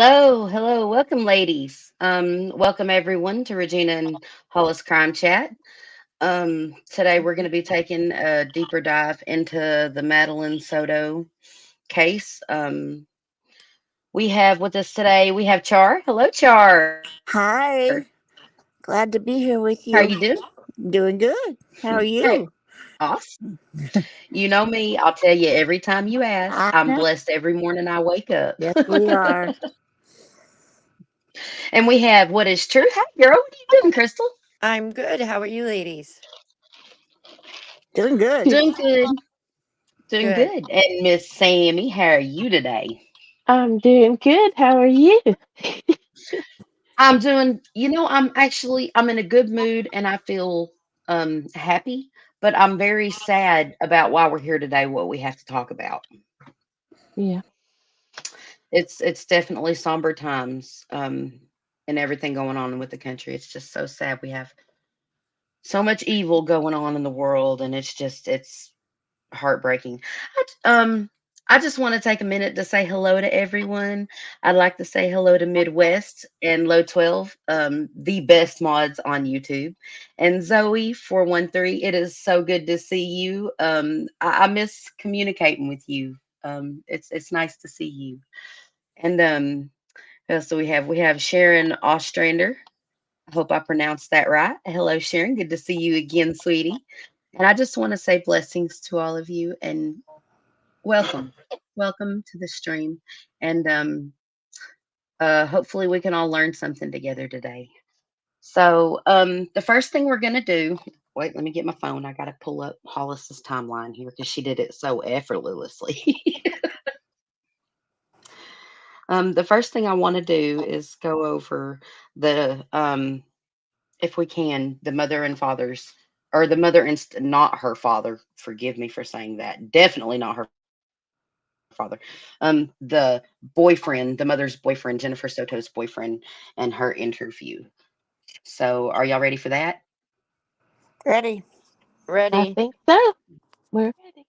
Hello, hello, welcome, ladies. Welcome everyone to Regina and Hollis Crime Chat. Today we're going to be taking a deeper dive into the Madeline Soto case. We have with us today, we have Char. Hello, Char. Hi. Glad to be here How with are you you. doing? Doing good. How are Hey, you? awesome. You know me. I'll tell you every time you ask. I I'm know. blessed every morning I wake up. Yes, we are. And we have what is true. Hi, girl. What are you doing, Crystal? I'm good. How are you ladies? Doing good. Doing good. Doing Good. good. And Miss Sammy, how are you today? I'm doing good. How are you? I'm doing, I'm in a good mood and I feel happy, but I'm very sad about why we're here today, what we have to talk about. Yeah. It's definitely somber times and everything going on with the country. It's just so sad we have so much evil going on in the world and it's heartbreaking. I just want to take a minute to say hello to everyone. I'd like to say hello to Midwest and Low 12, the best mods on YouTube. And Zoe 413, it is so good to see you. I miss communicating with you. It's nice to see you. And who else do we have? We have Sharon Ostrander. I hope I pronounced that right. Hello, Sharon. Good to see you again, sweetie. And I just want to say blessings to all of you and welcome. Welcome to the stream. And hopefully we can all learn something together today. So the first thing we're gonna do, wait, let me get my phone. I gotta pull up Hollis's timeline here because she did it so effortlessly. The first thing I want to do is go over the if we can, the mother and father's, or the mother and not her father. Forgive me for saying that. Definitely not her father. The boyfriend, the mother's boyfriend, Jennifer Soto's boyfriend, and her interview. So, are y'all ready for that? Ready. I Ready? think so. We're ready.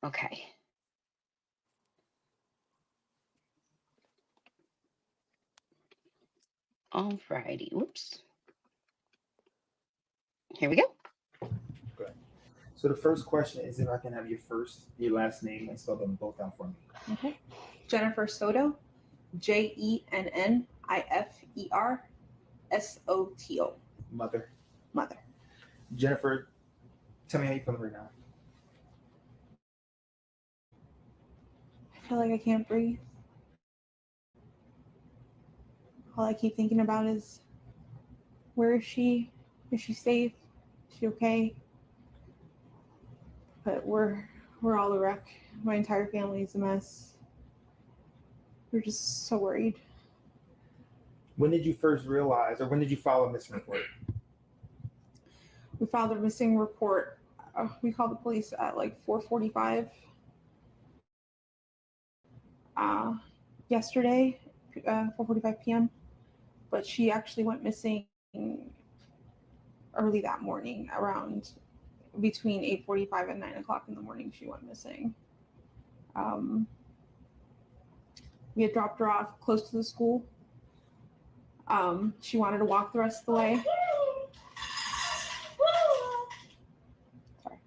Okay. All righty. Oops. Here we go. Good. So the first question is if I can have your first, your last name, and spell them both out for me. Okay. Jennifer Soto, JennifferSoto. Mother. Mother. Jennifer, tell me how you feeling right now. I feel like I can't breathe. All I keep thinking about is where is she? Is she safe? Is she okay? But we're all a wreck. My entire family is a mess. We're just so worried. When did you first realize, or when did you file a missing report? We filed a missing report. We called the police at like 4:45 yesterday, 4:45 p.m. But she actually went missing early that morning, around between 8:45 and 9 o'clock in the morning. She went missing. Um, we had dropped her off close to the school. She wanted to walk the rest of the way. Sorry.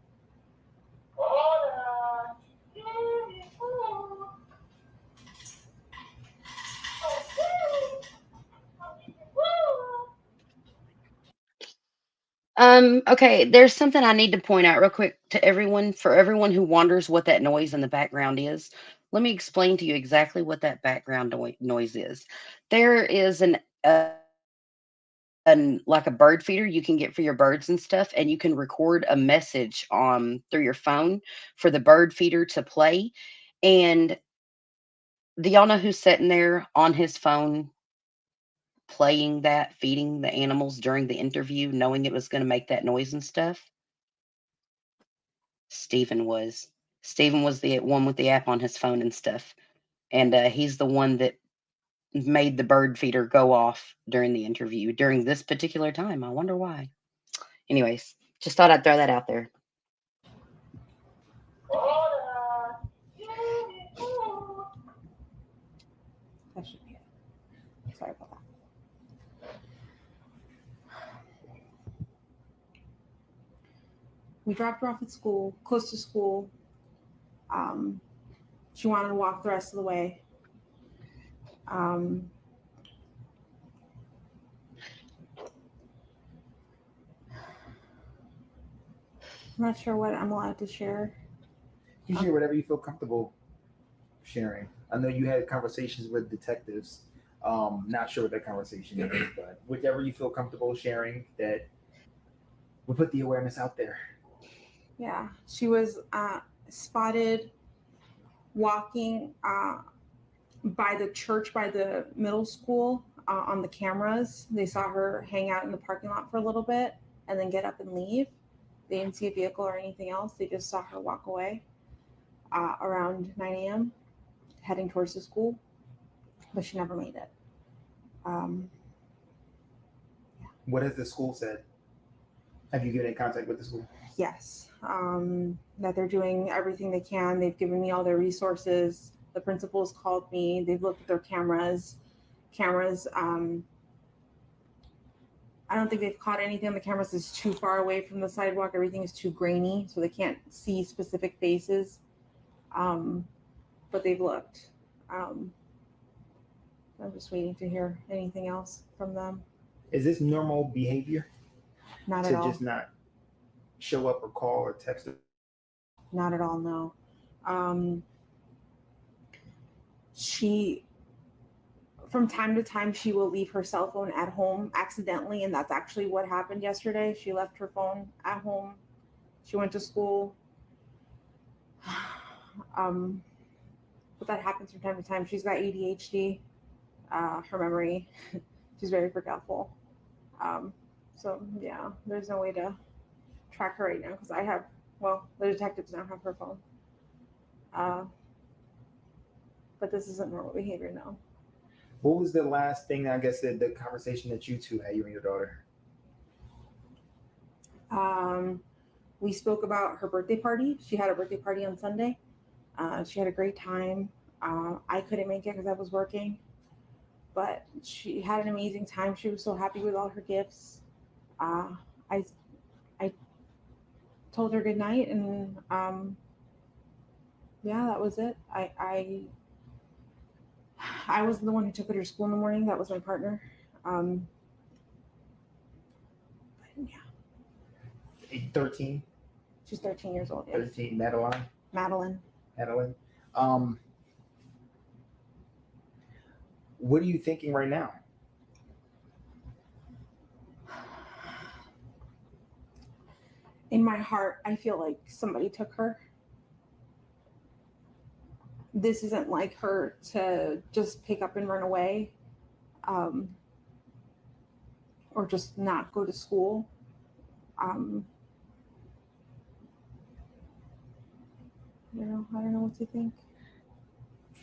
Okay, there's something I need to point out real quick to everyone, for everyone who wonders what that noise in the background is. Let me explain to you exactly what that background noise is. There is like a bird feeder you can get for your birds and stuff, and you can record a message through your phone for the bird feeder to play. And do y'all know who's sitting there on his phone playing that, feeding the animals during the interview, knowing it was going to make that noise and stuff? Stephen was. Stephen was the one with the app on his phone and stuff. And he's the one that made the bird feeder go off during the interview during this particular time. I wonder why. Anyways, just thought I'd throw that out there. That should be it. Sorry about that. We dropped her off at school, close to school. She wanted to walk the rest of the way. I'm not sure what I'm allowed to share. You share whatever you feel comfortable sharing. I know you had conversations with detectives. Not sure what that conversation is, but whichever you feel comfortable sharing, that we'll put the awareness out there. Yeah, she was spotted walking by the church, by the middle school, on the cameras. They saw her hang out in the parking lot for a little bit and then get up and leave. They didn't see a vehicle or anything else. They just saw her walk away around 9 a.m. heading towards the school, but she never made it. What has the school said? Have you been in contact with the school? Yes, that they're doing everything they can. They've given me all their resources. The principals called me. They've looked at their cameras. I don't think they've caught anything on the cameras that's too far away from the sidewalk. Everything is too grainy, so they can't see specific faces. But they've looked. I'm just waiting to hear anything else from them. Is this normal behavior? Not to at all. just not show up or call or text? Not at all, no. She, from time to time, she will leave her cell phone at home accidentally, and that's actually what happened yesterday. She left her phone at home. She went to school. But that happens from time to time. She's got ADHD, her memory. She's very forgetful. So yeah, there's no way to track her right now because the detectives don't have her phone. But this isn't normal behavior now. What was the last thing, I guess, the conversation that you two had, you and your daughter? We spoke about her birthday party. She had a birthday party on Sunday. She had a great time. I couldn't make it because I was working, but she had an amazing time. She was so happy with all her gifts. I told her good night, and yeah, that was it. I wasn't the one who took her to school in the morning. That was my partner. But yeah. 13? She's 13 years old. Yes. 13, Madeline. What are you thinking right now? In my heart, I feel like somebody took her. This isn't like her to just pick up and run away, or just not go to school. I don't know what to think.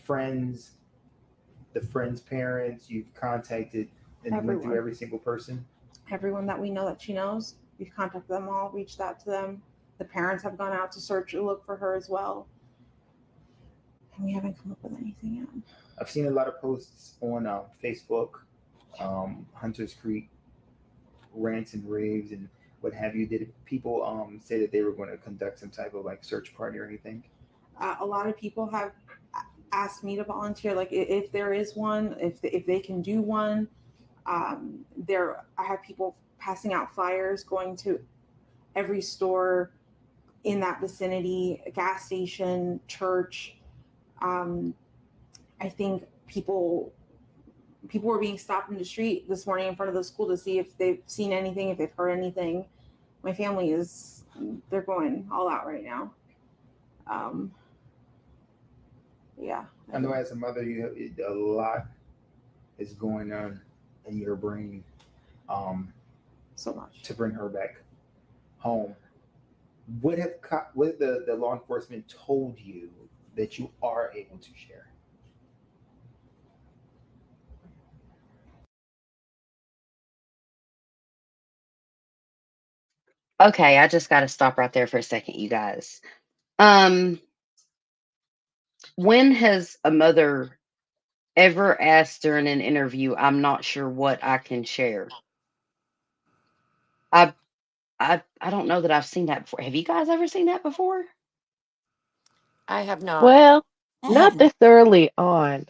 Friends, the friends' parents, you've contacted and Everyone. went through every single person? Everyone that we know that she knows, we've contacted them all, reached out to them. The parents have gone out to search and look for her as well. And we haven't come up with anything yet. I've seen a lot of posts on Facebook, Hunters Creek rants and raves and what have you. Did people say that they were going to conduct some type of like search party or anything? A lot of people have asked me to volunteer, like if there is one, if they can do one. I have people passing out flyers, going to every store in that vicinity, a gas station, church. I think people were being stopped in the street this morning in front of the school to see if they've seen anything, if they've heard anything. My family they're going all out right now. Yeah. I know as a mother, a lot is going on in your brain. So much to bring her back home. What have the law enforcement told you that you are able to share? Okay, I just got to stop right there for a second, you guys. When has a mother ever asked during an interview, I'm not sure what I can share. I I don't know that I've seen that before. Have you guys ever seen that before? I have not. Well, I have not not. this early on.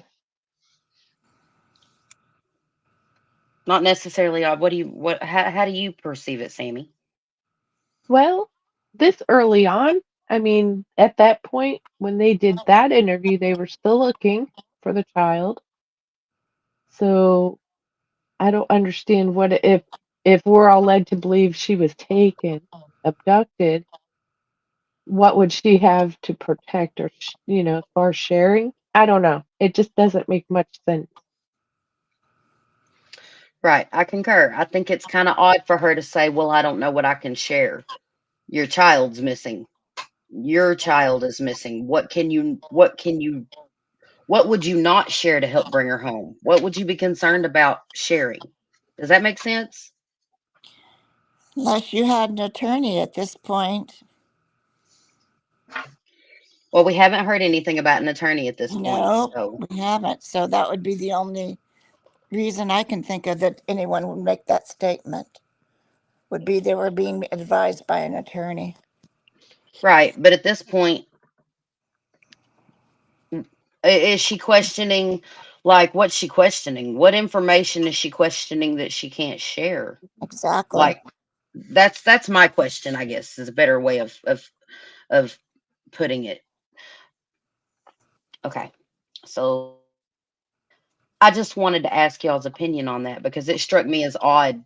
Not necessarily odd. What do you what how do you perceive it, Sammy? Well, this early on, I mean, at that point when they did that interview, they were still looking for the child. So I don't understand what if we're all led to believe she was taken, abducted, what would she have to protect or as far as sharing? I don't know. It just doesn't make much sense. Right, I concur. I think it's kind of odd for her to say, "Well, I don't know what I can share. Your child's missing. Your child is missing. What would you not share to help bring her home? What would you be concerned about sharing?" Does that make sense? Unless you had an attorney at this point. Well, we haven't heard anything about an attorney at this point, No, so we haven't. So that would be the only reason I can think of that anyone would make that statement, would be they were being advised by an attorney. right. But at this point, is she questioning, like, what's she questioning? What information is she questioning that she can't share? Exactly. Like, that's my question, I guess, is a better way of putting it. Okay. So I just wanted to ask y'all's opinion on that because it struck me as odd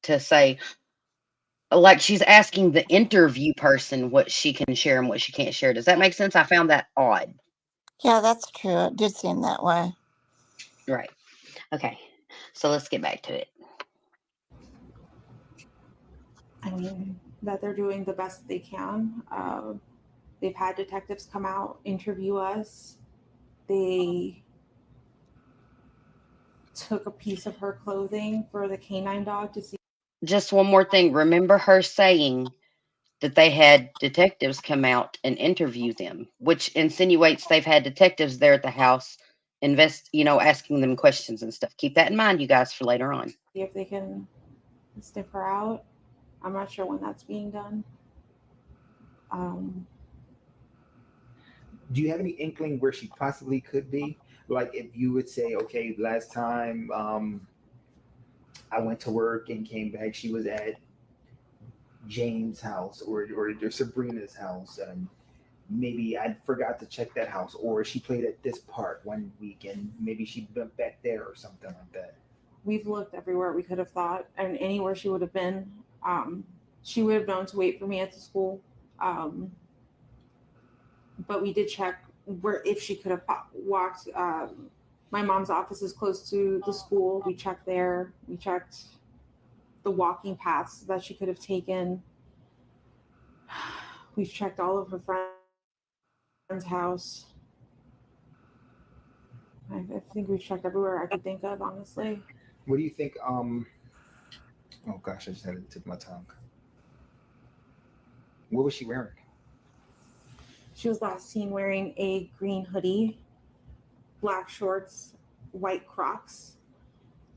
to say, like, she's asking the interview person what she can share and what she can't share. Does that make sense? I found that odd. Yeah, that's true. It did seem that way. Right. Okay. So let's get back to it. I mean, that they're doing the best they can. They've had detectives come out, interview us. They took a piece of her clothing for the canine dog to see. Just one more thing. Remember her saying that they had detectives come out and interview them, which insinuates they've had detectives there at the house asking them questions and stuff. Keep that in mind, you guys, for later on. If they can sniff her out. I'm not sure when that's being done. Um, Do you have any inkling where she possibly could be? Like if you would say, okay, last time I went to work and came back, she was at James' house or Sabrina's house, and maybe I forgot to check that house, or she played at this park one week and maybe she went back there or something like that. we've looked everywhere we could have thought, and anywhere she would have been. She would have known to wait for me at the school. Um, but we did check where if she could have walked. My mom's office is close to the school. We checked there. We checked the walking paths that she could have taken. We've checked all of her friend's house. I think we've checked everywhere I could think of, honestly. What do you think? Oh gosh, I just had it tip of my tongue. What was she wearing? She was last seen wearing a green hoodie, black shorts, white Crocs,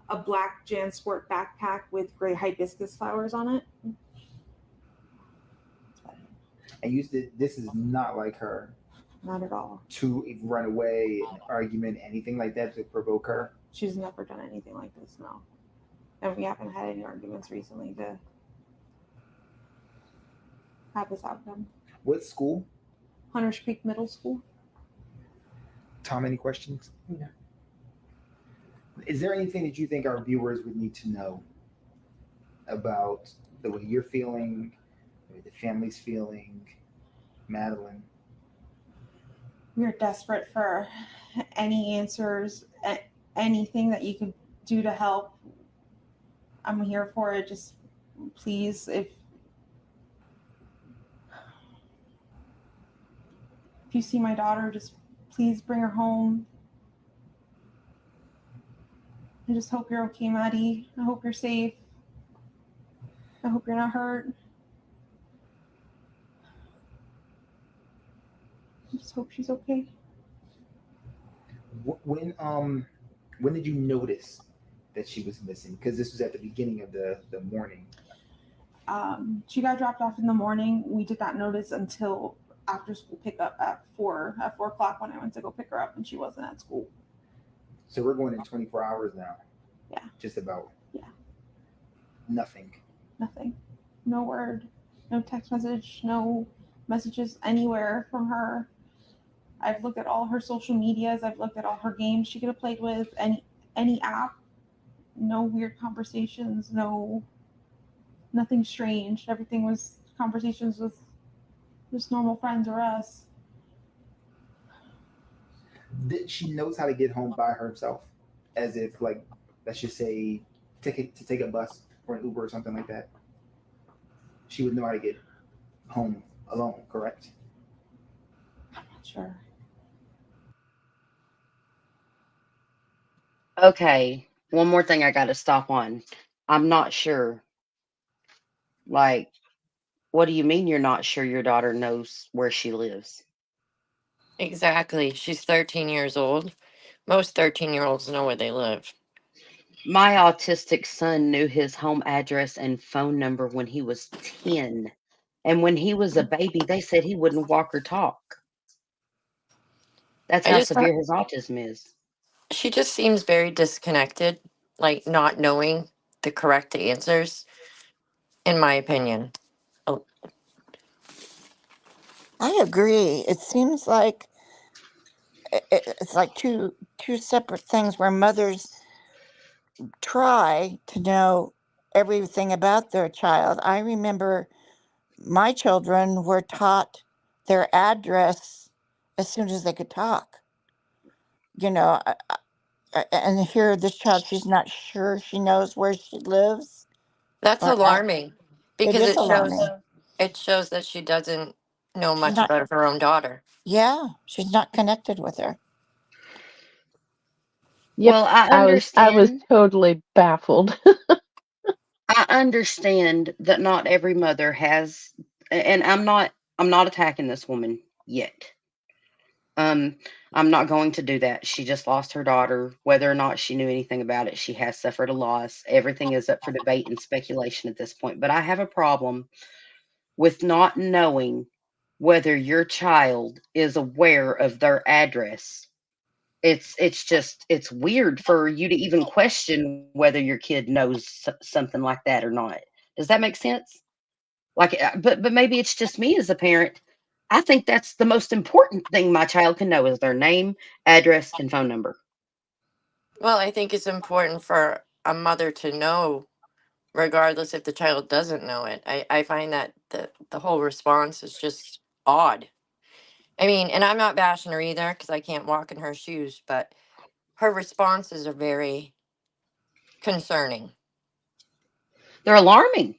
a black JanSport backpack with gray hibiscus flowers on it. And you said this is not like her Not at all. to run away, an argument, anything like that to provoke her. She's never done anything like this, no. And we haven't had any arguments recently to have this outcome. What school? Hunters Creek Middle School. Tom, any questions? No. Is there anything that you think our viewers would need to know about the way you're feeling, the way the family's feeling, Madeline? We're desperate for any answers, anything that you could do to help. I'm here for it. Just please, if you see my daughter, just please bring her home. I just hope you're okay, Maddie. I hope you're safe. I hope you're not hurt. I just hope she's okay. When When did you notice that she was missing? Because this was at the beginning of the morning. She got dropped off in the morning. We did not notice until after school pickup at 4 o'clock when I went to go pick her up, and she wasn't at school. So we're going in 24 hours now. Yeah. Just about. Yeah. Nothing. No word, no text message, no messages anywhere from her. I've looked at all her social medias. I've looked at all her games she could have played with, any app. No weird conversations. Nothing strange. Everything was conversations with just normal friends or us. She knows how to get home by herself, as if, like, let's just say, take a bus or an Uber or something like that. She would know how to get home alone, correct? I'm not sure. Okay, one more thing I got to stop on. I'm not sure. Like, what do you mean you're not sure your daughter knows where she lives? Exactly. She's 13 years old. Most 13-year-olds know where they live. My autistic son knew his home address and phone number when he was 10. And when he was a baby, they said he wouldn't walk or talk. That's I how just severe his autism is. She just seems very disconnected, like not knowing the correct answers, in my opinion. Oh, I agree. It seems like it's like two separate things where mothers try to know everything about their child. I remember my children were taught their address as soon as they could talk. You know, and here this child, she's not sure she knows where she lives that's or alarming it because is it shows alarming. it shows that she doesn't know She's much not, about her own daughter. yeah, she's not connected with her. Yep, Well, I I was understand. totally baffled. I understand that not every mother has, and I'm not attacking this woman yet. Um, I'm not going to do that. She just lost her daughter. Whether or not she knew anything about it, she has suffered a loss. Everything is up for debate and speculation at this point. But I have a problem with not knowing whether your child is aware of their address. It's weird for you to even question whether your kid knows something like that or not. Does that make sense? Like, but maybe it's just me as a parent. I think that's the most important thing my child can know is their name, address, and phone number. Well, I think it's important for a mother to know, regardless if the child doesn't know it. I find that the whole response is just odd. I mean, and I'm not bashing her either because I can't walk in her shoes, but her responses are very concerning. They're alarming.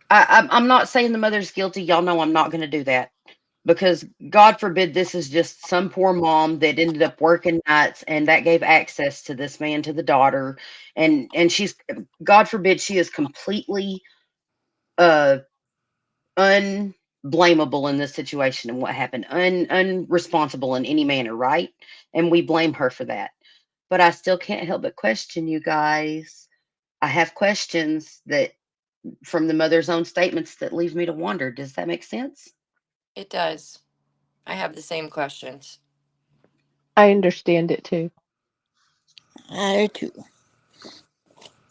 I'm not saying the mother's guilty. Y'all know I'm not going to do that because God forbid this is just some poor mom that ended up working nights and that gave access to this man to the daughter, and she's, God forbid, she is completely uh unblamable in this situation and what happened, unresponsible in any manner, right? And we blame her for that. But I still can't help but question you guys. I have questions that from the mother's own statements that leave me to wonder. Does that make sense? It does. I have the same questions. I understand it too. I too.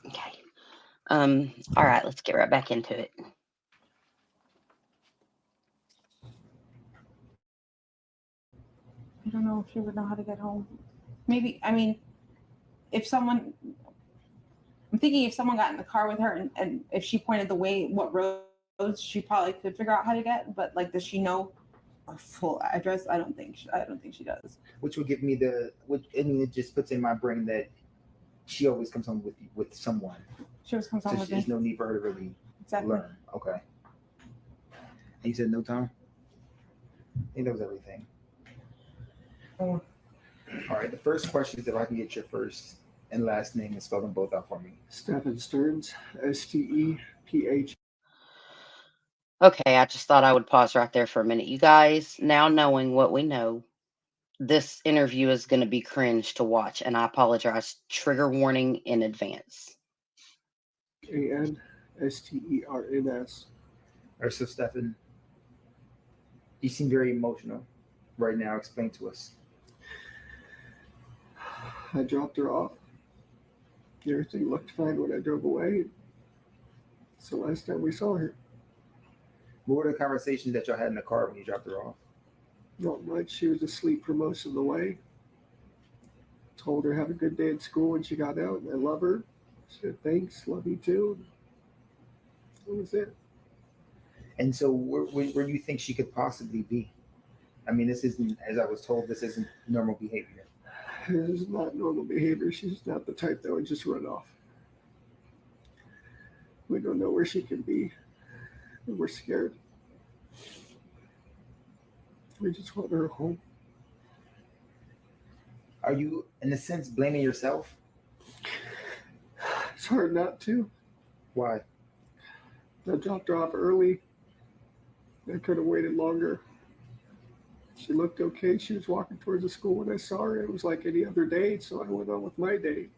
Okay. All right, let's get right back into it. I don't know if she would know how to get home. Maybe, I mean, if someone, I'm thinking if someone got in the car with her and if she pointed the way, what roads she probably could figure out how to get. But like, does she know her full address? I don't think she does. Which would give me I mean, it just puts in my brain that she always comes home with someone. She always comes So home with there's me. no need for her to really Exactly. learn. Okay. And you said no time? He knows everything. All right. The first question is if I can get your first and last name and spell them both out for me. Stephen Stearns, Steph. Okay, I just thought I would pause right there for a minute. You guys, now knowing what we know, this interview is going to be cringe to watch, and I apologize. Trigger warning in advance. Ansterns. All right, so Stefan, you seem very emotional right now. Explain to us. I dropped her off. Everything looked fine when I drove away. It's the last time we saw her. What were the conversations that y'all had in the car when you dropped her off? Not much. She was asleep for most of the way. Told her have a good day at school when she got out, and I love her. She said thanks, love you too. That was it. And so, where do you think she could possibly be? I mean, this isn't, as I was told, this isn't normal behavior. This is not normal behavior. She's not the type that would just run off. We don't know where she can be, and we're scared. We just want her home. Are you, in a sense, blaming yourself? It's hard not to. Why? I dropped her off early. I could have waited longer. She looked okay. She was walking towards the school when I saw her. It was like any other day, so I went on with my day.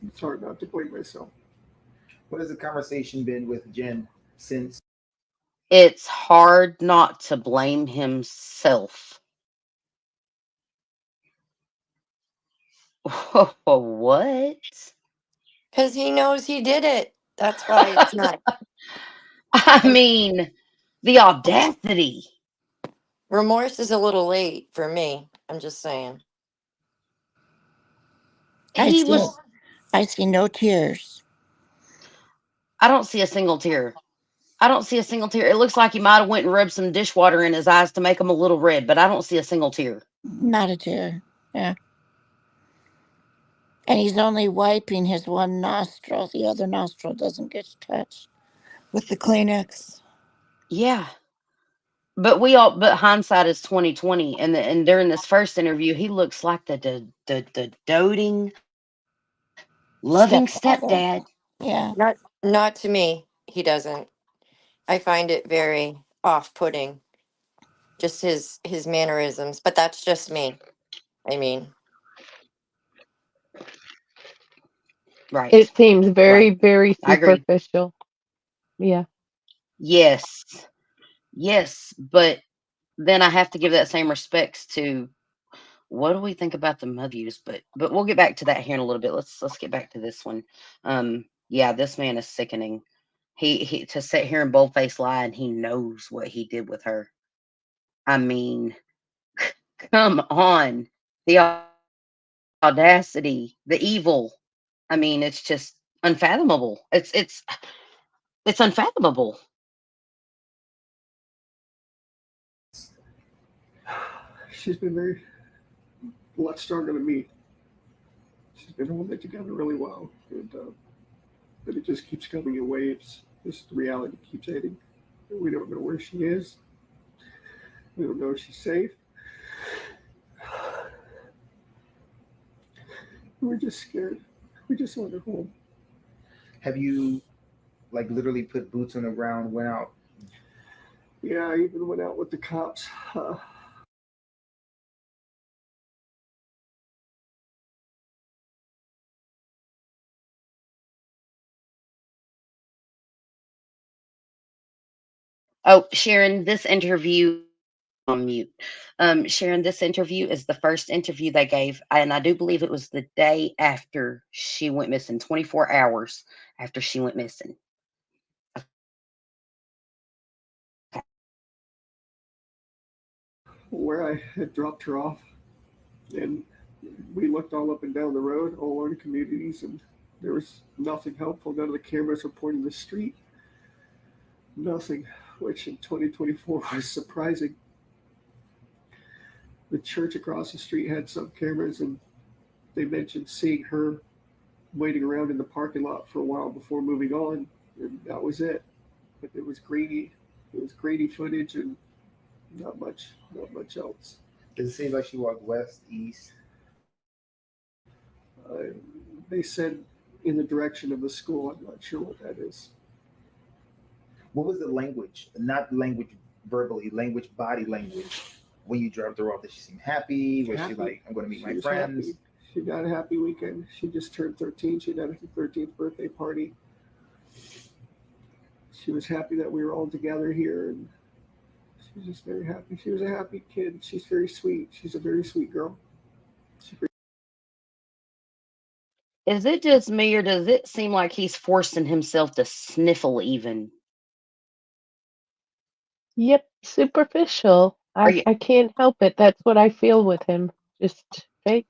It's hard not to blame myself. What has the conversation been with Jen since? It's hard not to blame himself. What? Because he knows he did it. That's why it's not. I And mean, the audacity. remorse is a little late for me. I'm just saying. I He see was, I see no tears. I don't see a single tear. I don't see a single tear. It looks like he might have went and rubbed some dishwater in his eyes to make them a little red, but I don't see a single tear. Not a tear. Yeah. And he's only wiping his one nostril. The other nostril doesn't get touched with the Kleenex. Yeah. But hindsight is 2020, and during this first interview, he looks like the doting, loving Stepfather. stepdad. Yeah. Not to me. He doesn't. I find it very off-putting. Just his mannerisms, but that's just me. I mean, Right. It seems very, Right. very I agree. superficial. Yeah. Yes. Yes, but then I have to give that same respects to what do we think about the mother use, but we'll get back to that here in a little bit. Let's get back to this one. Yeah, this man is sickening. He to sit here and boldface lie and he knows what he did with her. I mean, come on. The audacity, the evil. I mean, it's just unfathomable. It's unfathomable. She's been a lot stronger than me. She's been holding it together really well, but it just keeps coming in waves. This reality keeps hitting. We don't know where she is. We don't know if she's safe. We're just scared. We just want her home. Have you, like, literally put boots on the ground, went out? Yeah, I even went out with the cops. Oh, Sharon, this interview on mute. Sharon, this interview is the first interview they gave, and I do believe it was the day after she went missing, 24 hours after she went missing. Where I had dropped her off, and we looked all up and down the road, all our communities, and there was nothing helpful. None of the cameras were pointing the street. Nothing, which in 2024 was surprising. The church across the street had some cameras, and they mentioned seeing her waiting around in the parking lot for a while before moving on, and that was it. But it was grainy. It was grainy footage, and not much else. Does it seem like she walked west, east? Uh, they said in the direction of the school. I'm not sure what that is. What was the language? Not language verbally, language, body language when you dropped her off, did she seem happy? Was she Happy. like, I'm going to meet She my was friends? happy. She got a happy weekend. She just turned 13. She had her 13th birthday party. She was happy that we were all together here, and she was just very happy. She was a happy kid. She's very sweet. She's a very sweet girl. She's Is it just me, or does it seem like he's forcing himself to sniffle even? Yep, superficial. Are I you? I can't help it. That's what I feel with him. Just fake.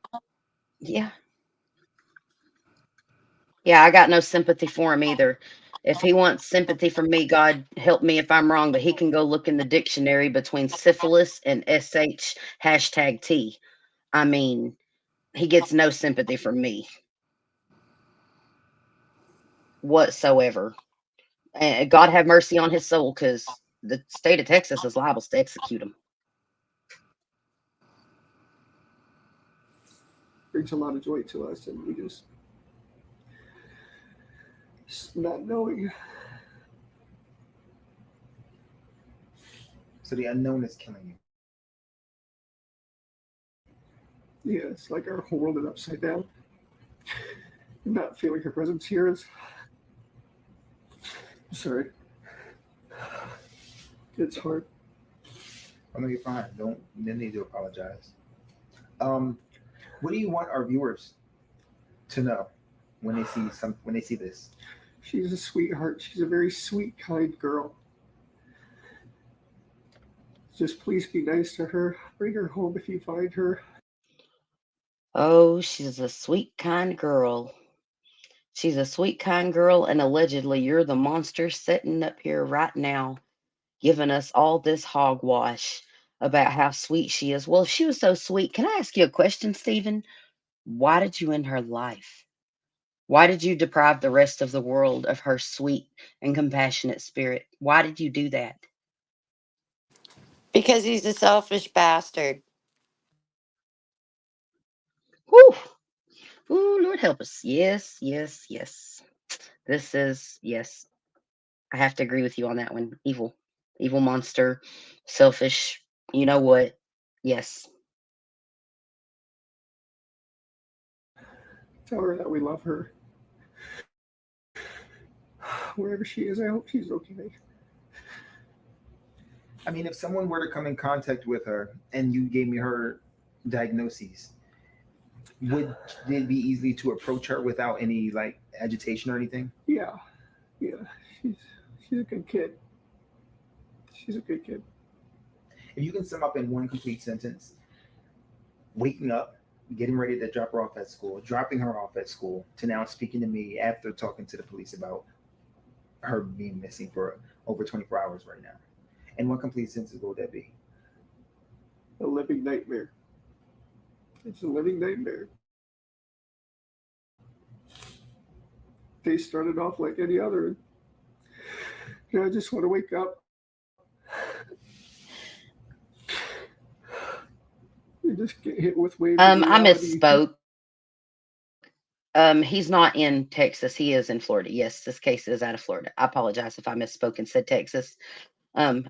Yeah. Yeah, I got no sympathy for him either. If he wants sympathy from me, God help me if I'm wrong, but he can go look in the dictionary between syphilis and SH hashtag T. I mean, he gets no sympathy from me whatsoever. And God have mercy on his soul, because the state of Texas is liable to execute him. brings a lot of joy to us, and we just not knowing. So the unknown is killing you. Yeah, it's like our whole world is upside down. Not feeling her presence here is sorry. It's hard. I know you're fine. Don't you need to apologize. Um, what do you want our viewers to know when they see this? She's a sweetheart. She's a very sweet, kind girl. Just please be nice to her. Bring her home if you find her. Oh, she's a sweet, kind girl. She's a sweet, kind girl, and allegedly you're the monster sitting up here right now giving us all this hogwash about how sweet she is. Well, if she was so sweet, can I ask you a question, Stephen? Why did you end her life? Why did you deprive the rest of the world of her sweet and compassionate spirit? Why did you do that? Because he's a selfish bastard. Whew. Ooh, Lord help us. Yes, yes, yes. This is, yes, I have to agree with you on that one. Evil. Evil monster. Selfish. You know what? Yes. Tell her that we love her. Wherever she is, I hope she's okay. I mean, if someone were to come in contact with her and you gave me her diagnoses, would it be easy to approach her without any like agitation or anything? Yeah, yeah. She's she's a good kid. She's a good kid. If you can sum up in one complete sentence, waking up, getting ready to drop her off at school, dropping her off at school, to now speaking to me after talking to the police about her being missing for over 24 hours right now. And one complete sentence, what would that be? A living nightmare. It's a living nightmare. They started off like any other. And I just want to wake up and just get hit with waves of I reality. misspoke. He's not in Texas. He is in Florida. Yes, this case is out of Florida. I apologize if I misspoke and said Texas.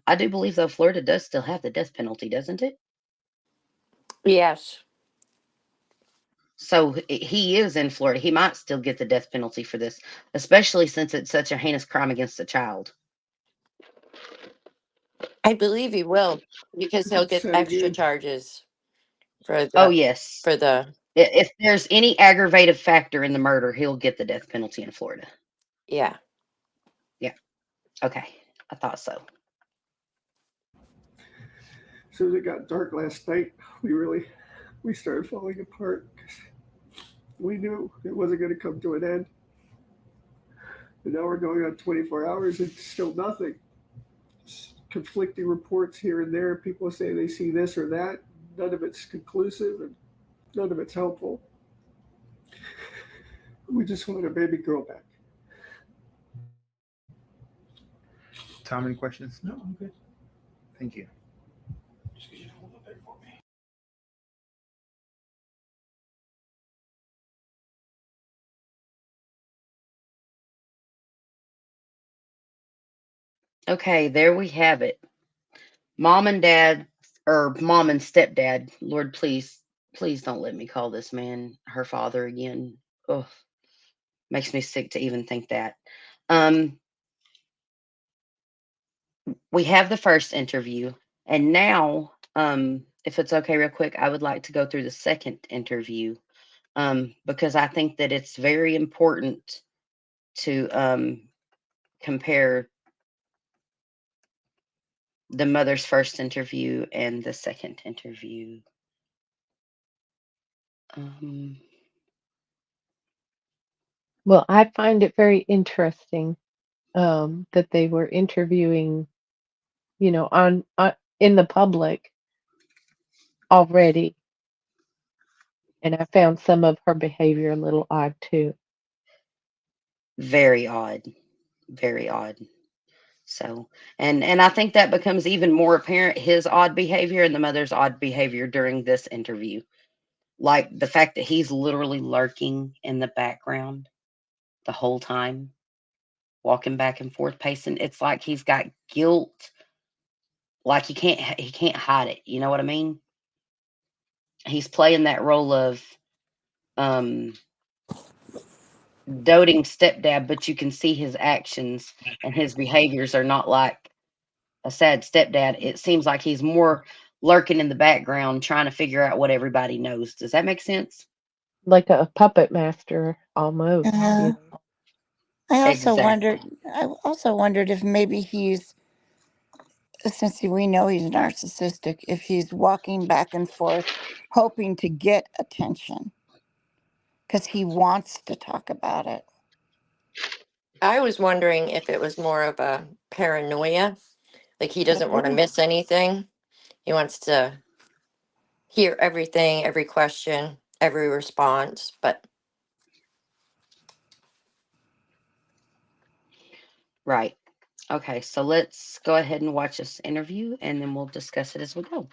I do believe though Florida does still have the death penalty, doesn't it? Yes. So he is in Florida. He might still get the death penalty for this, especially since it's such a heinous crime against a child. I believe he will because he'll get Said extra again. charges for Oh the yes. for the If there's any aggravated factor in the murder, he'll get the death penalty in Florida. yeah. Yeah. Okay. I thought so. As soon as it got dark last night, we started falling apart because we knew it wasn't going to come to an end. And now we're going on 24 hours and still nothing. Conflicting reports here and there. People say they see this or that. None of it's conclusive and none of it's helpful. We just want our baby girl back. Tom, any questions? No, I'm good. Thank you. Okay, there we have it. Mom and dad or mom and stepdad. Lord, please don't let me call this man her father again. Oh, makes me sick to even think that. Um, we have the first interview, and now, if it's okay, real quick, I would like to go through the second interview, because I think that it's very important to compare the mother's first interview and the second interview. Um, Well, I find it very interesting that they were interviewing, on in the public already, and I found some of her behavior a little odd too. very odd, very odd. So, and I think that becomes even more apparent, his odd behavior and the mother's odd behavior during this interview. Like the fact that he's literally lurking in the background the whole time, walking back and forth, pacing. It's like he's got guilt, like he can't hide it. You know what I mean? He's playing that role of um doting stepdad, but you can see his actions and his behaviors are not like a sad stepdad. It seems like he's more lurking in the background trying to figure out what everybody knows. Does that make sense? Like a puppet master almost, Uh, I also wondered. Exactly. I also wondered if maybe since we know he's narcissistic, if he's walking back and forth, hoping to get attention, because he wants to talk about it. I was wondering if it was more of a paranoia, like he doesn't want to miss anything. He wants to hear everything, every question, every response. But Right. Okay, so let's go ahead and watch this interview and then we'll discuss it as we go.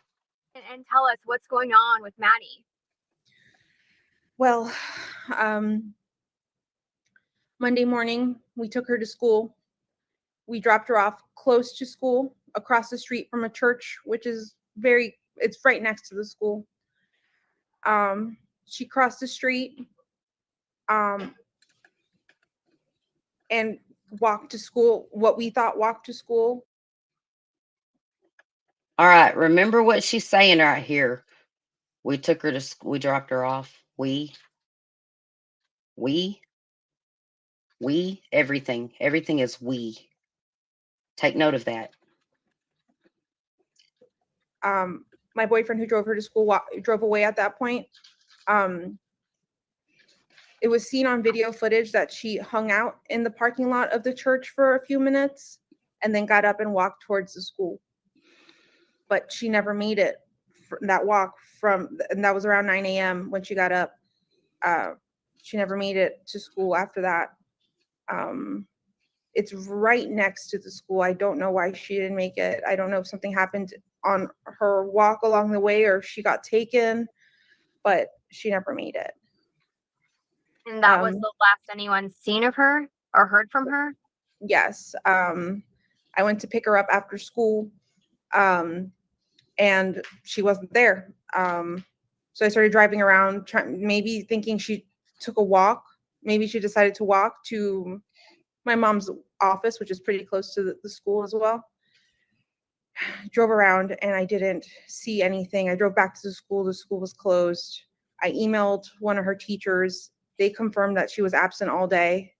And tell us what's going on with Maddie. Well, Monday morning, we took her to school. We dropped her off close to school, across the street from a church, which is it's right next to the school. She crossed the street and walked to school, what we thought walked to school. All right, remember what she's saying right here. We took her to school, we dropped her off. We, everything. Everything is we. Take note of that. My boyfriend who drove her to school drove away at that point. It was seen on video footage that she hung out in the parking lot of the church for a few minutes and then got up and walked towards the school. But she never made it that walk and that was around 9 a.m. when she got up. She never made it to school after that. It's right next to the school. I don't know why she didn't make it. I don't know if something happened on her walk along the way or if she got taken, but she never made it. And that was the last anyone's seen of her or heard from her? Yes. I went to pick her up after school, and she wasn't there. So I started driving around, maybe thinking she took a walk. Maybe she decided to walk to my mom's office, which is pretty close to the school as well. Drove around and I didn't see anything. I drove back to the school. The school was closed. I emailed one of her teachers. They confirmed that she was absent all day.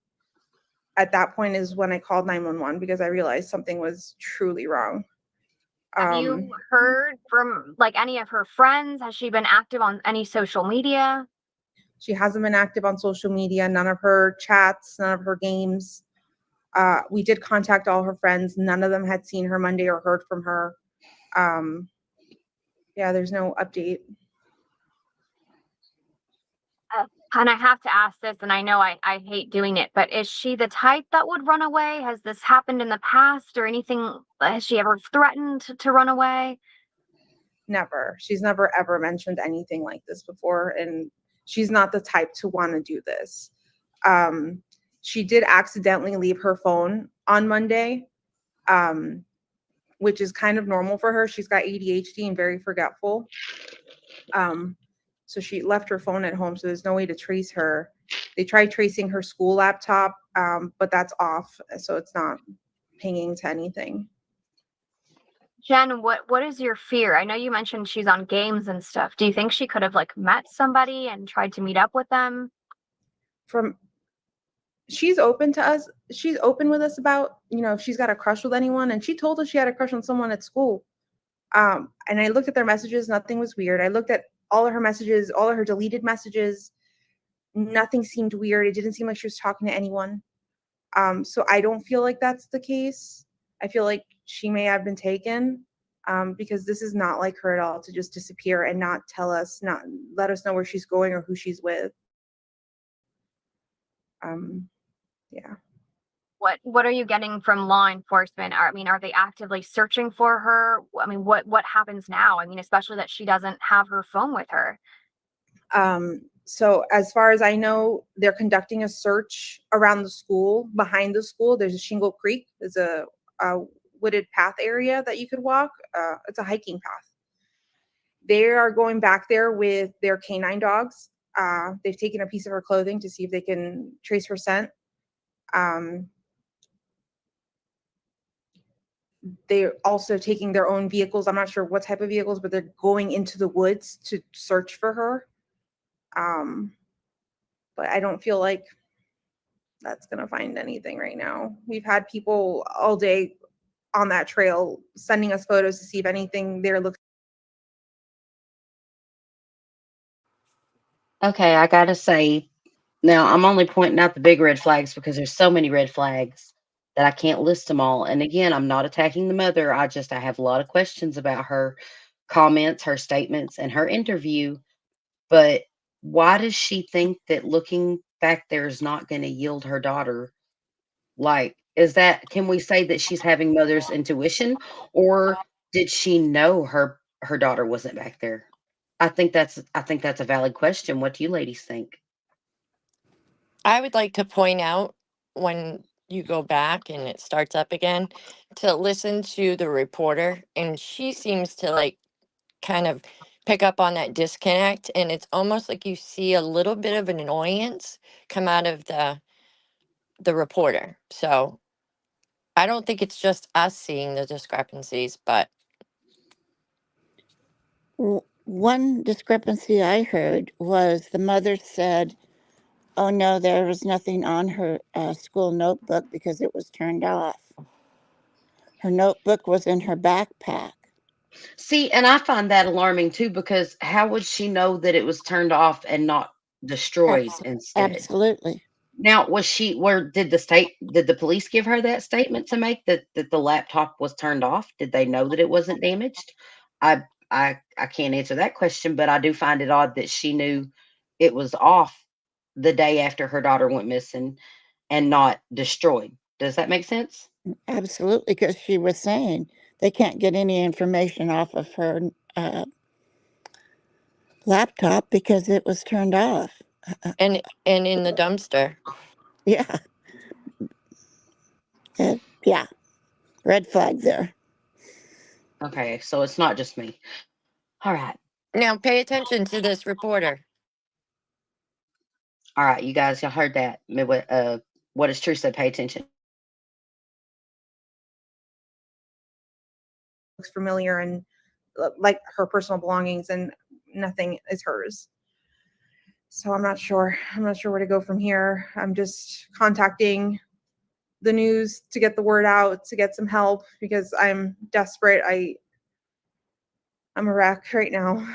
At that point is when I called 911 because I realized something was truly wrong. Have you heard from any of her friends? Has she been active on any social media? She hasn't been active on social media, none of her chats, none of her games. We did contact all her friends. None of them had seen her Monday or heard from her. Yeah, there's no update. And I have to ask this, and I know I hate doing it, but is she the type that would run away? Has this happened in the past or anything? Has she ever threatened to run away? Never. She's never ever mentioned anything like this before, and she's not the type to want to do this. She did accidentally leave her phone on Monday. which is kind of normal for her. She's got ADHD and very forgetful. So she left her phone at home, so there's no way to trace her. They tried tracing her school laptop, but that's off, so it's not pinging to anything. Jen, what is your fear? I know you mentioned she's on games and stuff. Do you think she could have like met somebody and tried to meet up with them? She's open to us. She's open with us about, if she's got a crush with anyone, and she told us she had a crush on someone at school. And I looked at their messages, nothing was weird. I looked at all of her messages, all of her deleted messages. Nothing seemed weird. It didn't seem like she was talking to anyone. So I don't feel like that's the case. I feel like she may have been taken, because this is not like her at all, to just disappear and not let us know where she's going or who she's with. Yeah. What are you getting from law enforcement? Are they actively searching for her? I mean, what happens now? I mean, especially that she doesn't have her phone with her. So as far as I know, they're conducting a search around the school. Behind the school, there's a Shingle Creek. There's a wooded path area that you could walk. It's a hiking path. They are going back there with their canine dogs. They've taken a piece of her clothing to see if they can trace her scent. They're also taking their own vehicles. I'm not sure what type of vehicles, but they're going into the woods to search for her. But I don't feel like that's going to find anything right now. We've had people all day on that trail sending us photos to see if anything there looks. Okay, I gotta say, now I'm only pointing out the big red flags because there's so many red flags that I can't list them all. And again, I'm not attacking the mother. I have a lot of questions about her comments, her statements, and her interview. But why does she think that looking back there is not going to yield her daughter? Like, can we say that she's having mother's intuition, or did she know her daughter wasn't back there? I think that's a valid question. What do you ladies think? I would like to point out, when you go back and it starts up again, to listen to the reporter, and she seems to like kind of pick up on that disconnect, and it's almost like you see a little bit of an annoyance come out of the reporter. So I don't think it's just us seeing the discrepancies, but One discrepancy I heard was the mother said, oh no, there was nothing on her school notebook because it was turned off. Her notebook was in her backpack. See, and I find that alarming too, because how would she know that it was turned off and not destroyed instead? Absolutely. Now, did the police give her that statement to make, that the laptop was turned off? Did they know that it wasn't damaged? I I can't answer that question, but I do find it odd that she knew it was off the day after her daughter went missing and not destroyed. Does that make sense? Absolutely, because she was saying they can't get any information off of her laptop because it was turned off. and in the dumpster. Yeah. Yeah. Red flag there. Okay, so it's not just me. All right. Now pay attention to this reporter. All right, you guys, y'all heard that. What is true said, pay attention. Looks familiar and like her personal belongings, and nothing is hers. So I'm not sure where to go from here. I'm just contacting the news to get the word out, to get some help, because I'm desperate. I'm a wreck right now.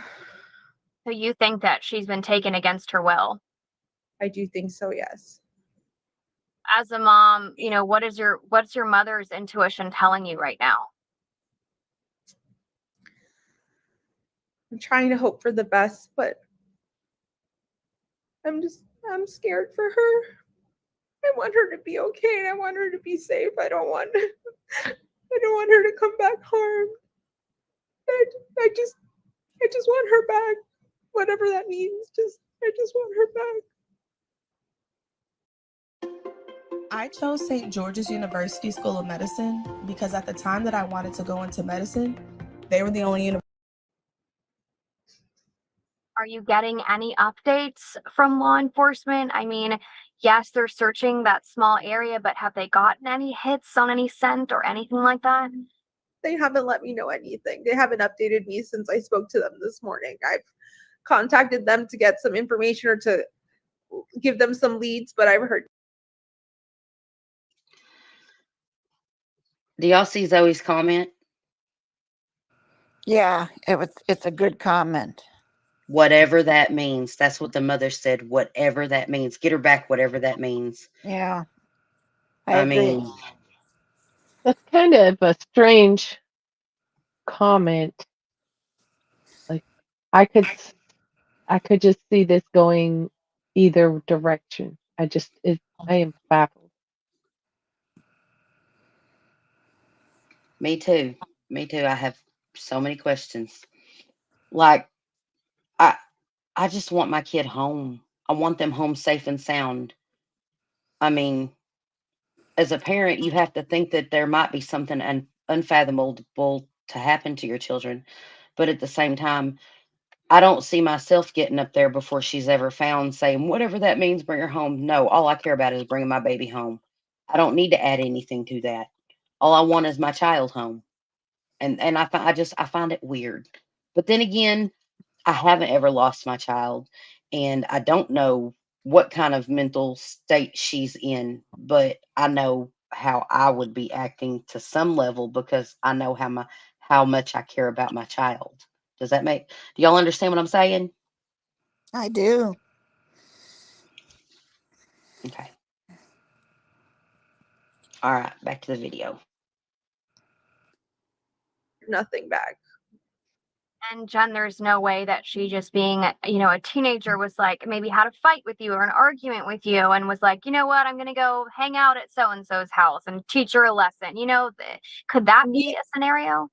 So you think that she's been taken against her will? I do think so, yes. As a mom, what's your mother's intuition telling you right now? I'm trying to hope for the best, but I'm scared for her. I want her to be okay, and I want her to be safe. I don't want her to come back harmed. I just want her back, whatever that means. I just want her back. I chose St. George's University School of Medicine because at the time that I wanted to go into medicine, they were the only university. Are you getting any updates from law enforcement? I mean, yes, they're searching that small area, but have they gotten any hits on any scent or anything like that? They haven't let me know anything. They haven't updated me since I spoke to them this morning. I've contacted them to get some information or to give them some leads, but I've heard. Do y'all see Zoe's comment? Yeah, it's a good comment. Whatever that means. That's what the mother said. Whatever that means. Get her back, whatever that means. Yeah, I I agree. mean, That's kind of a strange comment. Like I could I could just see this going either direction. I am baffled. me too. Me too. I have so many questions. Like, I I just want my kid home. I want them home safe and sound. I mean, as a parent, you have to think that there might be something unfathomable to happen to your children. But at the same time, I don't see myself getting up there before she's ever found saying, whatever that means, bring her home. No, all I care about is bringing my baby home. I don't need to add anything to that. All I want is my child home. And I find it weird. But then again, I haven't ever lost my child, and I don't know what kind of mental state she's in, but I know how I would be acting to some level because I know how much I care about my child. Do y'all understand what I'm saying? I do. Okay. All right, back to the video. Nothing back. And Jen, there's no way that she just being, a teenager was like maybe had a fight with you or an argument with you and was like, you know what, I'm gonna go hang out at so and so's house and teach her a lesson. Could that be a scenario?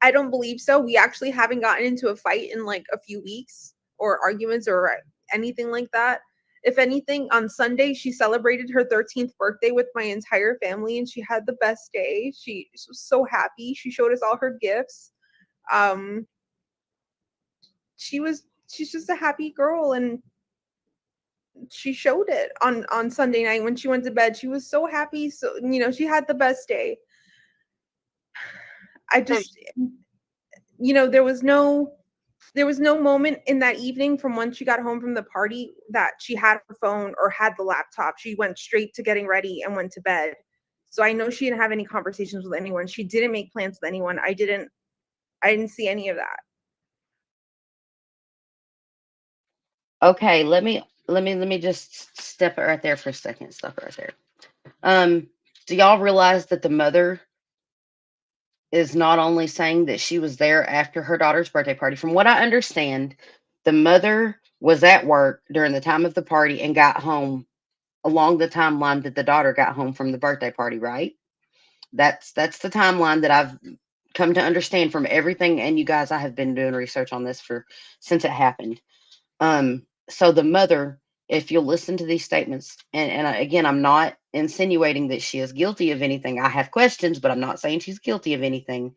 I don't believe so. We actually haven't gotten into a fight in like a few weeks or arguments or anything like that. If anything, on Sunday, she celebrated her 13th birthday with my entire family and she had the best day. She was so happy. She showed us all her gifts. Um, she's just a happy girl and she showed it on Sunday night when she went to bed. She was so happy. So, she had the best day. I just, there was no moment in that evening from when she got home from the party that she had her phone or had the laptop. She went straight to getting ready and went to bed. So I know she didn't have any conversations with anyone. She didn't make plans with anyone. I didn't see any of that. Okay, let me just step it right there for a second. Stop it right there. Do y'all realize that the mother is not only saying that she was there after her daughter's birthday party? From what I understand, the mother was at work during the time of the party and got home along the timeline that the daughter got home from the birthday party, right? That's the timeline that I've come to understand from everything. And you guys, I have been doing research on this for since it happened. So the mother, if you'll listen to these statements, and again, I'm not insinuating that she is guilty of anything. I have questions, but I'm not saying she's guilty of anything.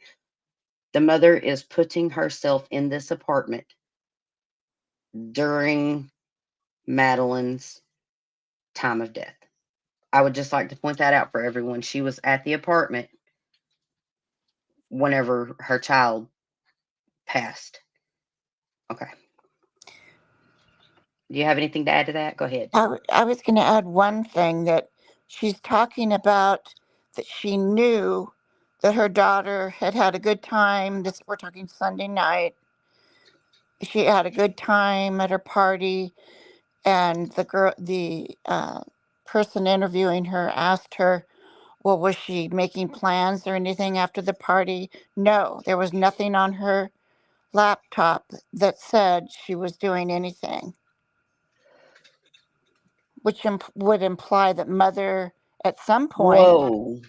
The mother is putting herself in this apartment during Madeline's time of death. I would just like to point that out for everyone. She was at the apartment whenever her child passed. Okay. Do you have anything to add to that? Go ahead. I was going to add one thing that she's talking about that she knew that her daughter had had a good time. We're talking Sunday night. She had a good time at her party, and the person interviewing her asked her, well, was she making plans or anything after the party? No, there was nothing on her laptop that said she was doing anything, which would imply that mother at some point. Whoa.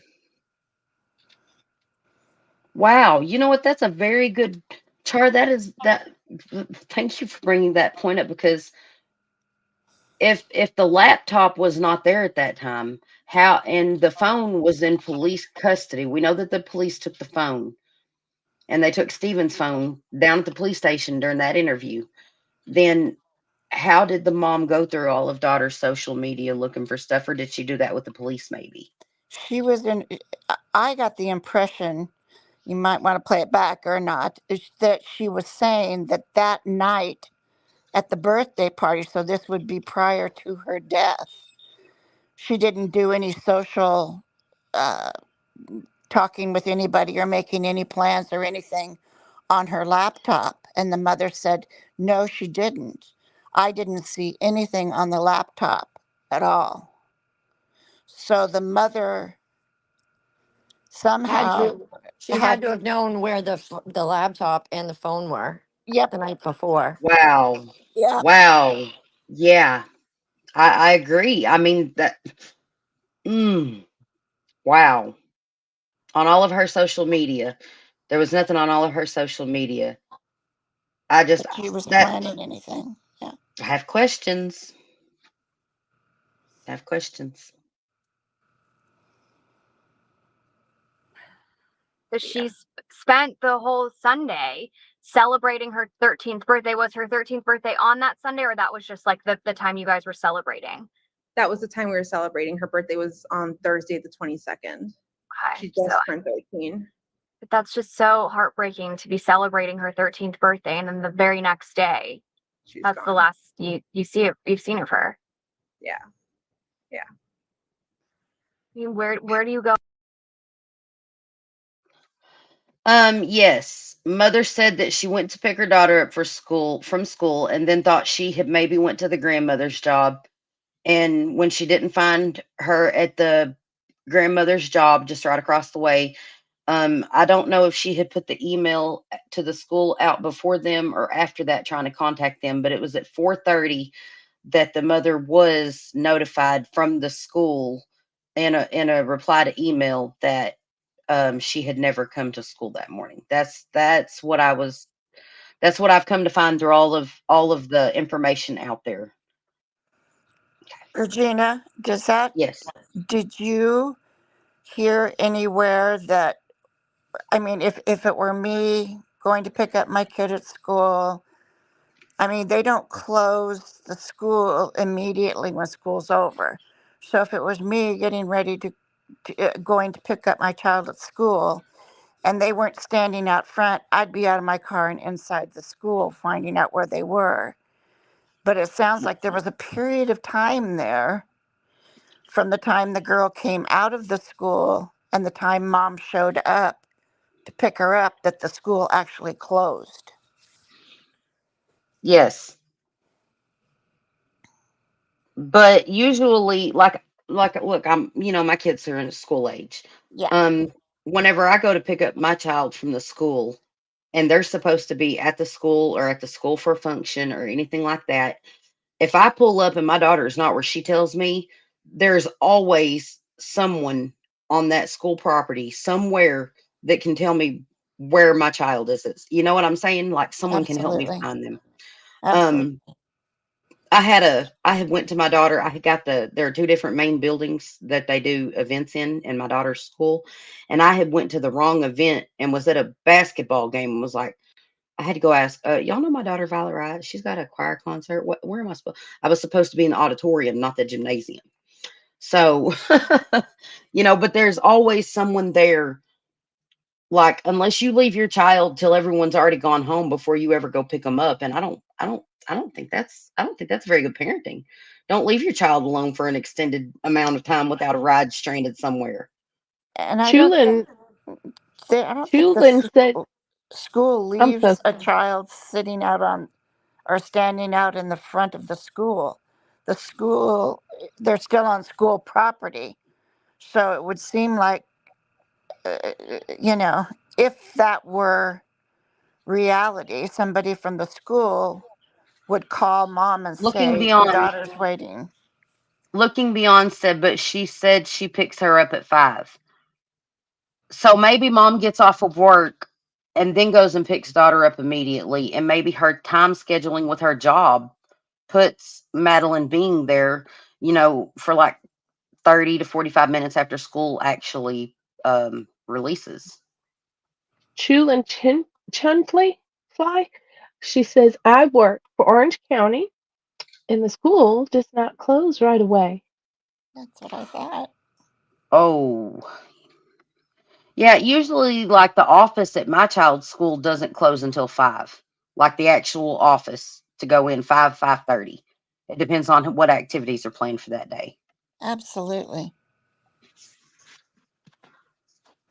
Wow. You know what? That's a very good chart. Thank you for bringing that point up because if the laptop was not there at that time, How and the phone was in police custody. We know that the police took the phone and they took Stephen's phone down at the police station during that interview. Then how did the mom go through all of daughter's social media looking for stuff, or did she do that with the police maybe? She was in, I got the impression, you might want to play it back or not, is that she was saying that that night at the birthday party, so this would be prior to her death, she didn't do any social uh, talking with anybody or making any plans or anything on her laptop. And the mother said, no, she didn't. I didn't see anything on the laptop at all. So the mother Had somehow to, she had had, to have known where the laptop and the phone were yep, the night before. Wow. yep. Wow. Yeah, I agree. I mean that. Mm, wow. On all of her social media, there was nothing on all of her social media. I just That she was that planning anything. Yeah. I have questions. I have questions. So Yeah. she spent the whole Sunday celebrating her 13th birthday. Was her 13th birthday on that Sunday, or that was just like the time you guys were celebrating? That was the time we were celebrating. Her birthday was on Thursday, the 22nd. Okay, She so just turned 13. that's just so heartbreaking to be celebrating her 13th birthday, and then the very next day, She's that's the gone. last you see it. You've seen of her. Yeah. Yeah. I mean, where do you go? Yes. Mother said that she went to pick her daughter up for school from school and then thought she had maybe went to the grandmother's job. And when she didn't find her at the grandmother's job just right across the way, I don't know if she had put the email to the school out before them or after that trying to contact them, but it was at 4:30 that the mother was notified from the school in a reply to email that she had never come to school that morning. That's what I was. That's what I've come to find through all of the information out there. Regina, Yes. did you hear anywhere that, I mean, if it were me going to pick up my kid at school, I mean, they don't close the school immediately when school's over. So if it was me getting ready going to pick up my child at school and they weren't standing out front, I'd be out of my car and inside the school finding out where they were. But it sounds like there was a period of time there from the time the girl came out of the school and the time mom showed up to pick her up that the school actually closed. Yes. But usually, look, I'm my kids are in school age. Yeah, Um, Whenever I go to pick up my child from the school, and they're supposed to be at the school or at the school for a function or anything like that, if I pull up and my daughter is not where she tells me, there's always someone on that school property somewhere that can tell me where my child is. You know what I'm saying? Like someone can help me absolutely. find them. Absolutely. Um, I had went to my daughter. I had got there are two different main buildings that they do events in my daughter's school, and I had went to the wrong event and was at a basketball game and was like, I had to go ask, y'all know my daughter Violet, right? She's got a choir concert. Where am I supposed? I was supposed to be in the auditorium, not the gymnasium. So, but there's always someone there. Like, unless you leave your child till everyone's already gone home before you ever go pick them up, and I don't think that's very good parenting. Don't leave your child alone for an extended amount of time without a ride stranded somewhere. And Chulin I don't think the Chulin said, school I'm so leaves a child sitting out on or standing out in the front of the school. The school, they're still on school property. So it would seem like, you know, if that were reality, somebody from the school would call mom and Looking say, your beyond, daughter's waiting. looking beyond said, but she said she picks her up at 5. So maybe mom gets off of work and then goes and picks daughter up immediately, and maybe her time scheduling with her job puts Madeline being there, for like 30 to 45 minutes after school actually releases. Chulin Chunfly Fly. She says, I work for Orange County and the school does not close right away. That's what I thought. Oh, yeah. Usually, like the office at my child's school doesn't close until 5. Like the actual office to go in 5:30. It depends on what activities are planned for that day. Absolutely.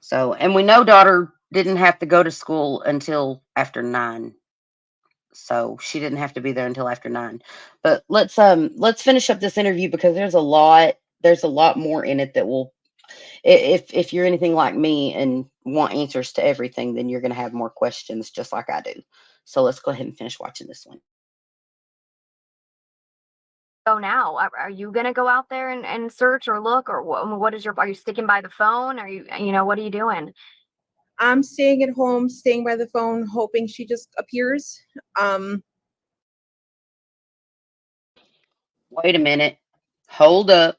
So, and we know daughter didn't have to go to school until after 9. So she didn't have to be there until after 9. But let's finish up this interview because there's a lot more in it that will, if you're anything like me and want answers to everything, then you're going to have more questions just like I do. So let's go ahead and finish watching this one. Go now? Are you gonna go out there and search or look, or what is your? Are you sticking by the phone? Are you know, what are you doing? I'm staying at home, staying by the phone, hoping she just appears. Wait a minute. Hold up.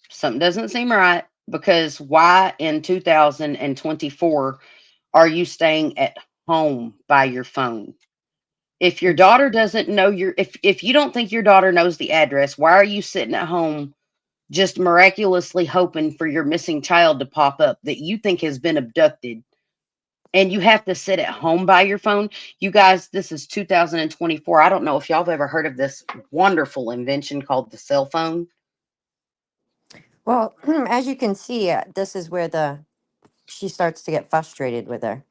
Something doesn't seem right because why in 2024 are you staying at home by your phone? If your It's daughter doesn't know if you don't think your daughter knows the address, why are you sitting at home just miraculously hoping for your missing child to pop up that you think has been abducted? And you have to sit at home by your phone. You guys, this is 2024. I don't know if y'all have ever heard of this wonderful invention called the cell phone. well, as you can see, this is where she starts to get frustrated with her.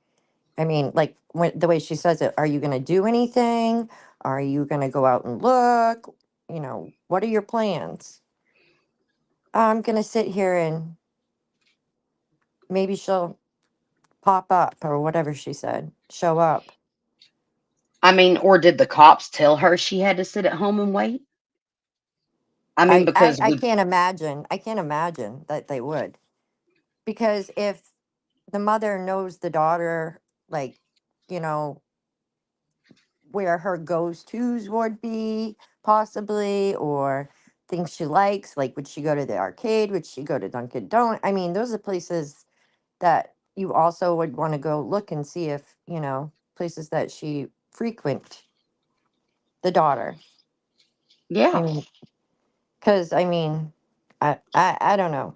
I mean, like the way she says it, are you going to do anything? Are you going to go out and look? You know, what are your plans? I'm going to sit here and maybe she'll pop up or whatever she said, show up. I mean, or did the cops tell her she had to sit at home and wait? I mean, because I we, can't imagine. I can't imagine that they would. Because if the mother knows the daughter, like, you know, where her goes tos would be, possibly, or things she likes, like would she go to the arcade? Would she go to Dunkin' Donut? I mean, those are places that you also would want to go look and see if, you know, places that she frequent, the daughter. I yeah. mean, because I mean, I don't know.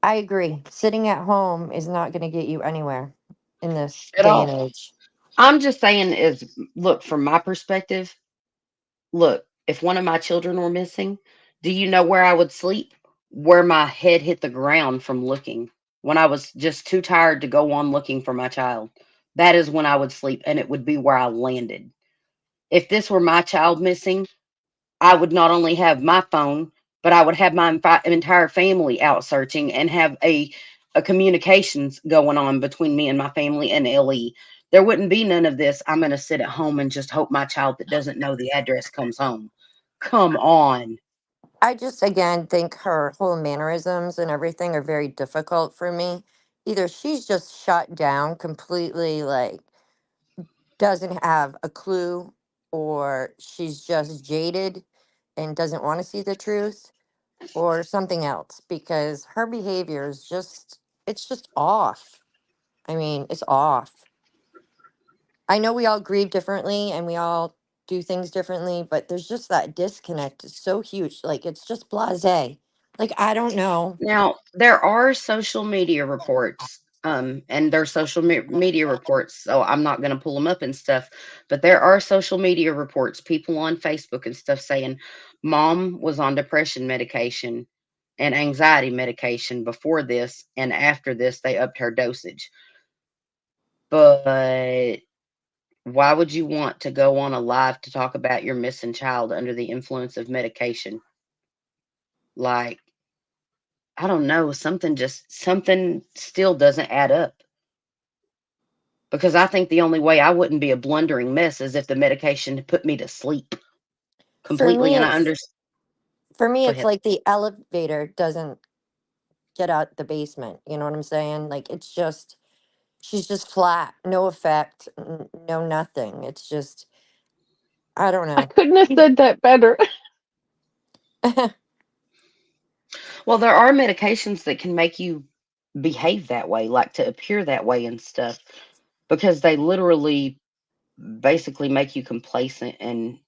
I agree. Sitting at home is not going to get you anywhere in this At day and all. age. I'm just saying is look, from my perspective, look, if one of my children were missing, do you know where I would sleep? Where my head hit the ground from looking. When I was just too tired to go on looking for my child. That is when I would sleep and it would be where I landed. If this were my child missing, I would not only have my phone, but I would have my entire family out searching and have a communications going on between me and my family and Ellie. There wouldn't be none of this. I'm going to sit at home and just hope my child that doesn't know the address comes home. Come on. I just, again, think her whole mannerisms and everything are very difficult for me. Either she's just shut down completely, like, doesn't have a clue, or she's just jaded and doesn't want to see the truth, or something else, because her behavior is just, it's just off. I mean, it's off. I know we all grieve differently and we all do things differently, but there's just that disconnect. It's so huge. Like, it's just blasé. Like, I don't know. Now, there are social media reports, and there's social media reports, so I'm not going to pull them up and stuff, but there are social media reports, people on Facebook and stuff saying mom was on depression medication and anxiety medication before this, and after this, they upped her dosage. But why would you want to go on a live to talk about your missing child under the influence of medication? Like, I don't know, something still doesn't add up. Because I think the only way I wouldn't be a blundering mess is if the medication had put me to sleep For completely, me, and I it's understand. for me, Go it's ahead. like the elevator doesn't get out the basement. You know what I'm saying? Like, it's just she's just flat, no effect, no nothing. It's just, I don't I know. couldn't have said that better. Well, there are medications that can make you behave that way, like to appear that way and stuff, because they literally basically make you complacent and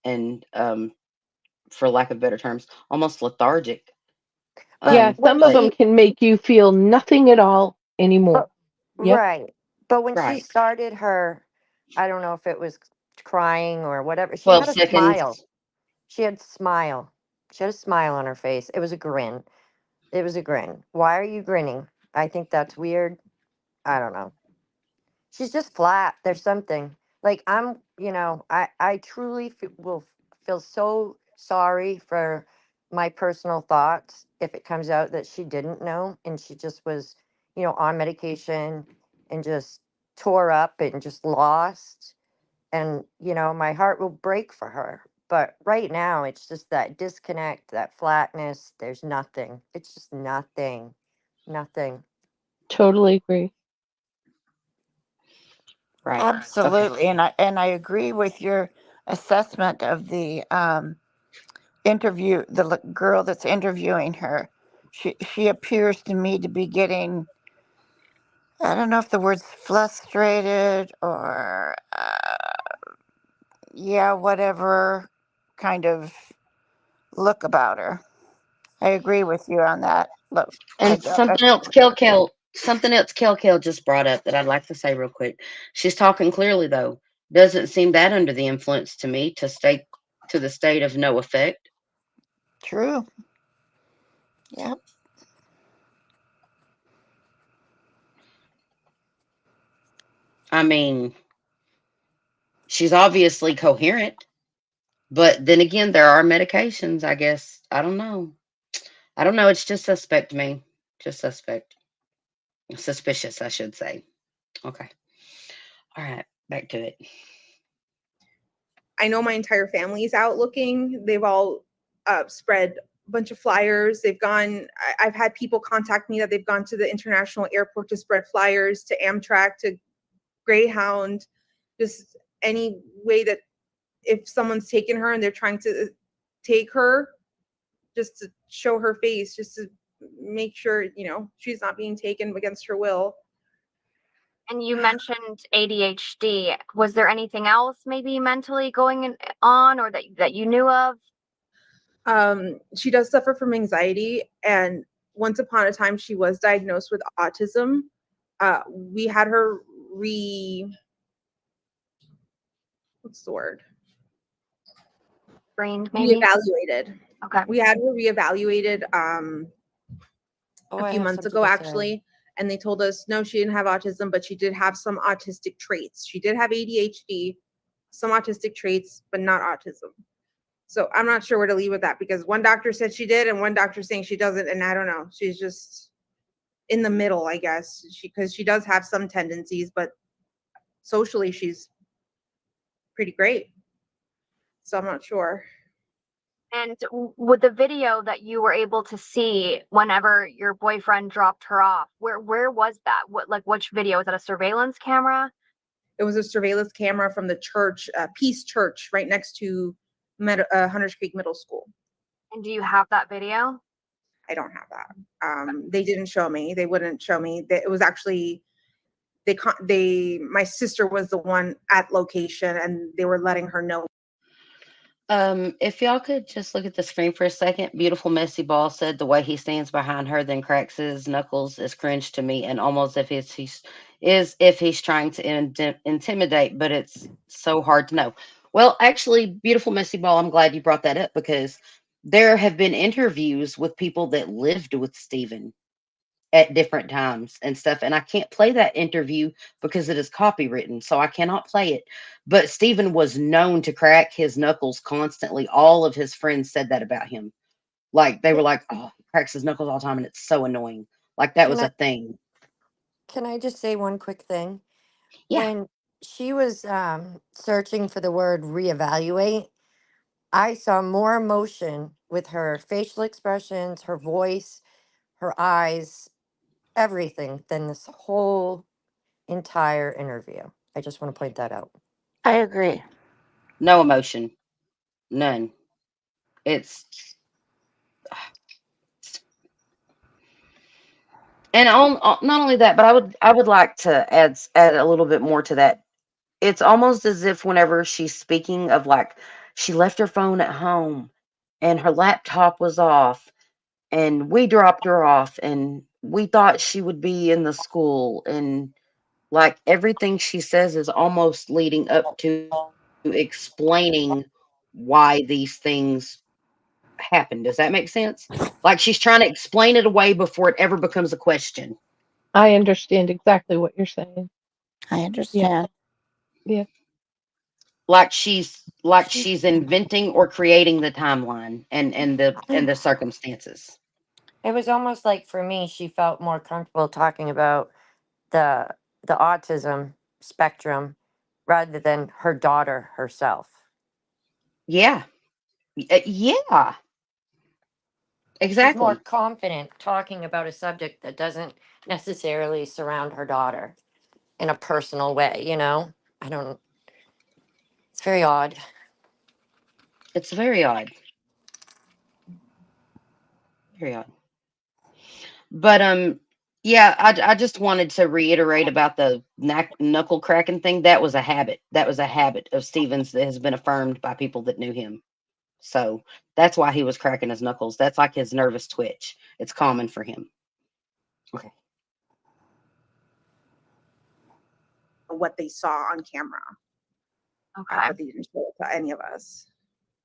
for lack of better terms, almost lethargic. But Yeah, when some of them But she, can make you feel nothing at all anymore. but Yep. right, but when she right, started her, I don't know if it was crying or whatever. She 12 had a smile. seconds. She had smile. She had a smile on her face. It was a grin. It was a grin. Why are you grinning? I think that's weird. I don't know. She's just flat. There's something like I truly feel so sorry for my personal thoughts if it comes out that she didn't know and she just was, on medication and just tore up and just lost. And my heart will break for her. But right now, it's just that disconnect, that flatness. There's nothing. It's just nothing, nothing. Totally agree. Right. Okay. Absolutely, and I agree with your assessment of the interview. The girl that's interviewing her, she appears to me to be getting. I don't know if the word's frustrated or yeah, whatever kind of look about her. I agree with you on that. Look, I And don't. something else Kel just brought up that I'd like to say real quick. She's talking clearly though. Doesn't seem that under the influence to me to stay to the state of no effect. True. Yep. I mean, she's obviously coherent, but then again, there are medications, I guess. I don't know. I don't know. It's just suspect to me. Just suspect. Suspicious, I should say. Okay. All right. Back to it. I know my entire family is out looking. They've all spread a bunch of flyers. They've gone. I've had people contact me that they've gone to the international airport to spread flyers, to Amtrak, to Greyhound, just any way that if someone's taken her and they're trying to take her, just to show her face, just to make sure she's not being taken against her will. And you mentioned ADHD. Was there anything else maybe mentally on or that you knew of? She does suffer from anxiety, and once upon a time she was diagnosed with autism. We had her what's the word? Brained maybe? Reevaluated. Okay. We had her reevaluated Oh, a I few have months something ago to say. actually, and they told us no, she didn't have autism, but she did have some autistic traits. She did have ADHD, some autistic traits, but not autism. So I'm not sure where to leave with that, because one doctor said she did and one doctor saying she doesn't, and I don't know. She's just in the middle, I guess. Because she does have some tendencies, but socially she's pretty great. So I'm not sure. And with the video that you were able to see whenever your boyfriend dropped her off, where was that? Which video? Was that a surveillance camera? It was a surveillance camera from the church, Peace Church, right next to Hunters Creek Middle School. And do you have that video? I don't have that. They didn't show me. They wouldn't show me. It was actually my sister was the one at location, and they were letting her know. If y'all could just look at the screen for a second. Beautiful Messy Ball said the way he stands behind her, then cracks his knuckles is cringe to me, and almost if he's trying to intimidate, but it's so hard to know. Well, actually, Beautiful Messy Ball, I'm glad you brought that up because there have been interviews with people that lived with Stephen at different times and stuff. And I can't play that interview because it is copywritten, so I cannot play it. But Stephen was known to crack his knuckles constantly. All of his friends said that about him. Like they were Can, like, "Oh, he cracks his knuckles all the time, and it's so annoying." Like that can was a I thing. can I just say one quick thing? Yeah. When she was searching for the word reevaluate, I saw more emotion with her facial expressions, her voice, her eyes, everything than this whole entire interview. I just want to point that out. I agree. No emotion. None. It's And on not only that, but I would like to add a little bit more to that. It's almost as if whenever she's speaking of like she left her phone at home and her laptop was off and we dropped her off and we thought she would be in the school, and like everything she says is almost leading up to explaining why these things happen. Does that make sense? Like she's trying to explain it away before it ever becomes a question. I understand exactly what you're saying. I Yeah, understand. yeah. Like she's inventing or creating the timeline and the circumstances. It was almost like for me, she felt more comfortable talking about the the autism spectrum rather than her daughter herself. Yeah. Yeah, Like she's more exactly. confident talking about a subject that doesn't necessarily surround her daughter in a personal way, you know? I don't, it's very odd. It's very odd. Very odd. But yeah, I just wanted to reiterate about the knuckle cracking thing. That was a habit. That was a habit of Stevens that has been affirmed by people that knew him. So that's why he was cracking his knuckles. That's like his nervous twitch. It's common for him. Okay. What they saw on camera, Okay, but they didn't show it to any of us.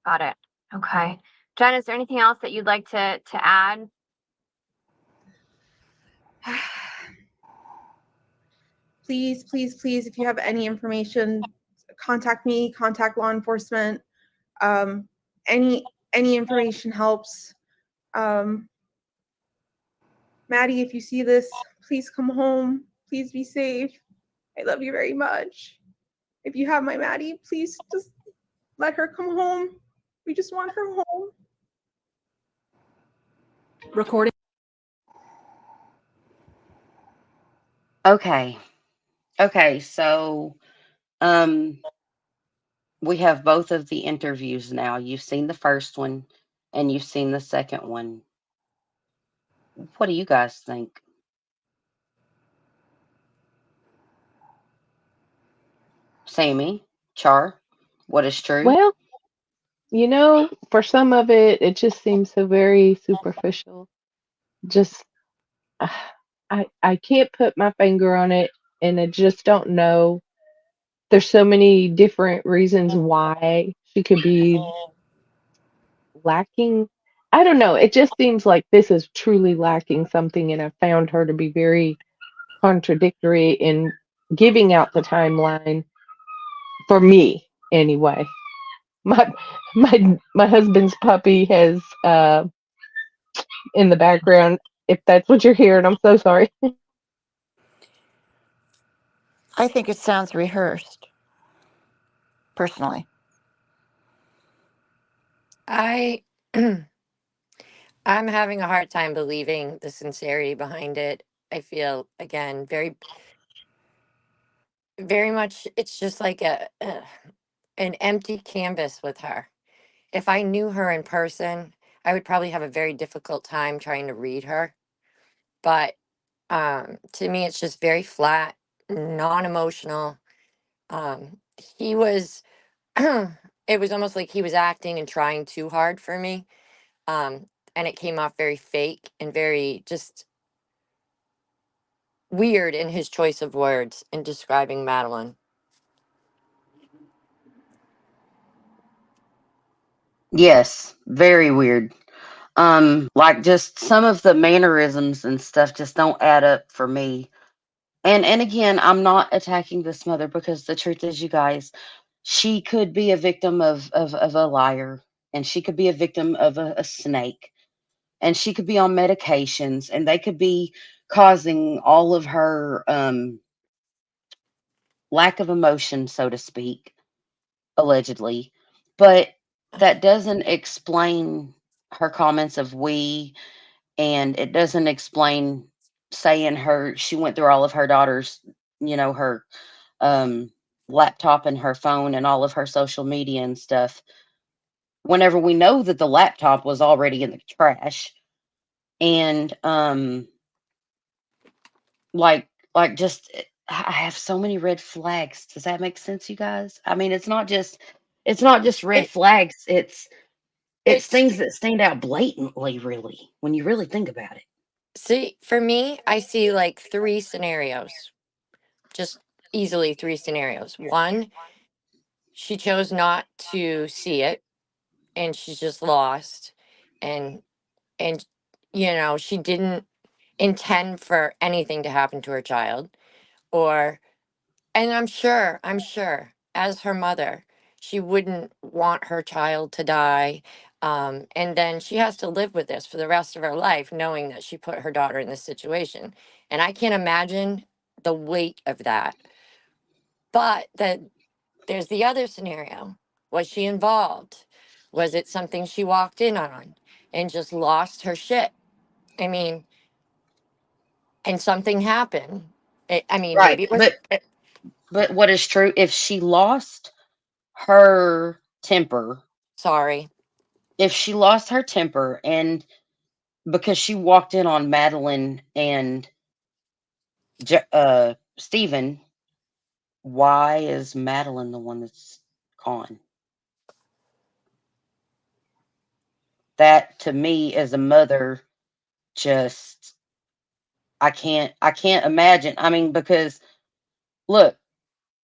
got it. Okay. Jen, is there anything else that you'd like to add? Please, please, please, if you have any information, contact me, contact law enforcement. Um, any information helps. Um, Maddie, if you see this, please come home. Please be safe. I love you very much. If you have my Maddie, please just let her come home. We just want her home. Recording. Okay. Okay. So um we have both of the interviews now. You've seen the first one and you've seen the second one. What do you guys think? Sammy, Char, what is true? Well, for some of it, it just seems so very superficial. Just, uh, I can't put my finger on it, and I just don't know. There's so many different reasons why she could be lacking. I don't know. It just seems like this is truly lacking something, and I found her to be very contradictory in giving out the timeline for me anyway. My my husband's puppy has in the background. If that's what you're hearing, I'm so sorry. I think it sounds rehearsed, personally. I I'm having a hard time believing the sincerity behind it. I feel again very much it's just like a an empty canvas with her. If I knew her in person, I would probably have a very difficult time trying to read her. But to me, it's just very flat, non-emotional. He was, it was almost like he was acting and trying too hard for me. And it came off very fake and very just weird in his choice of words in describing Madeline. Yes, very weird. Like just some of the mannerisms and stuff just don't add up for me. And again, I'm not attacking this mother because the truth is, you guys, she could be a victim of a liar, and she could be a victim of a snake, and she could be on medications, and they could be causing all of her lack of emotion, so to speak, allegedly. But that doesn't explain her comments of we, and it doesn't explain saying she went through all of her daughter's, her um laptop and her phone and all of her social media and stuff whenever we know that the laptop was already in the trash. And Like just I have so many red flags. Does that make sense, you guys? I mean, it's not just red It flags. It's it's things that stand out blatantly, really, when you really think about it. see, for me, I see like three scenarios. Just easily three scenarios. One, she chose not to see it and she's just lost, and and she didn't intend for anything to happen to her child. Or and I'm sure as her mother, she wouldn't want her child to die. And then she has to live with this for the rest of her life, knowing that she put her daughter in this situation. And I can't imagine the weight of that. But there's the other scenario. Was she involved? Was it something she walked in on and just lost her shit? I mean, and something happened. I mean, Right. maybe it was. But what is true, if she lost her temper, Sorry. if she lost her temper and because she walked in on Madeline and Stephen, why is Madeline the one that's gone? That to me as a mother, just I can't imagine. I mean, because look,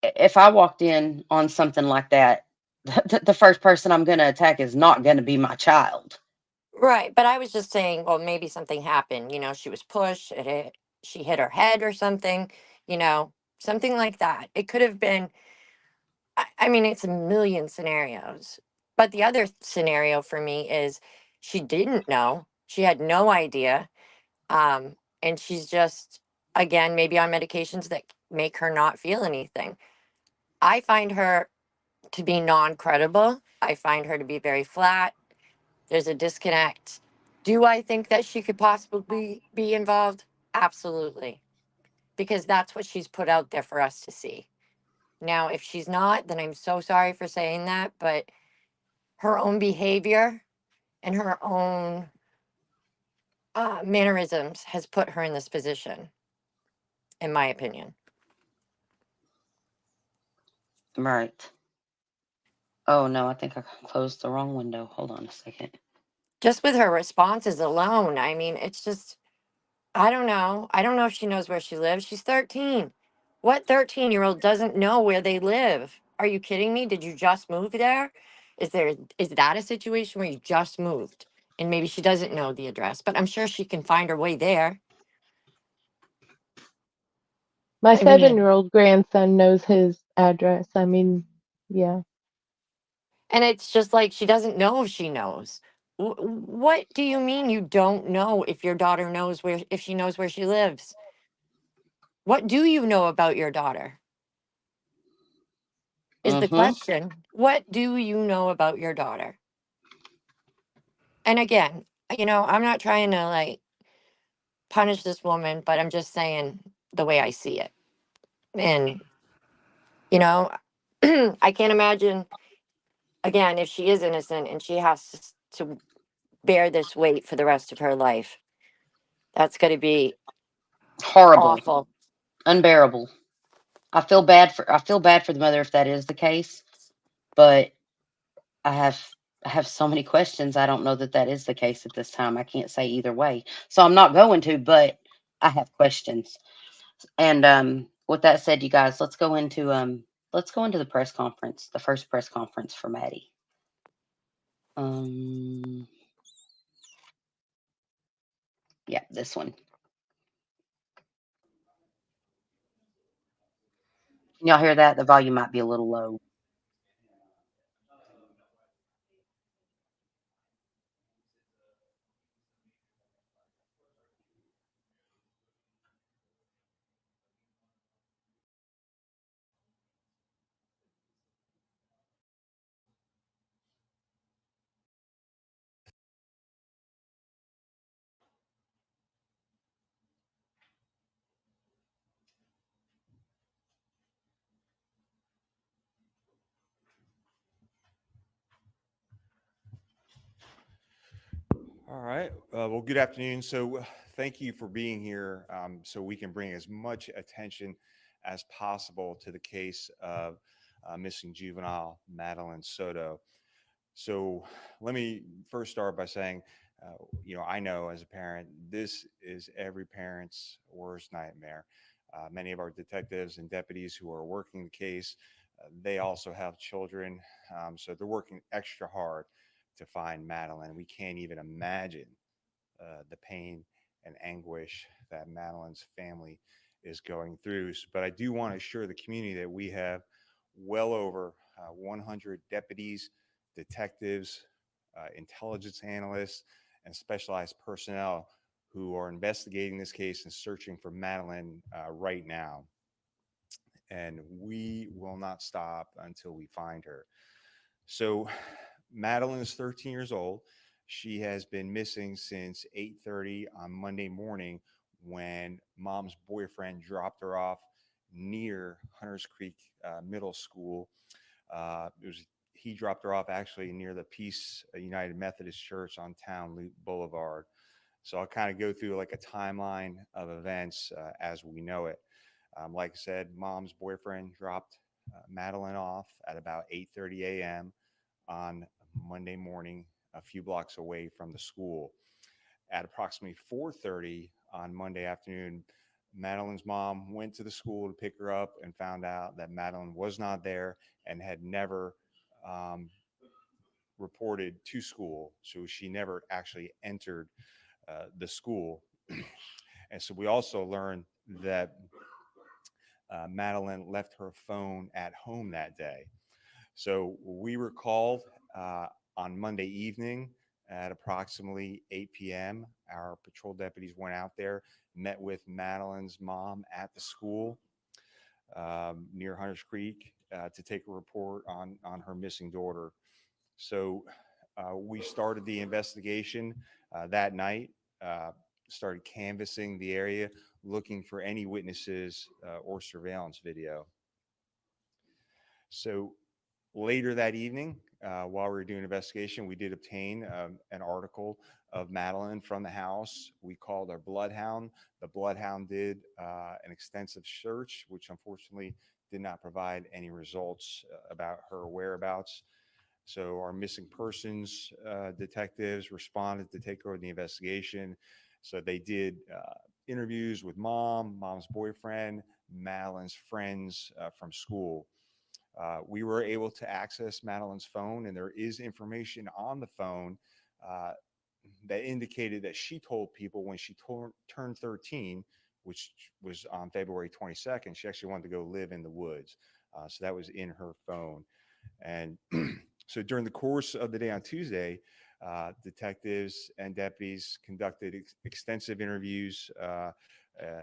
if I walked in on something like that, the first person I'm going to attack is not going to be my child. Right, but I was just saying, well, maybe something happened. She was pushed. She hit her head or something. Something like that. It could have been. I mean, it's a million scenarios. But the other scenario for me is she didn't know. She had no idea. And she's just, again, maybe on medications that make her not feel anything. I find her to be non credible. I find her to be very flat. There's a disconnect. Do I think that she could possibly be involved? Absolutely. Because that's what she's put out there for us to see. Now, if she's not, then I'm so sorry for saying that, but her own behavior and her own mannerisms has put her in this position, in my opinion. Right. Oh no, I think I closed the wrong window. Hold on a second. Just with her responses alone, I mean, it's just, I don't know. I don't know if she knows where she lives. She's 13. What 13-year-old doesn't know where they live? Are you kidding me? Did you just move there? Is that a situation where you just moved and maybe she doesn't know the address, but I'm sure she can find her way there. My I mean, 7-year-old grandson knows his address. I mean, yeah. and it's just like she doesn't know if she knows. What do you mean you don't know if your daughter knows if she knows where she lives? What do you know about your daughter? Is the Mm-hmm. question. What do you know about your daughter? And again, I'm not trying to like punish this woman, but I'm just saying the way I see it. And, you know, I can't imagine, again, if she is innocent and she has to bear this weight for the rest of her life. That's going to be Horrible. awful. Unbearable. I feel bad for the mother if that is the case, but I have I have so many questions. I don't know that that is the case at this time. I can't say either way. So I'm not going to, but I have questions. And with that said, you guys, let's go into the press conference, the first press conference for Maddie. Um yeah, this one. Can y'all hear that? The volume might be a little low. All right. Well, good afternoon. So thank you for being here so we can bring as much attention as possible to the case of missing juvenile Madeline Soto. So let me first start by saying, I know as a parent, this is every parent's worst nightmare. Many of our detectives and deputies who are working the case, they also have children, so they're working extra hard to find Madeline. We can't even imagine the pain and anguish that Madeline's family is going through. But I do want to assure the community that we have well over 100 deputies, detectives, intelligence analysts, and specialized personnel who are investigating this case and searching for Madeline right now. And we will not stop until we find her. So Madeline is 13 years old. She has been missing since 8:30 on Monday morning when mom's boyfriend dropped her off near Hunters Creek Middle School. He dropped her off actually near the Peace United Methodist Church on Town Loop Boulevard. So I'll kind of go through like a timeline of events as we know it. Like I said, mom's boyfriend dropped Madeline off at about 8:30 a.m. on Monday morning, a few blocks away from the school. At approximately 4:30 on Monday afternoon, Madeline's mom went to the school to pick her up and found out that Madeline was not there and had never um, reported to school. So she never actually entered the school. And so we also learned that Madeline left her phone at home that day. So we were called on Monday evening at approximately 8 p.m. Our patrol deputies went out there, met with Madeline's mom at the school near Hunters Creek to take a report on her missing daughter. So we started the investigation that night, started canvassing the area, looking for any witnesses or surveillance video. So later that evening, while we were doing investigation, we did obtain an article of Madeline from the house. We called our bloodhound. The bloodhound did an extensive search, which unfortunately did not provide any results about her whereabouts. So our missing persons detectives responded to take over the investigation. So they did interviews with mom's boyfriend, Madeline's friends from school. We were able to access Madeline's phone, and there is information on the phone uh, that indicated that she told people when she turned 13, which was on February 22nd, she actually wanted to go live in the woods. So that was in her phone. And so during the course of the day on Tuesday, detectives and deputies conducted extensive interviews, an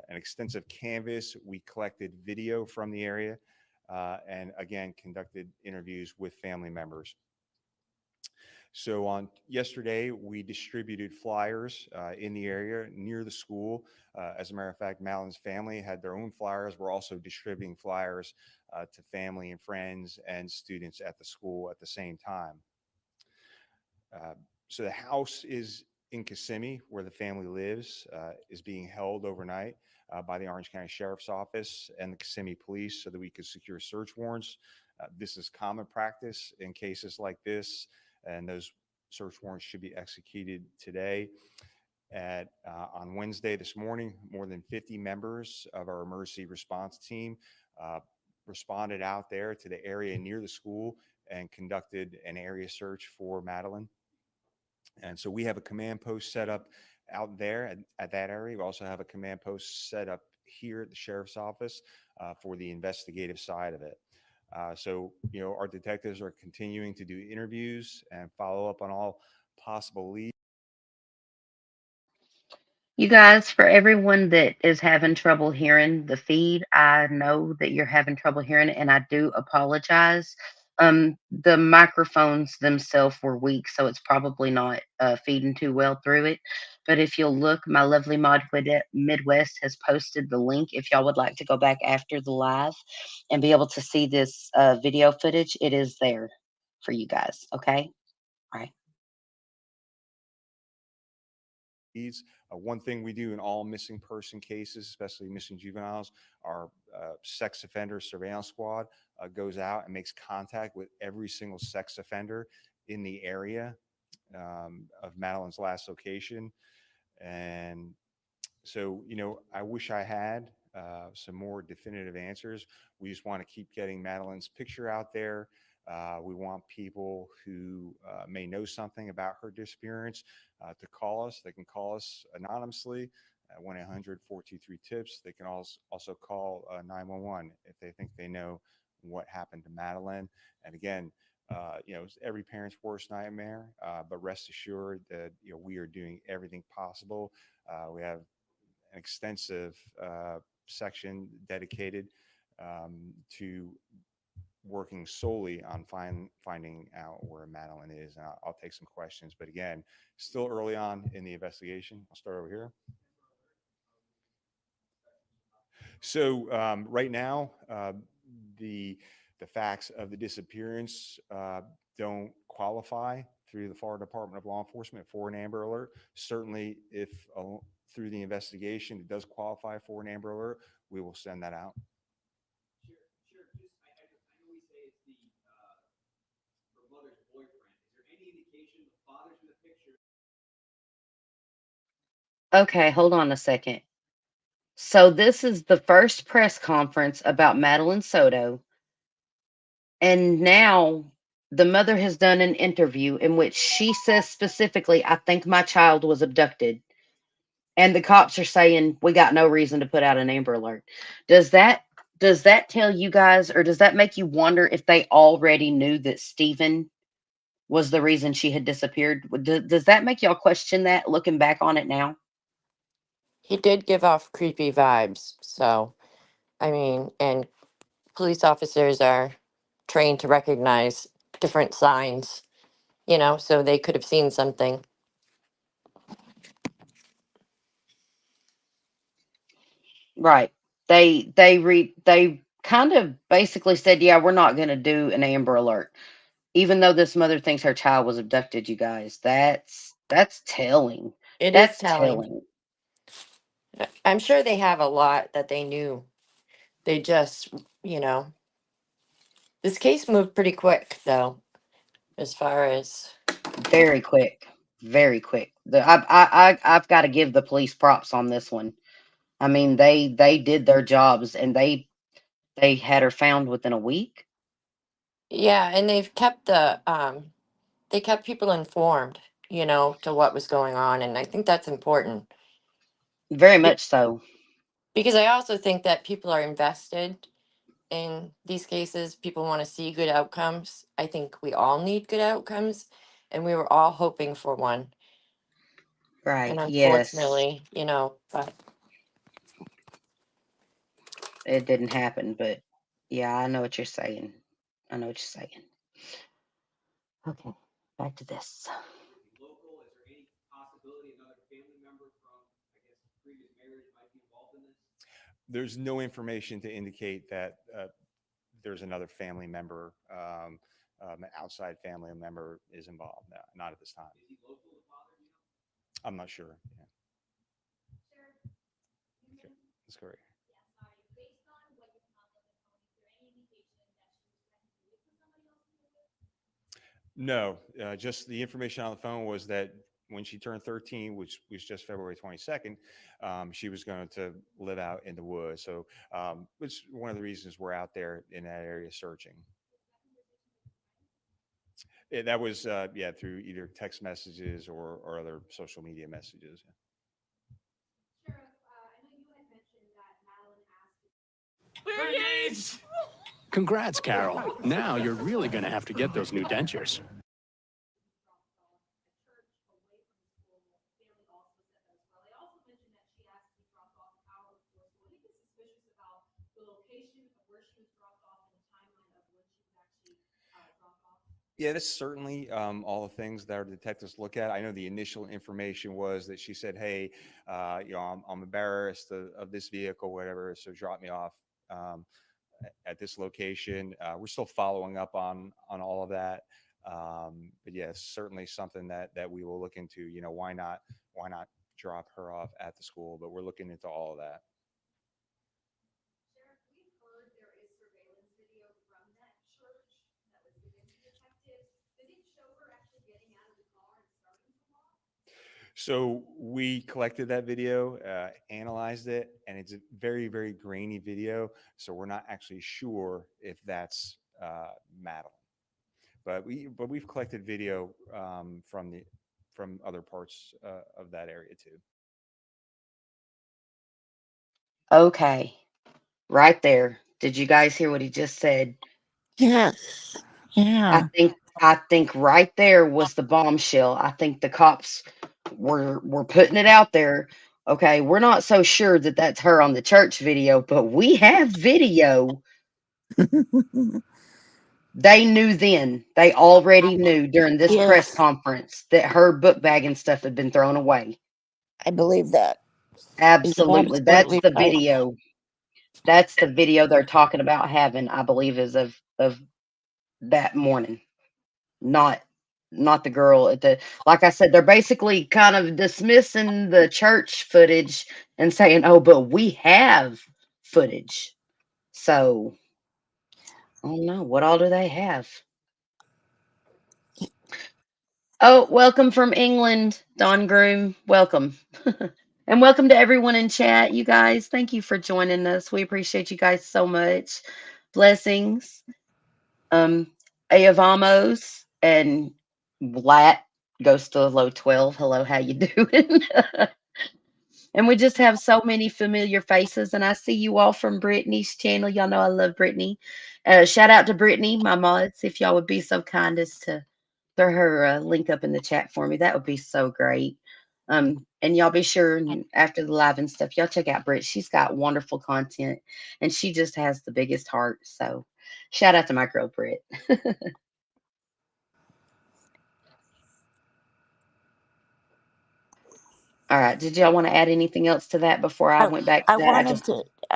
extensive canvas. We collected video from the area and again conducted interviews with family members. So on yesterday, we distributed flyers in the area near the school. As a matter of fact, Madeline's family had their own flyers. We're also distributing flyers to family and friends and students at the school at the same time. Uh, so the house is in Kissimmee, where the family lives, is being held overnight by the Orange County Sheriff's Office and the Kissimmee Police so that we could secure search warrants. This is common practice in cases like this, and those search warrants should be executed today. On Wednesday this morning, more than 50 members of our emergency response team uh, responded out there to the area near the school and conducted an area search for Madeline. And so we have a command post set up out there at that area. We also have a command post set up here at the sheriff's office for the investigative side of it. Our detectives are continuing to do interviews and follow up on all possible leads. You guys, for everyone that is having trouble hearing the feed, I know that you're having trouble hearing it, and I do apologize. The microphones themselves were weak, so it's probably not feeding too well through it. But if you'll look, my lovely Midwest has posted the link. If y'all would like to go back after the live and be able to see this video footage, it is there for you guys. Okay? All right. One thing we do in all missing person cases, especially missing juveniles, our sex offender surveillance squad goes out and makes contact with every single sex offender in the area of Madeline's last location. And so, I wish I had some more definitive answers. We just want to keep getting Madeline's picture out there. We want people who may know something about her disappearance to call us. They can call us anonymously at 1-800-423-TIPS. They can also call 911 if they think they know what happened to Madeline. And again, it's every parent's worst nightmare, but rest assured that we are doing everything possible. We have an extensive section dedicated to working solely on finding out where Madeline is. And I'll take some questions, but again, still early on in the investigation. I'll start over here. So right now, the facts of the disappearance don't qualify through the Florida Department of Law Enforcement for an Amber Alert. Certainly, if through the investigation it does qualify for an Amber Alert, we will send that out. Sure. Just I know we say it's the her mother's boyfriend. Is there any indication the father's in the picture? Okay, hold on a second. So this is the first press conference about Madeline Soto, and now the mother has done an interview in which she says specifically, "I think my child was abducted." And the cops are saying, "We got no reason to put out an Amber Alert." Does that does that tell you guys, or does that make you wonder if they already knew that Stephen was the reason she had disappeared? Does that make y'all question that looking back on it now? He did give off creepy vibes. So, I mean, and police officers are trained to recognize different signs, so they could have seen something. Right. They kind of basically said, "Yeah, we're not going to do an Amber Alert." Even though this mother thinks her child was abducted, you guys. That's telling. It is That's telling. telling. I'm sure they have a lot that they knew. They just, you know, this case moved pretty quick, though, as far as. Very quick. Very quick. I've got to give the police props on this one. I mean, they did their jobs, and they had her found within a week. Yeah, and they kept people informed, to what was going on, and I think that's important. Very Be- much so. Because I also think that people are invested in these cases. People want to see good outcomes. I think we all need good outcomes, and we were all hoping for one. And Right. Yes. unfortunately, but It didn't happen, but yeah, I know what you're saying. I know what you're saying. Okay. Back to this. Local? Is there any possibility another family member from, I guess, previous marriage might be involved in this? There's no information to indicate that there's another family member, outside family member is involved. No, not at this time. Is he local, the father? I'm not sure. Yeah. Okay. That's correct. No, just the information on the phone was that when she turned 13, which was just February 22nd, she was going to live out in the woods. So it's one of the reasons we're out there in that area searching. That was, yeah, through either text messages or other social media messages. Congrats, Carol. Now you're really going to have to get those new dentures. Yeah, that's certainly all the things that our detectives look at. I know the initial information was that she said, "Hey, I'm embarrassed of this vehicle, whatever, so drop me off at this location." We're still following up on all of that, but yes, certainly something that we will look into. Why not drop her off at the school, but we're looking into all of that. So we collected that video, analyzed it, and it's a very, very grainy video. So we're not actually sure if that's Madeline, but we've collected video from other parts of that area too. Okay, right there. Did you guys hear what he just said? Yes. Yeah. I think right there was the bombshell. I think the cops were putting it out there. Okay, we're not so sure that that's her on the church video, but we have video. They knew then. They already knew during this press Yes, conference that her book bag and stuff had been thrown away. I believe that. You're Absolutely. That's absolutely the right. video. That's the video they're talking about having, I believe, is of that morning. Not not the girl at the, like I said, they're basically kind of dismissing the church footage and saying, "Oh, but we have footage." So, I don't know. What all do they have? Oh, welcome from England, Don Groom. Welcome. And welcome to everyone in chat, you guys. Thank you for joining us. We appreciate you guys so much. Blessings. Um, Ayavamos and Lat goes to low 12. Hello, how you doing? And we just have so many familiar faces. And I see you all from Brittany's channel. Y'all know I love Brittany. Shout out to Brittany, my mods, if y'all would be so kind as to throw her link up in the chat for me. That would be so great. And y'all be sure after the live and stuff, y'all check out Britt. She's got wonderful content and she just has the biggest heart. So shout out to my girl, Britt. All right. Did y'all want to add anything else to that before I I, went back to I that?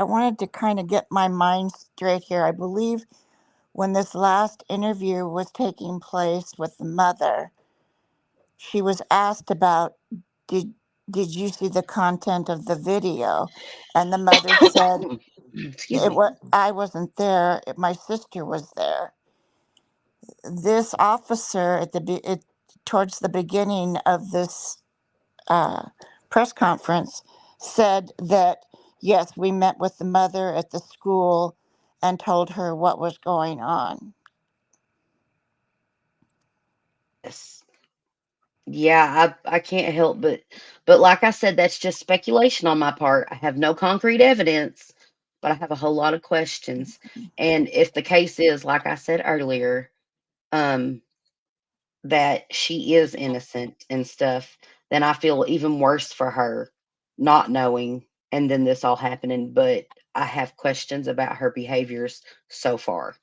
wanted to kind of get my mind straight here. I believe when this last interview was taking place with the mother, she was asked about did did you see the content of the video, and the mother said Excuse me. I wasn't there. My sister was there. This officer towards the beginning of this press conference said that yes, we met with the mother at the school and told her what was going on. Yes. Yeah, I can't help but like I said, that's just speculation on my part. I have no concrete evidence, but I have a whole lot of questions. And if the case is, like I said earlier, um, that she is innocent and stuff, then I feel even worse for her not knowing and then this all happening. But I have questions about her behaviors so far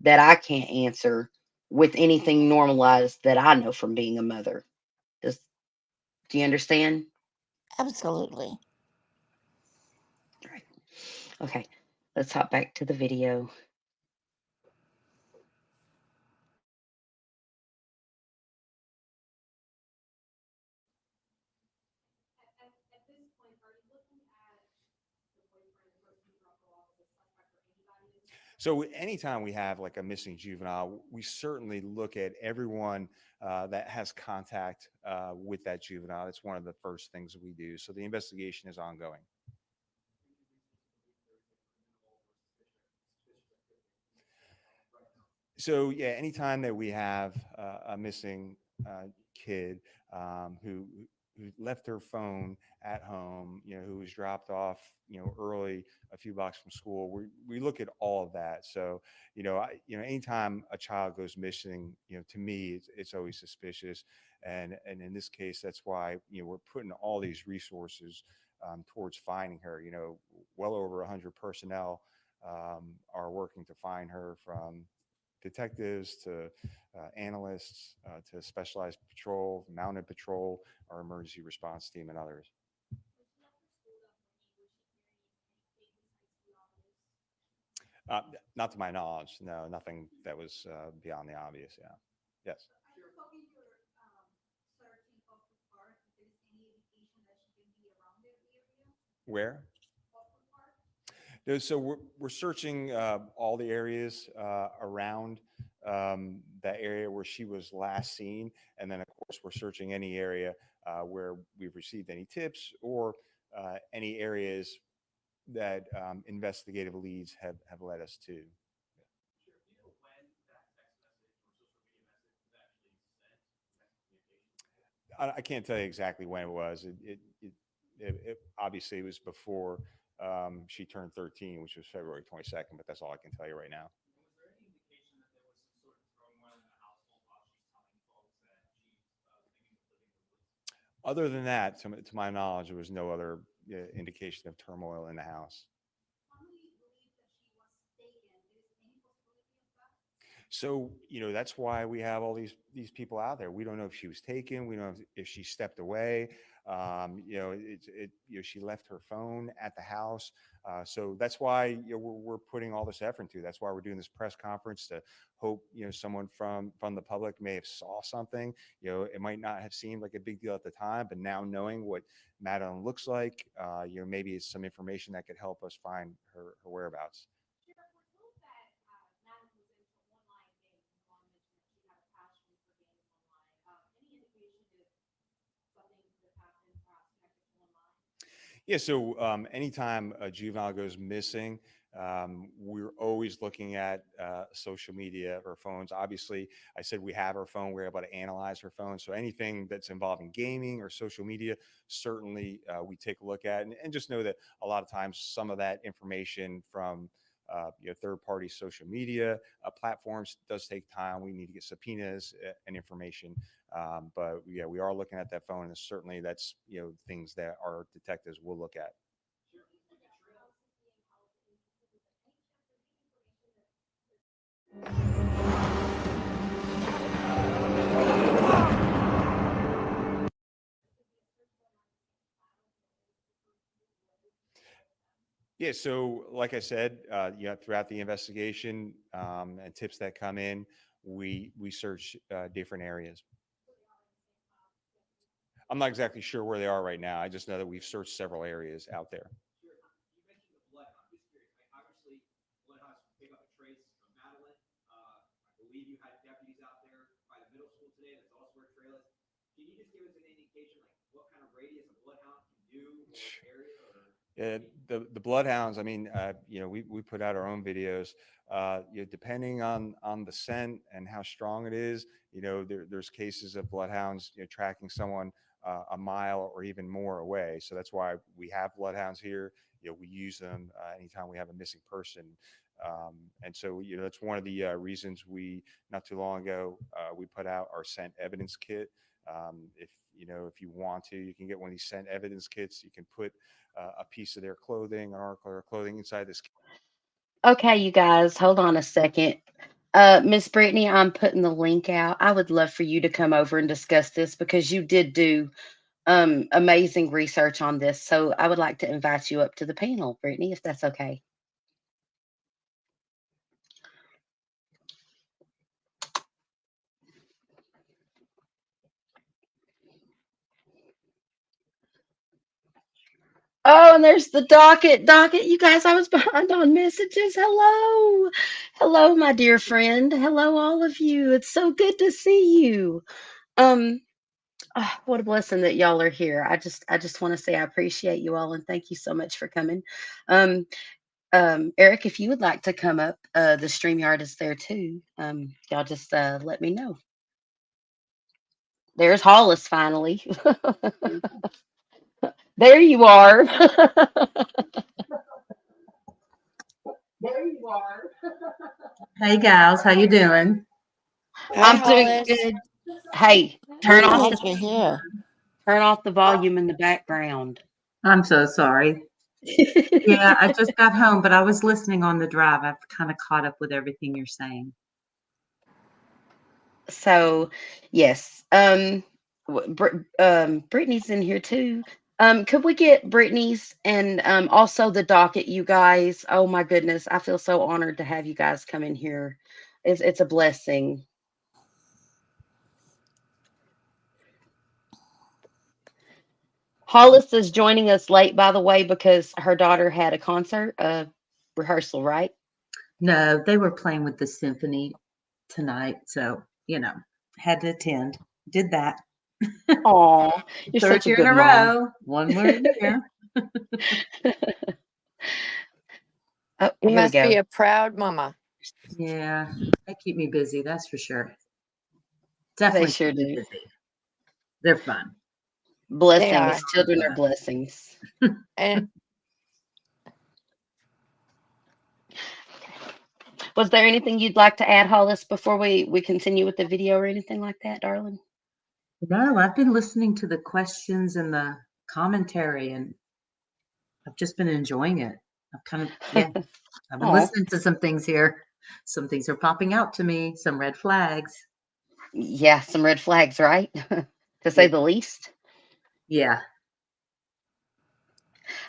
that I can't answer with anything normalized that I know from being a mother. Does do you understand? Absolutely. Right. Okay. Let's hop back to the video. So anytime we have like a missing juvenile, we certainly look at everyone that has contact with that juvenile. It's one of the first things that we do. So the investigation is ongoing. So yeah, anytime that we have a missing kid who left her phone at home, who was dropped off, early a few blocks from school, we look at all of that. So anytime a child goes missing, to me it's always suspicious, and in this case that's why we're putting all these resources towards finding her. Well over 100 personnel are working to find her, from detectives to analysts to specialized patrol, mounted patrol, our emergency response team, and others. Not to my knowledge, no, nothing that was beyond the obvious. Yeah. Yes. Where? No, so we're searching all the areas around that area where she was last seen, and then of course we're searching any area where we've received any tips or any areas that investigative leads have led us to. I can't tell you exactly when it was. It obviously it was before she turned 13, which was February 22nd. But that's all I can tell you right now. Other than that, to my knowledge, there was no other indication of turmoil in the house. So, that's why we have all these people out there. We don't know if she was taken. We don't know if she stepped away. She left her phone at the house. So that's why we're putting all this effort into. That's why we're doing this press conference to hope someone from the public may have saw something. It might not have seemed like a big deal at the time, but now knowing what Madeline looks like, maybe it's some information that could help us find her whereabouts. Yeah, so anytime a juvenile goes missing, we're always looking at social media or phones. Obviously, I said we have her phone. We're able to analyze her phone. So anything that's involving gaming or social media, certainly we take a look at. And just know that a lot of times some of that information from third-party social media platforms does take time. We need to get subpoenas and information. But yeah, we are looking at that phone, and certainly that's things that our detectives will look at. Yeah, so like I said, throughout the investigation and tips that come in, we search different areas. I'm not exactly sure where they are right now. I just know that we've searched several areas out there. You mentioned the blood. I'm just curious. Obviously, Bloodhouse pick up a trace from Madeline. I believe you had deputies out there by the middle school today. That's also where trail is. Can you just give us an indication, like what kind of radius a bloodhound can do, or area, or? Yeah, the bloodhounds. I mean, we put out our own videos. Depending on the scent and how strong it is, there's cases of bloodhounds tracking someone a mile or even more away. So that's why we have bloodhounds here. We use them anytime we have a missing person. And so, that's one of the reasons we, not too long ago, we put out our scent evidence kit. If you want to, you can get one of these scent evidence kits. You can put a piece of their clothing, an article of their clothing inside this. Okay, you guys, hold on a second. Miss Brittany, I'm putting the link out. I would love for you to come over and discuss this because you did do amazing research on this. So I would like to invite you up to the panel, Brittany, if that's okay. Oh, and there's the docket. Docket, you guys, I was behind on messages. Hello. Hello, my dear friend. Hello, all of you. It's so good to see you. Um, what a blessing that y'all are here. I just want to say I appreciate you all and thank you so much for coming. Um, Eric, if you would like to come up, the StreamYard is there too. Y'all just let me know. There's Hollis finally. There you are. There you are. Hey gals, how you doing? Hi, I'm doing Hollis. good. Hey, We're turn off glad the you're here. turn off the volume in the background. I'm so sorry. Yeah, I just got home, but I was listening on the drive. I've kind of caught up with everything you're saying. So, yes. Brittany's in here too. Could we get Brittany's and also the docket, you guys? Oh my goodness, I feel so honored to have you guys come in here. It's a blessing. Hollis is joining us late, by the way, because her daughter had a concert, rehearsal, right? No, they were playing with the symphony tonight, so had to attend. Did that. Oh, you're Third such a year in good a mom. row. One more year. Oh, You here we must be go. a proud mama. Yeah, they keep me busy, that's for sure. They Definitely sure keep me do. busy. They're fun. They Blessings. are. Children are blessings. And Was there anything you'd like to add, Hollis, before we continue with the video or anything like that, darling? No, I've been listening to the questions and the commentary, and I've just been enjoying it. I've been Oh, listening to some things here. Some things are popping out to me, some red flags. yeah, some red flags, right? To say Yeah. the least. Yeah.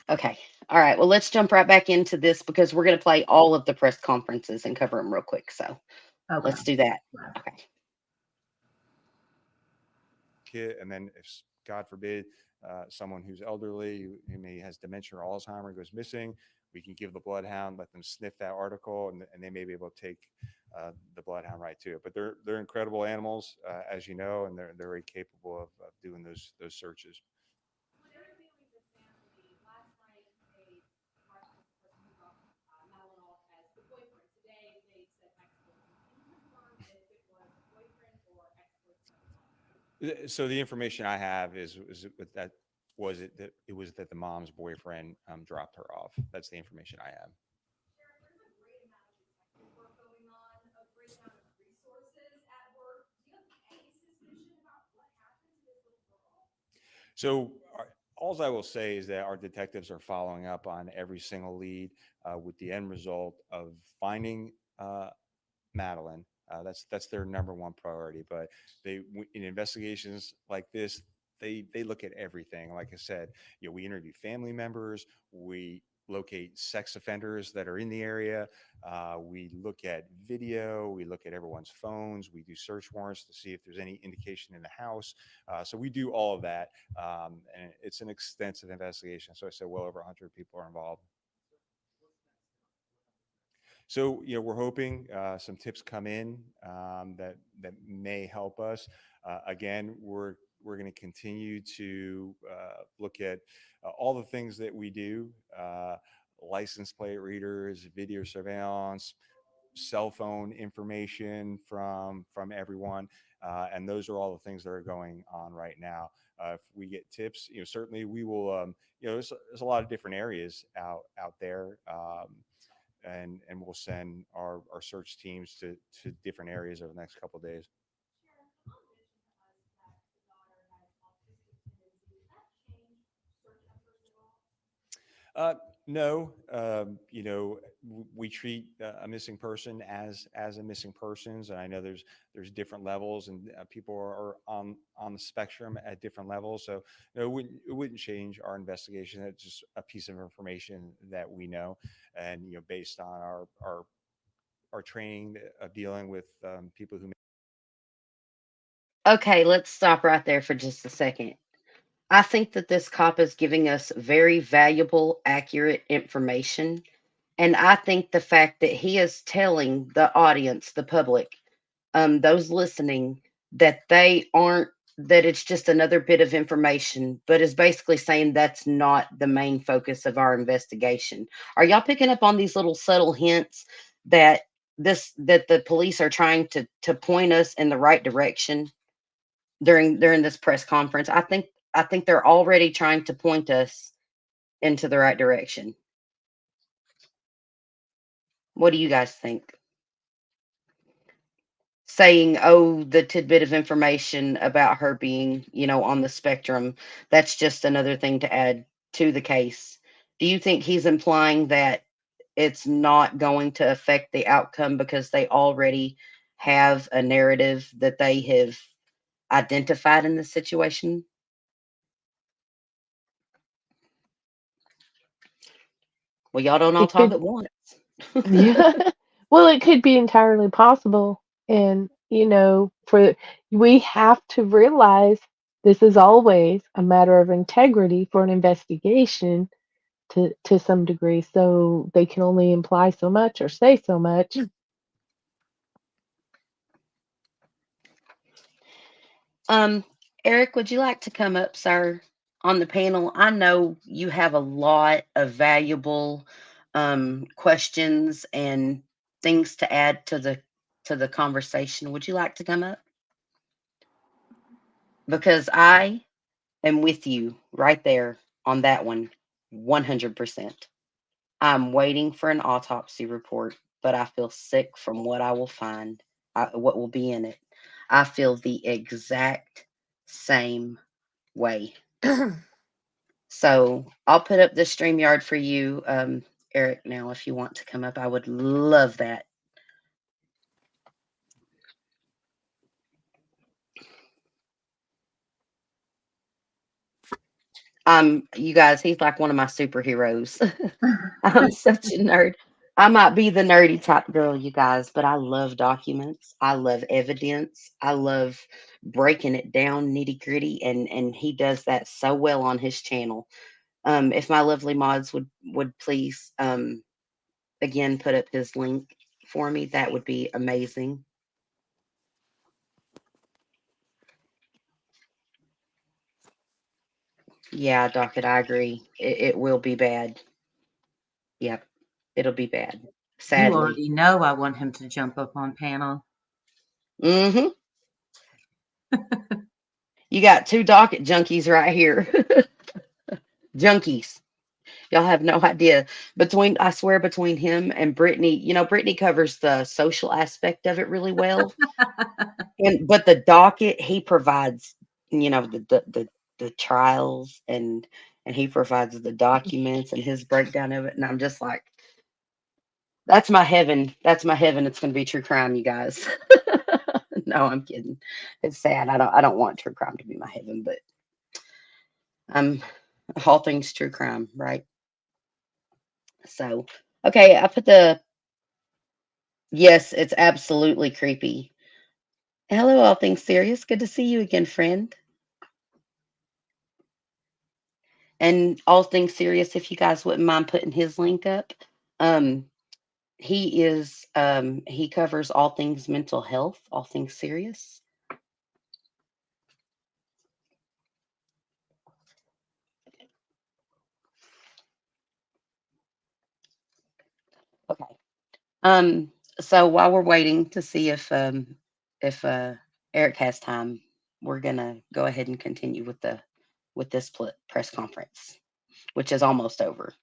Okay. All right. Well, let's jump right back into this because we're going to play all of the press conferences and cover them real quick. So Okay. let's do that. Okay. Kid, and then if God forbid someone who's elderly who may has dementia or Alzheimer goes missing, we can give the bloodhound, let them sniff that article, and they may be able to take the bloodhound right to it. But they're incredible animals, as you know, and they're very capable of doing those searches. So the information I have is that it was that the mom's boyfriend dropped her off. That's the information I have. So all I will say is that our detectives are following up on every single lead with the end result of finding Madeline. That's their number one priority. But in investigations like this, they look at everything. Like I said, we interview family members, we locate sex offenders that are in the area, we look at video, we look at everyone's phones, we do search warrants to see if there's any indication in the house. So we do all of that, and it's an extensive investigation. So I said well over 100 people are involved. So we're hoping some tips come in that may help us. Again, we're going to continue to look at all the things that we do: license plate readers, video surveillance, cell phone information from everyone, and those are all the things that are going on right now. If we get tips, certainly we will. There's a lot of different areas out there. And we'll send our search teams to different areas over the next couple of days. No, we treat a missing person as a missing persons, and I know there's different levels, and people are on the spectrum at different levels. So no, it wouldn't change our investigation. It's just a piece of information that we know, and based on our training of dealing with people who. Okay. Let's stop right there for just a second. I think that this cop is giving us very valuable, accurate information. And I think the fact that he is telling the audience, the public, those listening, that they aren't, that it's just another bit of information, but is basically saying that's not the main focus of our investigation. Are y'all picking up on these little subtle hints that that the police are trying to point us in the right direction during this press conference? I think they're already trying to point us into the right direction. What do you guys think? Saying, "Oh, the tidbit of information about her being, on the spectrum, that's just another thing to add to the case." Do you think he's implying that it's not going to affect the outcome because they already have a narrative that they have identified in this situation? Well, y'all don't all It talk could, at once. yeah. Well, it could be entirely possible. And, for we have to realize This is always a matter of integrity for an investigation to some degree, so they can only imply so much or say so much. Um, Eric, would you like to come up, sir, on the panel? I know you have a lot of valuable questions and things to add to the conversation. Would you like to come up? Because I am with you right there on that one, 100%. I'm waiting for an autopsy report, but I feel sick from what I will find, what will be in it. I feel the exact same way. So I'll put up the StreamYard for you, Eric, now, if you want to come up. I would love that. You guys, he's like one of my superheroes. I'm such a nerd. I might be the nerdy type girl, you guys, but I love documents. I love evidence. I love breaking it down nitty gritty, and he does that so well on his channel. If my lovely mods would please again put up his link for me, that would be amazing. Yeah, Docket, I agree. It will be bad. Yep, it'll be bad. You Sadly. already know I want him to jump up on panel. Mm-hmm. You got two docket junkies right here. Junkies. Y'all have no idea. I swear, between him and Brittany, Brittany covers the social aspect of it really well. But the docket, he provides, the trials, and he provides the documents and his breakdown of it. And I'm just like, that's my heaven. That's my heaven. It's gonna be true crime, you guys. No, I'm kidding. It's sad. I don't want true crime to be my heaven, but I'm all things true crime, right? So, okay, I put the yes, it's absolutely creepy. Hello, all things serious. Good to see you again, friend. And all things serious, if you guys wouldn't mind putting his link up. Um, he covers all things mental health, all things serious. Okay. Um, so while we're waiting to see if Eric has time, we're gonna go ahead and continue with this press conference, which is almost over.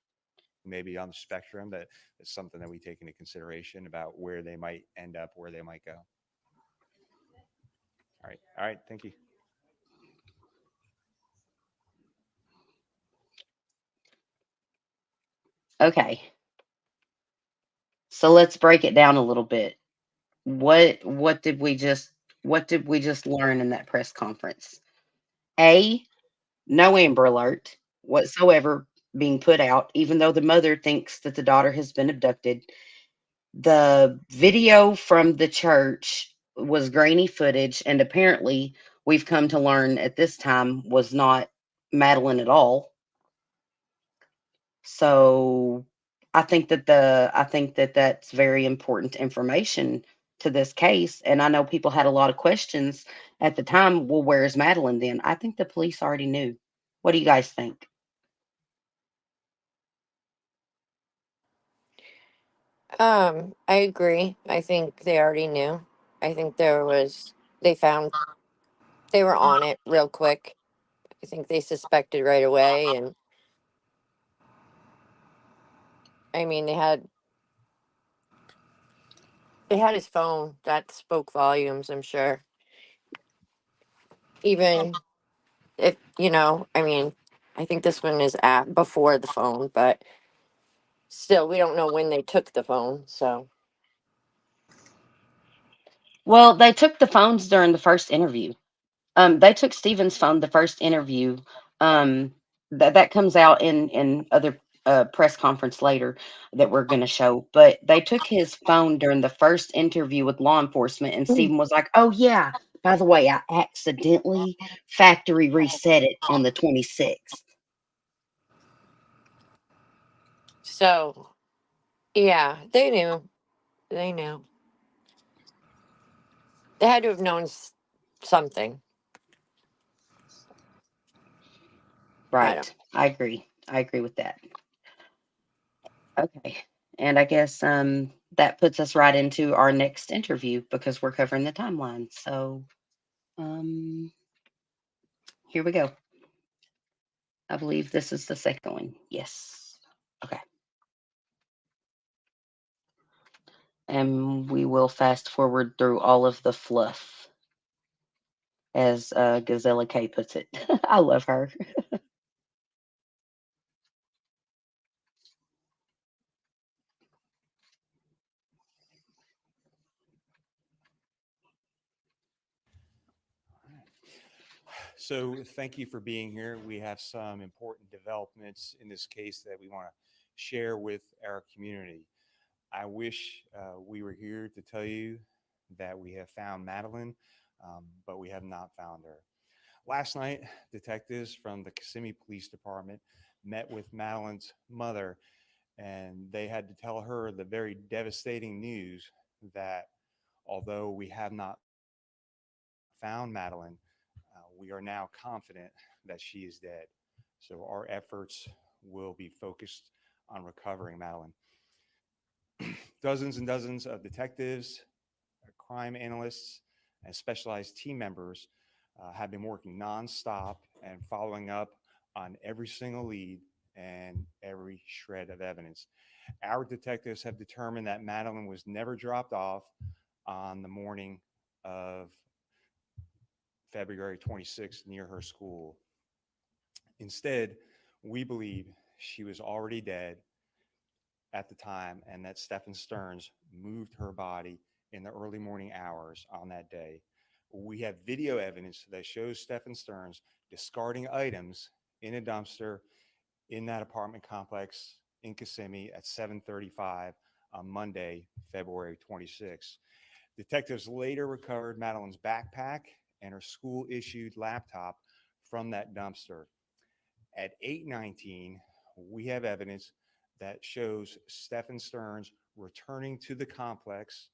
Maybe on the spectrum that is something that we take into consideration about where they might end up, where they might go. All right, thank you. Okay, so let's break it down a little bit. What did we just learn in that press conference? A, no Amber Alert whatsoever being put out, even though the mother thinks that the daughter has been abducted. The video from the church was grainy footage, and apparently, we've come to learn at this time, was not Madeline at all. So I think that that's very important information to this case. And I know people had a lot of questions at the time. Well, where's Madeline then? I think the police already knew. What do you guys think? I agree. I think they already knew. I think they found, they were on it real quick. I think they suspected right away. And I mean, they had his phone that spoke volumes, I'm sure. Even if, I mean, I think this one is before the phone, but still, we don't know when they took the phone. So, Well, they took the phones during the first interview. They took Steven's phone the first interview. That comes out in other press conference later that we're going to show. But they took his phone during the first interview with law enforcement, and Steven was like, "Oh yeah, By the way, I accidentally factory reset it on the 26th. So, yeah, they knew. They knew. They had to have known something. I don't. Right. I agree. I agree with that. Okay. And I guess that puts us right into our next interview because we're covering the timeline. So um here we go. I believe this is the second one. Yes. Okay. And we will fast forward through all of the fluff, as Gazella K puts it. I love her. So thank you for being here. We have some important developments in this case that we want to share with our community. I wish we were here to tell you that we have found Madeline, but we have not found her. Last night, detectives from the Kissimmee Police Department met with Madeline's mother, and they had to tell her the very devastating news that although we have not found Madeline, we are now confident that she is dead. So our efforts will be focused on recovering Madeline. Dozens and dozens of detectives, crime analysts, and specialized team members have been working nonstop and following up on every single lead and every shred of evidence. Our detectives have determined that Madeline was never dropped off on the morning of February 26th near her school. Instead, we believe she was already dead at the time and that Stephen Stearns moved her body in the early morning hours on that day. We have video evidence that shows Stephen Stearns discarding items in a dumpster in that apartment complex in Kissimmee at 7:35 on Monday, February 26th. Detectives later recovered Madeline's backpack and her school-issued laptop from that dumpster. At 8:19, we have evidence that shows Stephen Stearns returning to the complex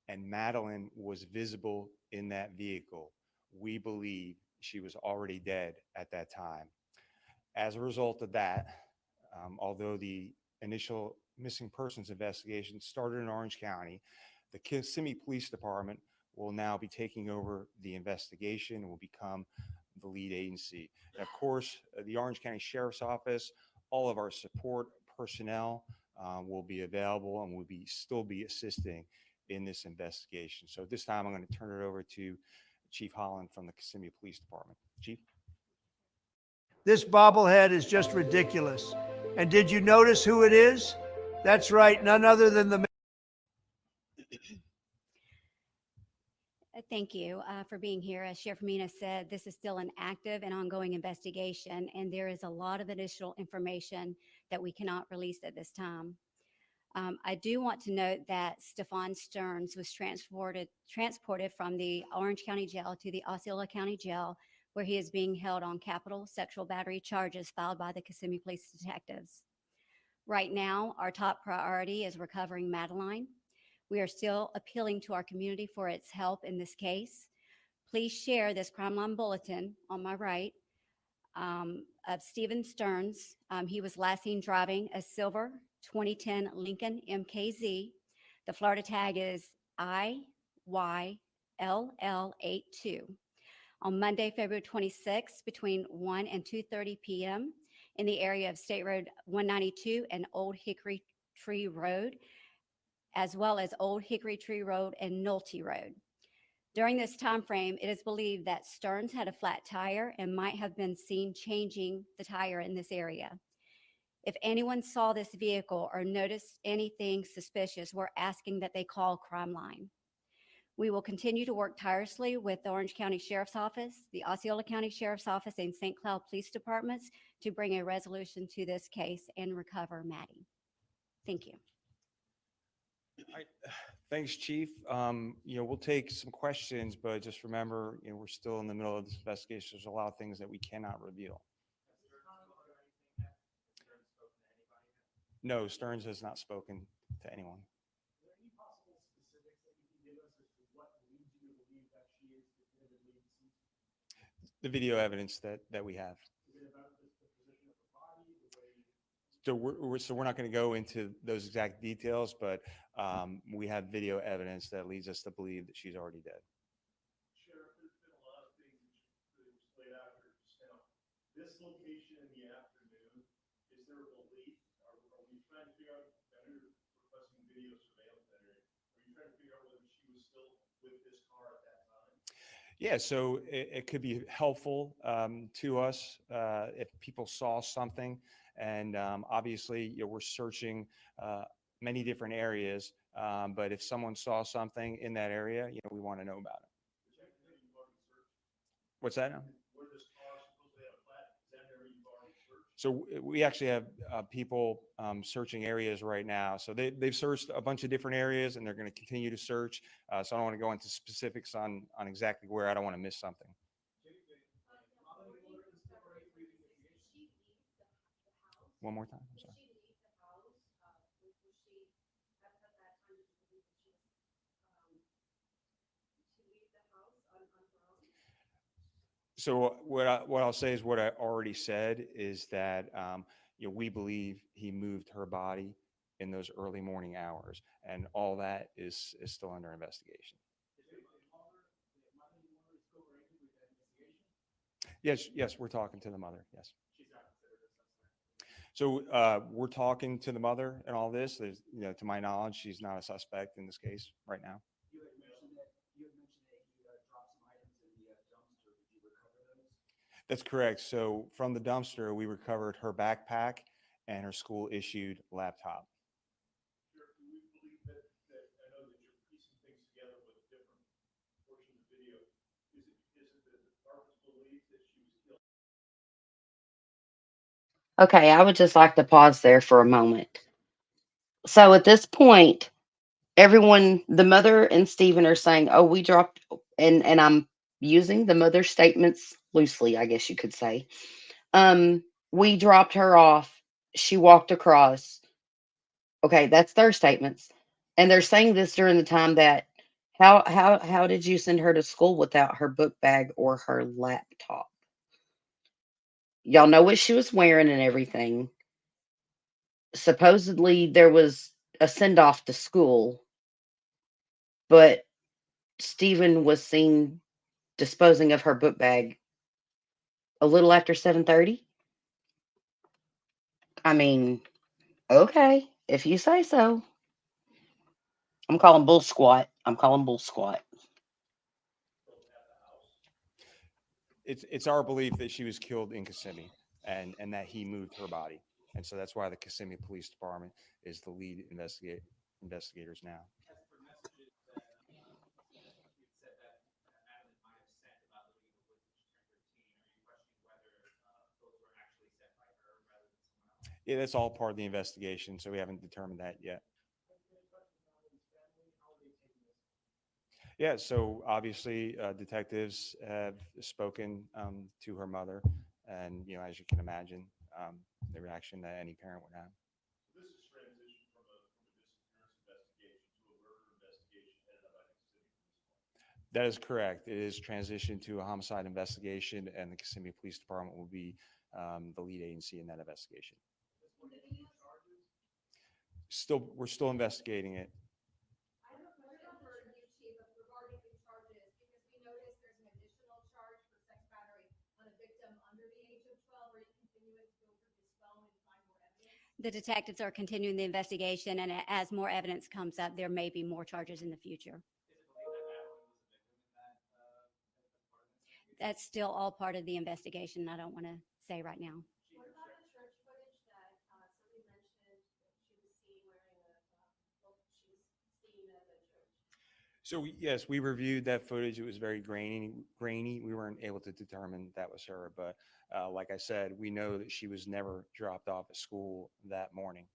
and Madeline was visible in that vehicle. We believe she was already dead at that time. As a result of that, although the initial missing persons investigation started in Orange County, the Kissimmee Police Department will now be taking over the investigation and will become the lead agency. And of course, the Orange County Sheriff's Office, all of our support personnel will be available and will still be assisting in this investigation. So at this time, I'm going to turn it over to Chief Holland from the Kissimmee Police Department. Chief? This bobblehead is just ridiculous. And did you notice who it is? That's right, none other than the Thank you for being here. As Sheriff Mina said, this is still an active and ongoing investigation, and there is a lot of additional information that we cannot release at this time. I do want to note that Stephan Stearns was transported from the Orange County Jail to the Osceola County Jail, where he is being held on capital sexual battery charges filed by the Kissimmee Police detectives. Right now, our top priority is recovering Madeline. We are still appealing to our community for its help in this case. Please share this crime line bulletin on my right of Stephen Stearns. He was last seen driving a silver 2010 Lincoln MKZ. The Florida tag is IYLL82. On Monday, February 26th, between 1 and 2:30 p.m. in the area of State Road 192 and Old Hickory Tree Road, as well as Old Hickory Tree Road and Nolte Road. During this time frame, it is believed that Stearns had a flat tire and might have been seen changing the tire in this area. If anyone saw this vehicle or noticed anything suspicious, we're asking that they call Crime Line. We will continue to work tirelessly with the Orange County Sheriff's Office, the Osceola County Sheriff's Office, and St. Cloud Police Departments to bring a resolution to this case and recover Maddie. Thank you. I, thanks, Chief. We'll take some questions, but just remember, we're still in the middle of this investigation. There's a lot of things that we cannot reveal. No, Stearns has not spoken to anyone. The video evidence that we have. So we're not going to go into those exact details, but we have video evidence that leads us to believe that she's already dead. Sheriff, there's been a lot of things that you laid out here just now. This location in the afternoon, is there a belief? Are we trying to figure out? I know you're requesting video surveillance that area. Are you trying to figure out whether she was still with this car at that time? Yeah, so it could be helpful to us if people saw something, and obviously, we're searching many different areas. But if someone saw something in that area, we want to know about it. What's that now? Where this car supposedly had a flat, is that area you've already searched? So we actually have people searching areas right now. So they've searched a bunch of different areas, and they're going to continue to search. So I don't want to go into specifics on exactly where. I don't want to miss something. One more time. I'm sorry. So what I'll say is what I already said is that we believe he moved her body in those early morning hours, and all that is still under investigation. Yes, we're talking to the mother. Yes. So we're talking to the mother and all this. There's, to my knowledge, she's not a suspect in this case right now. You had mentioned that you dropped some items in the dumpster. Did you recover those? That's correct. So from the dumpster, we recovered her backpack and her school issued laptop. Sure. Do we believe that I know that you're piecing things together with different portions of video. Is it the department's belief that she was killed? Okay, I would just like to pause there for a moment. So at this point, everyone, the mother and Stephen are saying, "Oh, we dropped," and I'm using the mother's statements loosely, I guess you could say. We dropped her off. She walked across. Okay, that's their statements, and they're saying this during the time that how did you send her to school without her book bag or her laptop? Y'all know what she was wearing and everything. Supposedly there was a send off to school, but Stephen was seen disposing of her book bag a little after 7:30. I mean, okay, if you say so. I'm calling bull squat. I'm calling bull squat. It's our belief that she was killed in Kissimmee and that he moved her body. And so that's why the Kissimmee Police Department is the lead investigators now. As for messages that you said that Madeline might have sent about living in the woods when she turned 13, are you questioning whether those were actually sent by her rather than someone else? Yeah, that's all part of the investigation, so we haven't determined that yet. Yeah, so obviously detectives have spoken to her mother, and as you can imagine, the reaction that any parent would have. So this is transition from a disappearance investigation to a murder investigation headed up by the Kissimmee Police Department. That is correct. It is transitioned to a homicide investigation, and the Kissimmee Police Department will be the lead agency in that investigation. We're still investigating it. I don't know for you, Chief, regarding the charges, because we noticed there's an additional charge for sex battery on a victim under the age of 12. Are you continuing to go through his phone and find more evidence? The detectives are continuing the investigation, and as more evidence comes up, there may be more charges in the future. That's still all part of the investigation. I don't want to say right now. What about the church footage that somebody mentioned that she was seen wearing she was seen at a church? So yes, we reviewed that footage. It was very grainy. We weren't able to determine that was her, but like I said, we know that she was never dropped off at school that morning.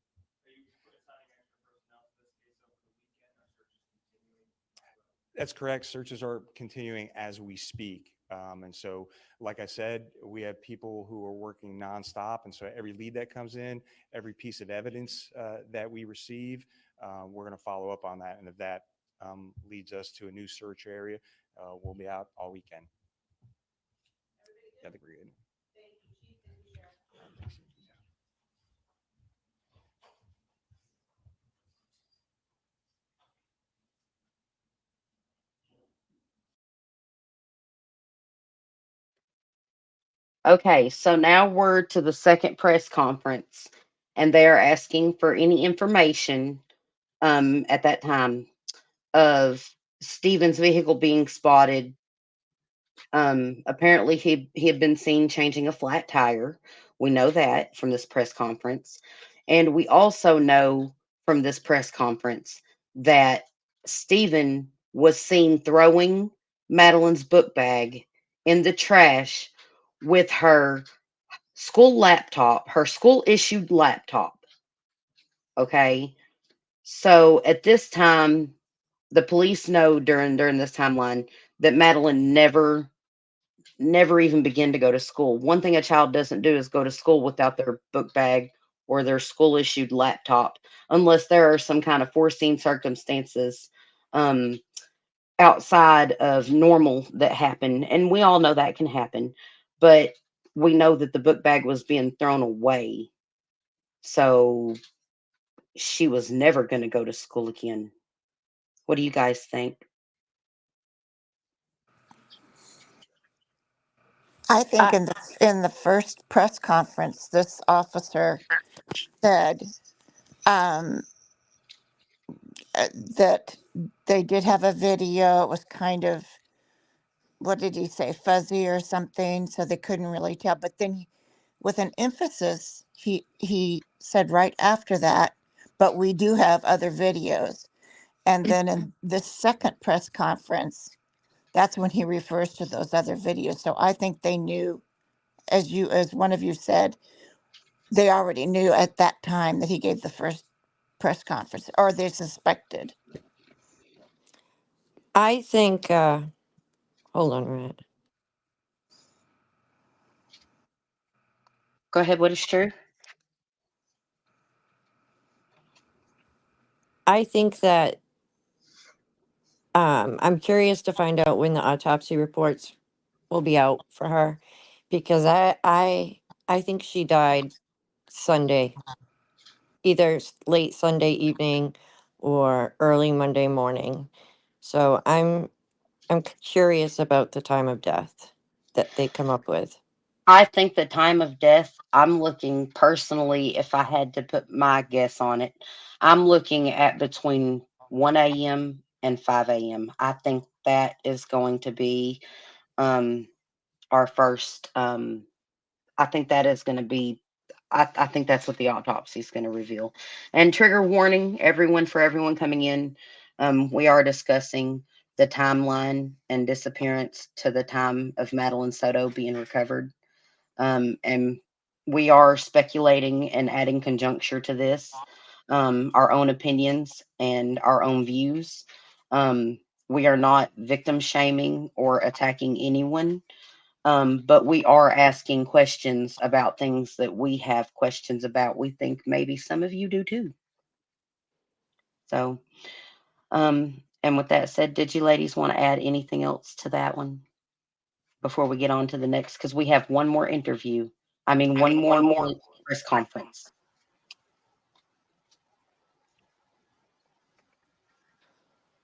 That's correct. Searches are continuing as we speak. And so, like I said, we have people who are working nonstop. And so every lead that comes in, every piece of evidence that we receive, we're going to follow up on that. And if that leads us to a new search area, we'll be out all weekend. I think we're good. Okay, so now we're to the second press conference, and they are asking for any information at that time of Stephen's vehicle being spotted. Apparently, he had been seen changing a flat tire. We know that from this press conference, and we also know from this press conference that Stephen was seen throwing Madeline's book bag in the trash with her school laptop, her school issued laptop. Okay. So at this time, the police know during this timeline that Madeline never even began to go to school. One thing a child doesn't do is go to school without their book bag or their school issued laptop, unless there are some kind of foreseen circumstances um, outside of normal that happen. And we all know that can happen, but we know that the book bag was being thrown away. So she was never going to go to school again. What do you guys think? I think I, in the first press conference, this officer said um, that they did have a video. It was kind of, what did he say, fuzzy or something, so they couldn't really tell. But then, with an emphasis, he said right after that, "But we do have other videos." And then in the second press conference, that's when he refers to those other videos. So I think they knew, as one of you said, they already knew at that time that he gave the first press conference, or they suspected. I think, hold on a minute. Go ahead. What is true? I think that I'm curious to find out when the autopsy reports will be out for her, because I think she died Sunday, either late Sunday evening or early Monday morning. So I'm curious about the time of death that they come up with. I think the time of death, I'm looking personally, if I had to put my guess on it, I'm looking at between 1 a.m. and 5 a.m. I think that is going to be um, our first. I think that is going to be. I think that's what the autopsy is going to reveal. And trigger warning, everyone, for everyone coming in. We are discussing the timeline and disappearance to the time of Madeline Soto being recovered. And we are speculating and adding conjuncture to this, our own opinions and our own views. We are not victim shaming or attacking anyone, but we are asking questions about things that we have questions about. We think maybe some of you do too. So, and with that said, did you ladies want to add anything else to that one before we get on to the next? Because we have one more interview. I mean, one more press conference.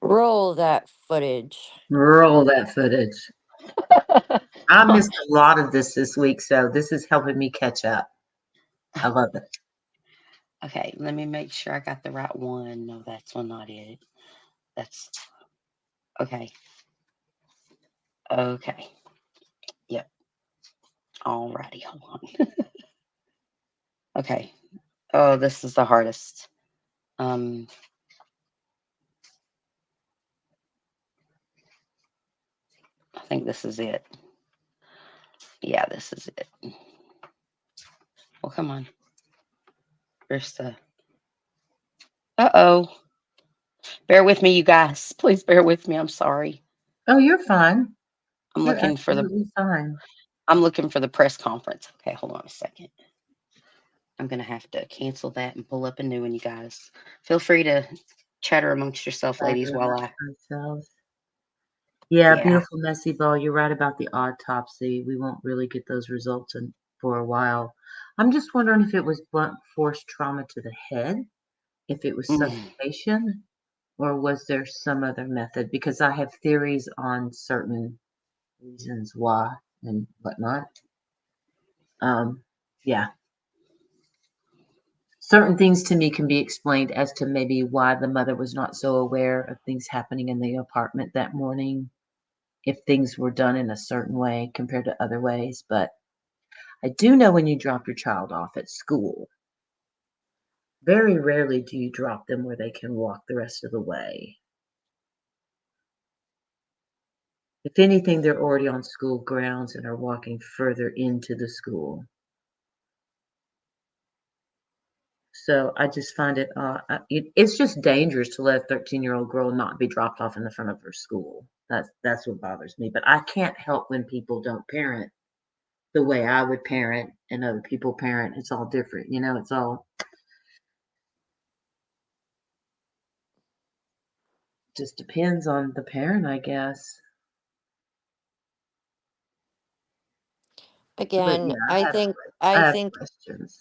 Roll that footage. Roll that footage. I missed a lot of this week, so this is helping me catch up. I love it. Okay, let me make sure I got the right one. No, that's one not it. That's okay. Okay. Yep. Alrighty, hold on. Okay. Oh, this is the hardest. Um, I think this is it. Yeah, this is it. Well, come on. There's the. Uh oh. Bear with me, you guys. Please bear with me. I'm sorry. Oh, you're fine. I'm You're looking for the absolutely fine. I'm looking for the press conference. Okay, hold on a second. I'm gonna have to cancel that and pull up a new one, you guys. Feel free to chatter amongst yourself, ladies, Chatter while amongst I ourselves. Yeah, yeah. beautiful messy ball. You're right about the autopsy. We won't really get those results for a while. I'm just wondering if it was blunt force trauma to the head, if it was Mm. suffocation, or was there some other method? Because I have theories on certain reasons why and whatnot. Yeah. Certain things to me can be explained as to maybe why the mother was not so aware of things happening in the apartment that morning, if things were done in a certain way compared to other ways. But I do know when you drop your child off at school, very rarely do you drop them where they can walk the rest of the way. If anything, they're already on school grounds and are walking further into the school. So I just find it's just dangerous to let a 13-year-old girl not be dropped off in the front of her school. That's what bothers me. But I can't help when people don't parent the way I would parent and other people parent. It's all different, it's all just depends on the parent, I guess. But Again, yeah, I think I I have think questions.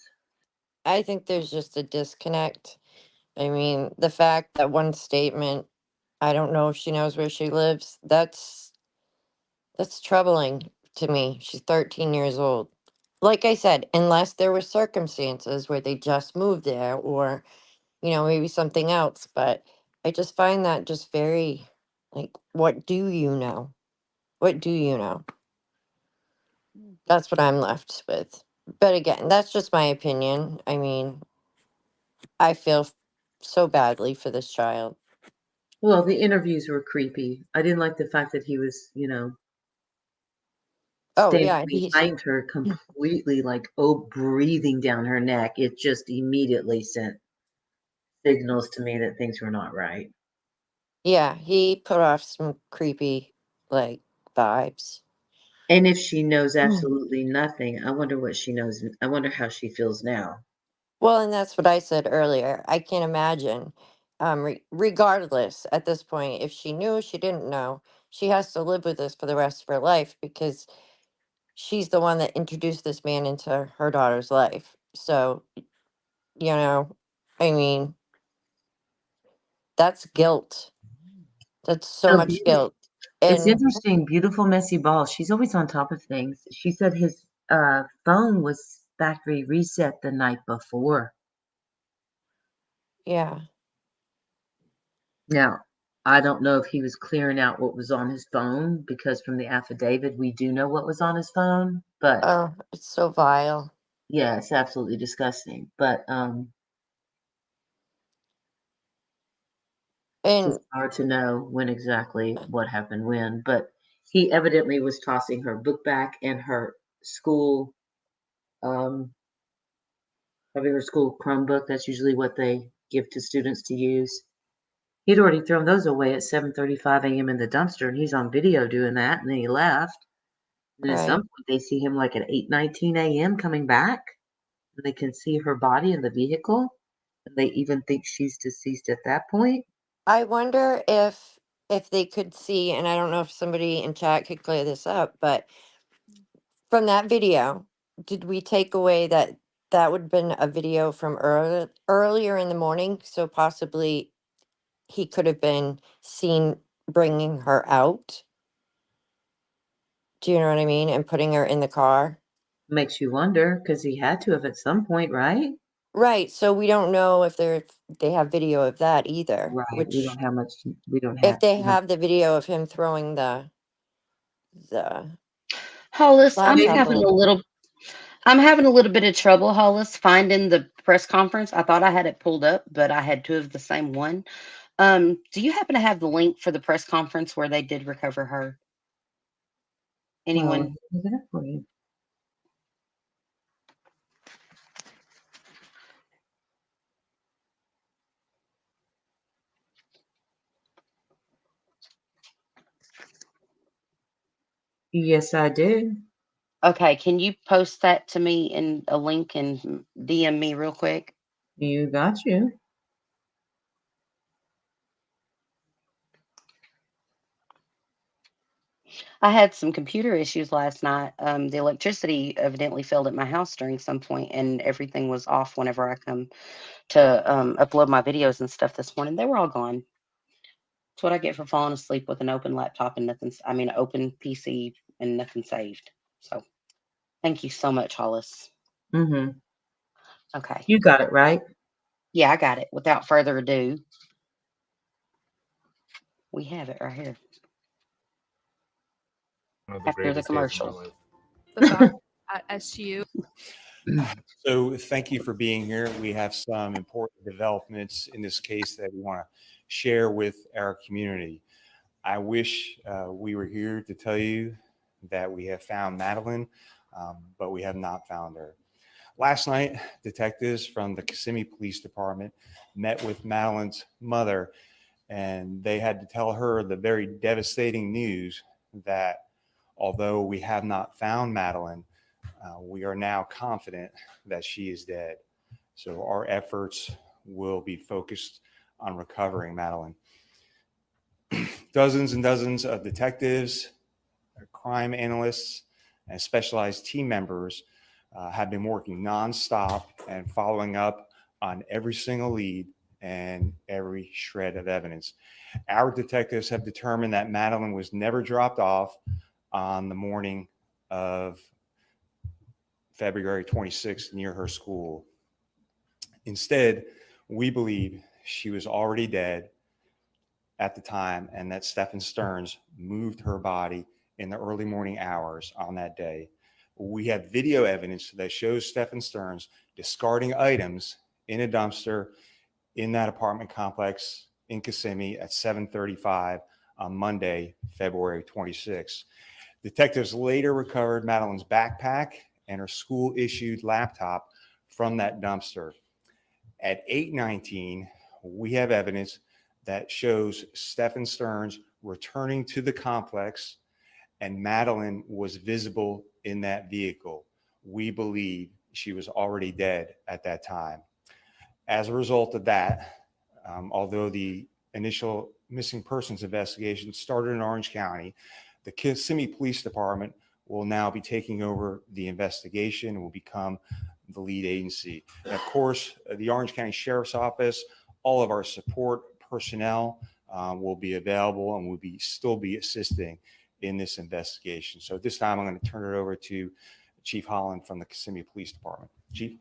I think there's just a disconnect. I mean, the fact that one statement, I don't know if she knows where she lives, that's troubling to me. She's 13 years old. Like I said, unless there were circumstances where they just moved there or, maybe something else, but I just find that just very like, what do you know? What do you know? That's what I'm left with. But again, that's just my opinion. I mean, I feel so badly for this child. Well, the interviews were creepy. I didn't like the fact that he was, Oh standing yeah, he's behind her completely like, breathing down her neck. It just immediately sent signals to me that things were not right. yeah, he put off some creepy like vibes. And if she knows Mm. absolutely nothing, I wonder what she knows. I wonder how she feels now. Well, and that's what I said earlier. I can't imagine. Regardless, at this point, if she knew, she didn't know, she has to live with this for the rest of her life because she's the one that introduced this man into her daughter's life. So, you know, I mean, that's guilt. That's so Oh, much beautiful. guilt. It's And interesting. Beautiful, messy ball. She's always on top of things. She said his phone was factory reset the night before. yeah. Now, I don't know if he was clearing out what was on his phone because from the affidavit, we do know what was on his phone. But Oh, it's so vile. yeah, it's absolutely disgusting. But it's And just hard to know when exactly what happened when. But he evidently was tossing her book back and her school, um, probably her school Chromebook. That's usually what they give to students to use. He'd already thrown those away at 7:35 a.m. in the dumpster, and he's on video doing that. And then he left. And at some right. point, they see him like at 8:19 a.m. coming back. And they can see her body in the vehicle. And they even think she's deceased at that point. I wonder if they could see, and I don't know if somebody in chat could clear this up, but from that video, did we take away that that would have been a video from earlier in the morning? So possibly he could have been seen bringing her out. Do you know what I mean? And putting her in the car. Makes you wonder because he had to have at some point, right? Right. So we don't know if they have video of that either. Right. We Which don't have much. We don't if have. they We don't, have the video of him throwing the Hollis, laptop away. I'm having a little bit of trouble, Hollis, finding the press conference. I thought I had it pulled up, but I had two of the same one. Do you happen to have the link for the press conference where they did recover her? well, Anyone? look it up for you. Yes, I did. Okay, can you post that to me in a link and DM me real quick? You got you. I had some computer issues last night. The electricity evidently failed at my house during some point, and everything was off whenever I come to upload my videos and stuff this morning. They were all gone. That's what I get for falling asleep with an open laptop and nothing. I mean, open PC and nothing saved. So, thank you so much, Hollis. Mm-hmm. Okay. You got it right. Yeah, I got it. Without further ado, we have it right here. One of the After the greatest days of my commercial. life. The fact at SU. So thank you for being here. We have some important developments in this case that we want to share with our community. I wish we were here to tell you that we have found Madeline, but we have not found her. Last night, detectives from the Kissimmee Police Department met with Madeline's mother, and they had to tell her the very devastating news that although we have not found Madeline, we are now confident that she is dead. So our efforts will be focused on recovering Madeline. Dozens and dozens of detectives, crime analysts, and specialized team members have been working nonstop and following up on every single lead and every shred of evidence. Our detectives have determined that Madeline was never dropped off on the morning of February 26th near her school. Instead, we believe she was already dead at the time and that Stephen Stearns moved her body in the early morning hours on that day. We have video evidence that shows Stephen Stearns discarding items in a dumpster in that apartment complex in Kissimmee at 7:35 on Monday, February 26th. Detectives later recovered Madeline's backpack and her school-issued laptop from that dumpster. At 8:19, we have evidence that shows Stephen Stearns returning to the complex and Madeline was visible in that vehicle. We believe she was already dead at that time. As a result of that, although the initial missing persons investigation started in Orange County, the Kissimmee Police Department will now be taking over the investigation and will become the lead agency. And of course, the Orange County Sheriff's Office, all of our support personnel will be available and will still be assisting in this investigation. So at this time, I'm going to turn it over to Chief Holland from the Kissimmee Police Department. Chief.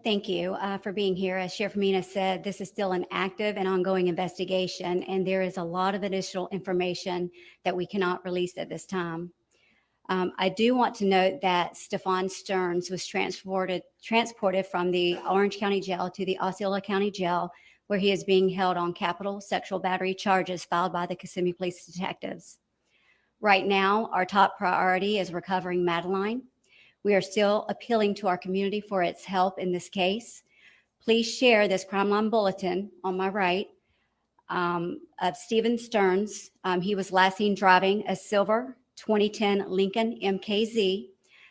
Thank you for being here. As Sheriff Mina said, this is still an active and ongoing investigation, and there is a lot of additional information that we cannot release at this time. I do want to note that Stephan Stearns was transported from the Orange County Jail to the Osceola County Jail, where he is being held on capital sexual battery charges filed by the Kissimmee Police detectives. Right now, our top priority is recovering Madeline. We are still appealing to our community for its help in this case. Please share this crime line bulletin on my right of Stephen Stearns. He was last seen driving a silver 2010 Lincoln MKZ.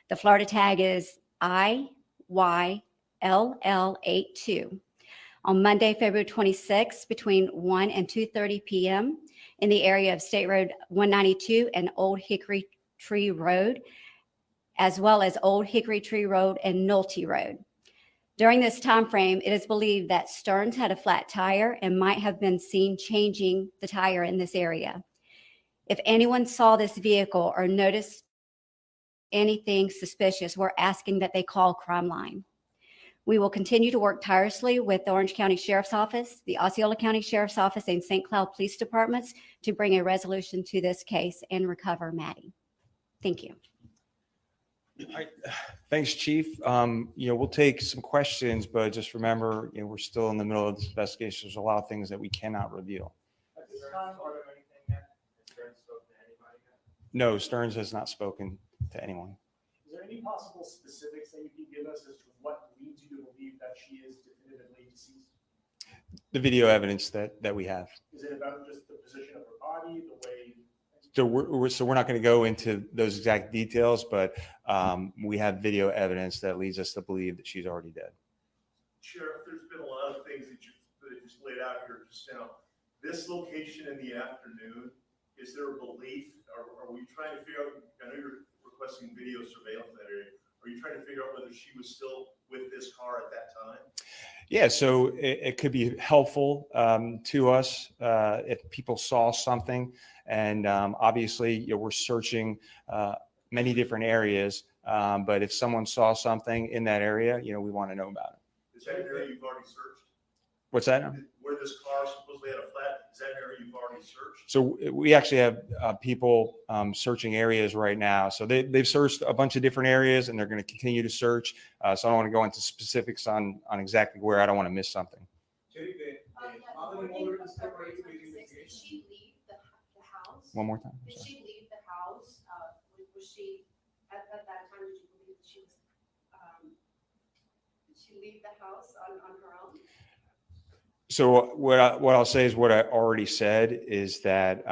The Florida tag is IYLL82. On Monday, February 26th, between 1 and 2:30 p.m. in the area of State Road 192 and Old Hickory Tree Road, as well as Old Hickory Tree Road and Nolte Road. During this time frame, it is believed that Stearns had a flat tire and might have been seen changing the tire in this area. If anyone saw this vehicle or noticed anything suspicious, we're asking that they call Crime Line. We will continue to work tirelessly with the Orange County Sheriff's Office, the Osceola County Sheriff's Office, and St. Cloud Police Departments to bring a resolution to this case and recover Maddie. Thank you. All right. Thanks, Chief. We'll take some questions, but just remember, we're still in the middle of this investigation. There's a lot of things that we cannot reveal. At this time, are there anything yet? Has Stearns spoken to anybody yet? No, Stearns has not spoken to anyone. Is there any possible specifics that you can give us as to what leads you to believe that she is definitively deceased? The video evidence that we have. Is it about just the position of her So we're not going to go into those exact details, but we have video evidence that leads us to believe that she's already dead. Sheriff, there's been a lot of things that you just laid out here just now. This location in the afternoon, is there a belief, are we trying to figure out, I know you're requesting video surveillance in that area, are you trying to figure out whether she was still with this car at that time? Yeah, so it could be helpful to us if people saw something. And obviously, we're searching many different areas. But if someone saw something in that area, we want to know about it. Is that an area you've already searched? What's that? Where this car supposedly had a flat, is that an area you've already searched? So we actually have people searching areas right now. So they've searched a bunch of different areas, and they're going to continue to search. So I don't want to go into specifics on exactly where. I don't want to miss something. One more time. Did she leave the house? Was she at that time? Did you believe that she was? Did she leave the house on her own? So what I'll say is what I already said is that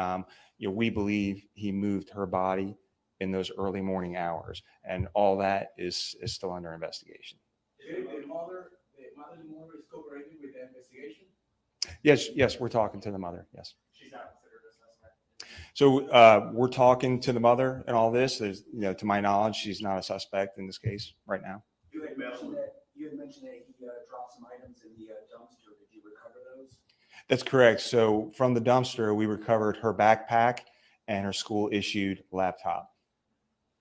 we believe he moved her body in those early morning hours, and all that is still under investigation. The mother is cooperating with the investigation? Yes, we're talking to the mother. Yes. She's not considered a suspect. So we're talking to the mother and all this. There's, to my knowledge, she's not a suspect in this case right now. You had mentioned that he dropped some items in the dumpster. Did you recover those? That's correct. So from the dumpster, we recovered her backpack and her school issued laptop.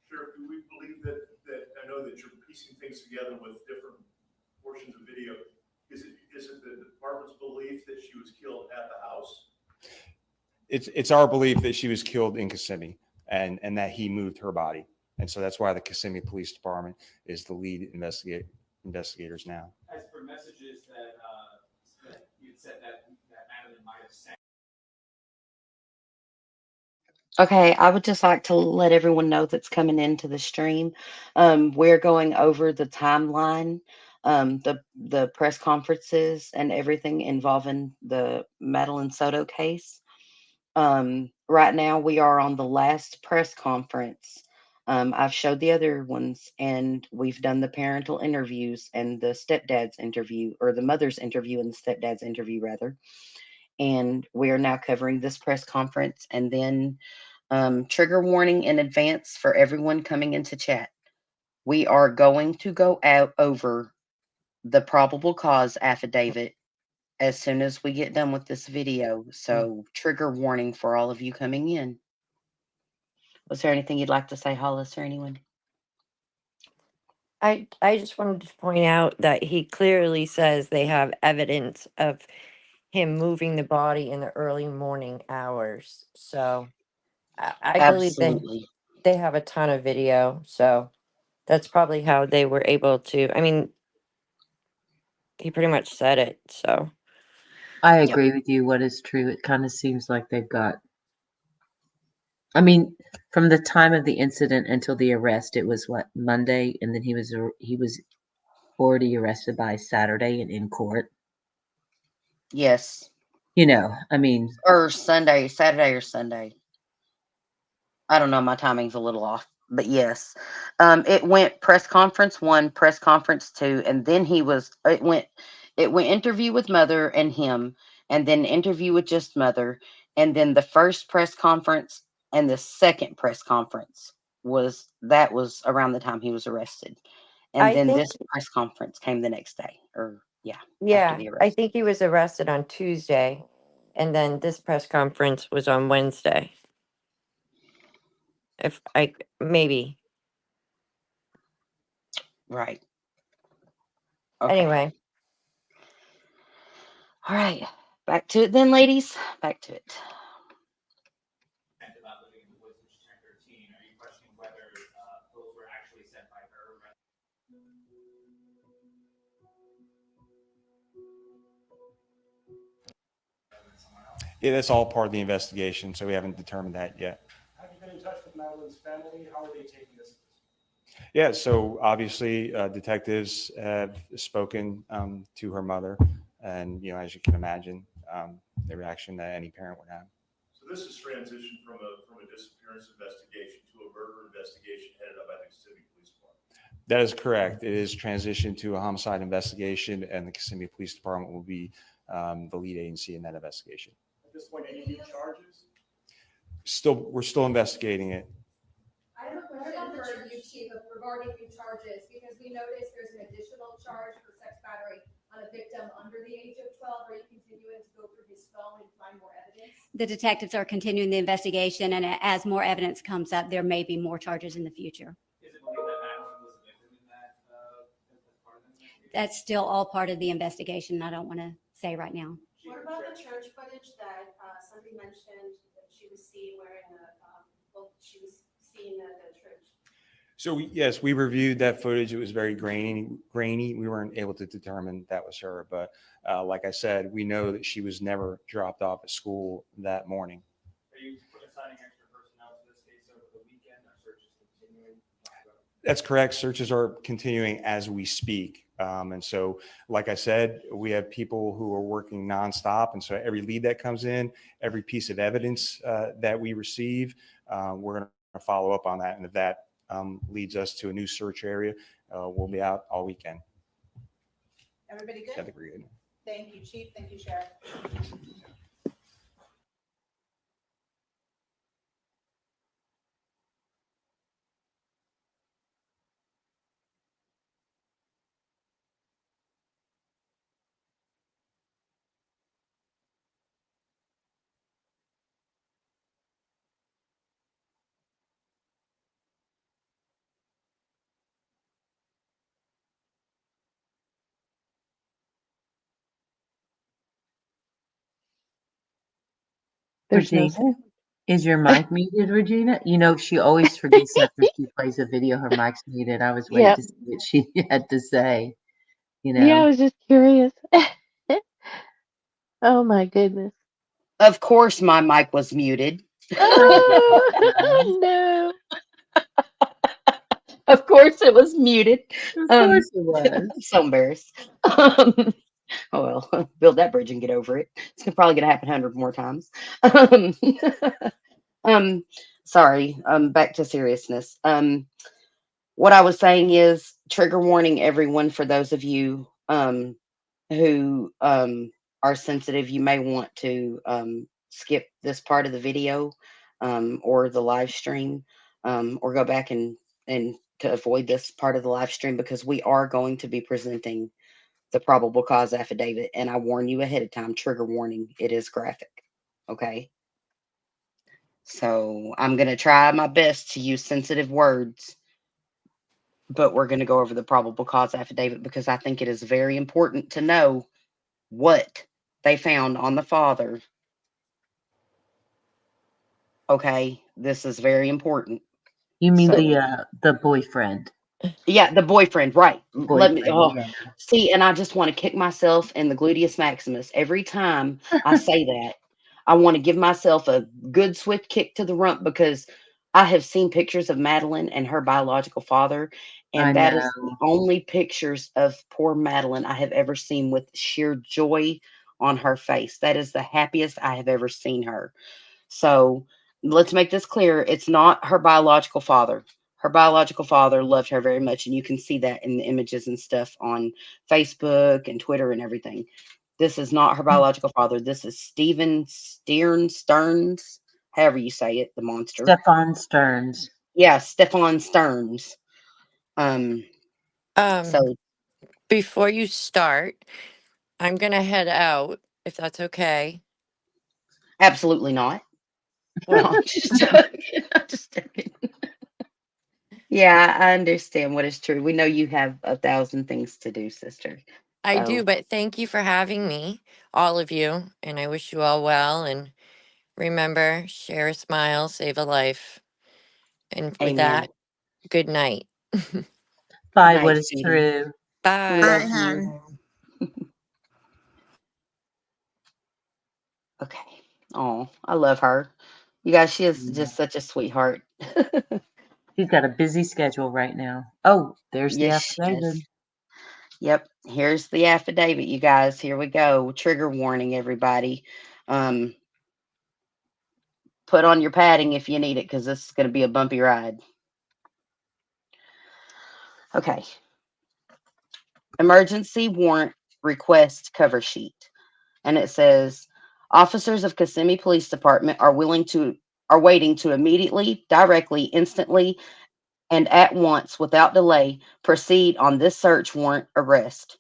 Sheriff, do we believe that I know that you're piecing things together with different portions of video. Is it the department's belief that she was killed at the house? It's our belief that she was killed in Kissimmee and that he moved her body. And so that's why the Kissimmee Police Department is the lead investigators now. As for messages that you said that Madeline might have sent. Okay, I would just like to let everyone know that's coming into the stream. We're going over the timeline, the press conferences and everything involving the Madeline Soto case. Right now we are on the last press conference. I've showed the other ones, and we've done the parental interviews and the stepdad's interview, or the mother's interview and the stepdad's interview rather. And we are now covering this press conference, and then trigger warning in advance for everyone coming into chat. We are going to go out over the probable cause affidavit as soon as we get done with this video. So trigger warning for all of you coming in. Was there anything you'd like to say, Hollis, or anyone? I just wanted to point out that he clearly says they have evidence of him moving the body in the early morning hours. So I believe Absolutely. they have a ton of video. So that's probably how they were able to. I mean, he pretty much said it. So I Yep. agree with you. What is true? It kind of seems like they've got. I mean, from the time of the incident until the arrest, it was what, Monday, and then he was already arrested by Saturday and in court. Yes. I mean, Or Sunday, Saturday or Sunday. I don't know. My timing's a little off, but yes. It went press conference 1, press conference 2, and then it went interview with mother and him, and then interview with just mother, and then the first press conference and the second press conference was around the time he was arrested. And I then think, this press conference came the next day, or after yeah, the I arrest. think he was arrested on Tuesday, and then this press conference was on Wednesday. If I maybe Right. Okay. Anyway. All right. Back to it then, ladies. Back to it. About living in the woods, which turned 13. Are you questioning whether those were actually sent by her? Yeah, that's all part of the investigation, so we haven't determined that yet. Have you been in touch with Madeline's family? How are they taking this? Yeah, so obviously detectives have spoken to her mother, and as you can imagine, the reaction that any parent would have. So this is transitioned from a disappearance investigation to a murder investigation headed up by the Kissimmee Police Department. That is correct. It is transitioned to a homicide investigation, and the Kissimmee Police Department will be the lead agency in that investigation. At this point, any new charges? We're still investigating it. I have a question for you, Chief, regarding new charges, because we noticed there's an additional charge for sex battery on a victim under the age of 12. Are you continuing to go through his phone and find more evidence? The detectives are continuing the investigation, and as more evidence comes up, there may be more charges in the future. Is it believed that Madeline was a victim in that as part of the investigation? That's still all part of the investigation. I don't want to say right now. What about the church footage that somebody mentioned that she was seen wearing she was seen at the church? So yes, we reviewed that footage. It was very grainy. We weren't able to determine that was her, but like I said, we know that she was never dropped off at school that morning. Are you assigning extra personnel to this case over the weekend? Are searches continuing? That's correct. Searches are continuing as we speak. And so, like I said, we have people who are working nonstop. And so every lead that comes in, every piece of evidence that we receive, we're going to follow up on that. And if that leads us to a new search area, we'll be out all weekend. Everybody good? I think we're good. Thank you, Chief. Thank you, Sheriff. There's no Regina, sound. is your mic muted, Regina? You know, she always forgets after she plays a video, her mic's muted. I was waiting Yep. to see what she had to say, you Yeah, I know. was just curious. Oh my goodness. Of course, my mic was muted. Oh no. Of course, it was muted. Of Um, course it was. I'm so embarrassed. Oh well, build that bridge and get over it. It's probably gonna happen 100 more times. Um, um, sorry. Back to seriousness. What I was saying is trigger warning, everyone. For those of you who are sensitive, you may want to skip this part of the video or the live stream, or go back and to avoid this part of the live stream, because we are going to be presenting the probable cause affidavit. And I warn you ahead of time, trigger warning, it is graphic. Okay. So I'm going to try my best to use sensitive words, but we're going to go over the probable cause affidavit because I think it is very important to know what they found on the father. Okay, this is very important. You mean So, the boyfriend? yeah, the boyfriend, right? Let me. Boyfriend, Oh, yeah. see, and I just want to kick myself in the gluteus maximus every time I say that. I want to give myself a good swift kick to the rump because I have seen pictures of Madeline and her biological father, I and that is the know. only pictures of poor Madeline I have ever seen with sheer joy on her face. That is the happiest I have ever seen her. So let's make this clear. It's not her biological father. Her biological father loved her very much, and you can see that in the images and stuff on Facebook and Twitter and everything. This is not her biological father. This is Steven Stearns, however you say it, the monster. Stefan Stearns. Yeah, Stefan Stearns. Um, Um, so before you start, I'm gonna head out if that's okay. absolutely not. No, Well, I'm just joking. I'm just joking. Yeah, I understand what is true. We know you have 1,000 things to do, sister. I do, So, but thank you for having me, all of you, and I wish you all well. And remember, share a smile, save a life. And with amen. that, good night. Good By night, what is sweetie. true. We Bye. love Hi, you. hon. Okay. Oh, I love her. You guys, she is Yeah. just such a sweetheart. She's got a busy schedule right now. Oh, there's the Yes, she affidavit. is. Yep. Here's the affidavit, you guys. Here we go. Trigger warning, everybody. Um, put on your padding if you need it, because this is going to be a bumpy ride. Okay. Emergency warrant request cover sheet. And it says, officers of Kissimmee Police Department are waiting to immediately, directly, instantly, and at once, without delay, proceed on this search arrest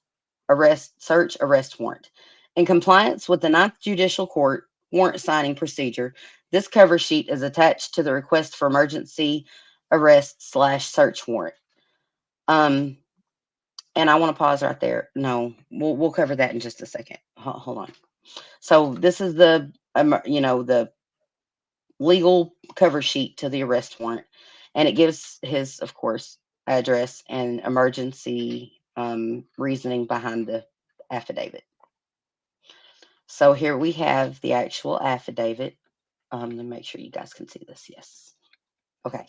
warrant. In compliance with the Ninth Judicial Court warrant signing procedure, this cover sheet is attached to the request for emergency arrest/search warrant. And I want to pause right there. No, we'll cover that in just a second. Hold on. So this is the the legal cover sheet to the arrest warrant, and it gives his, of course, address and emergency reasoning behind the affidavit. So here we have the actual affidavit. Let me make sure you guys can see this. Yes. Okay.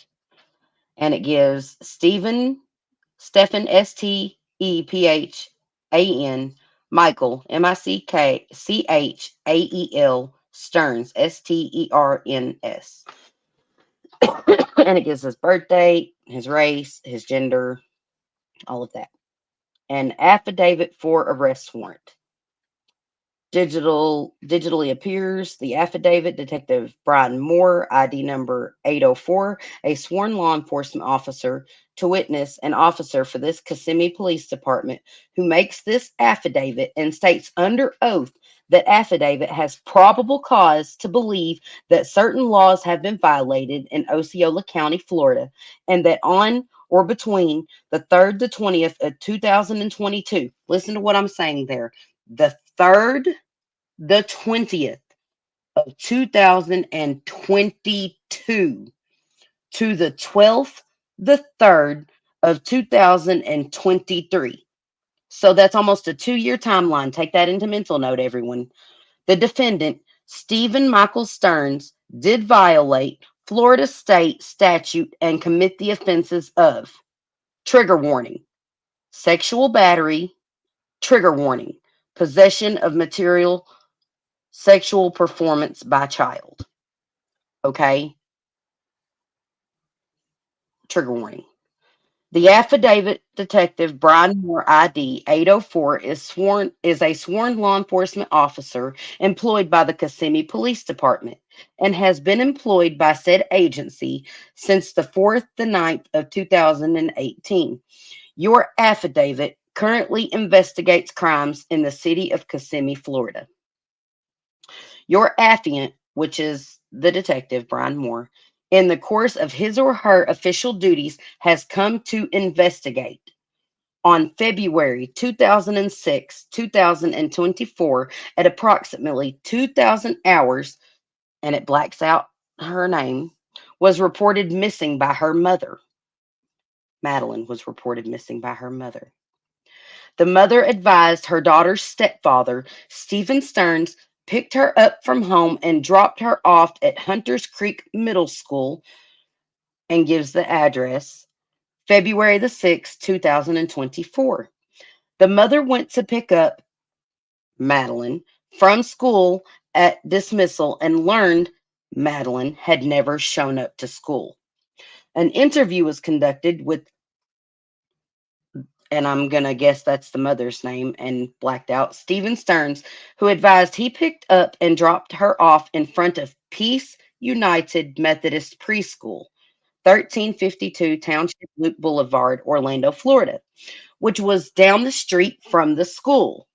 And it gives Stephen, Stephan, Michael, Michael, Stearns, Sterns. And it gives his birthday, his race, his gender, all of that. An affidavit for arrest warrant. Digitally appears the affidavit. Detective Brian Moore, ID number 804, a sworn law enforcement officer, to witness an officer for this Kissimmee Police Department who makes this affidavit and states under oath that affidavit has probable cause to believe that certain laws have been violated in Osceola County, Florida, and that on or between the 3rd to 20th of 2022, listen to what I'm saying there, the 3rd, the 20th of 2022 to the 12th, the 3rd of 2023. So that's almost a 2-year timeline. Take that into mental note, everyone. The defendant, Stephen Michael Stearns, did violate Florida state statute and commit the offenses of trigger warning, sexual battery, trigger warning, possession of material sexual performance by child. Okay? Trigger warning. The affidavit detective Brian Moore ID 804 is a sworn law enforcement officer employed by the Kissimmee Police Department and has been employed by said agency since the 4th the 9th of 2018. Your affidavit currently investigates crimes in the city of Kissimmee, Florida. Your affiant, which is the detective, Brian Moore, in the course of his or her official duties, has come to investigate on February 2006, 2024, at approximately 2,000 hours, and it blacks out her name, was reported missing by her mother. Madeline was reported missing by her mother. The mother advised her daughter's stepfather, Stephen Stearns, picked her up from home and dropped her off at Hunters Creek Middle School, and gives the address, February the 6th, 2024. The mother went to pick up Madeline from school at dismissal and learned Madeline had never shown up to school. An interview was conducted with, and I'm going to guess that's the mother's name and blacked out, Stephen Stearns, who advised he picked up and dropped her off in front of Peace United Methodist Preschool, 1352 Township Loop Boulevard, Orlando, Florida, which was down the street from the school.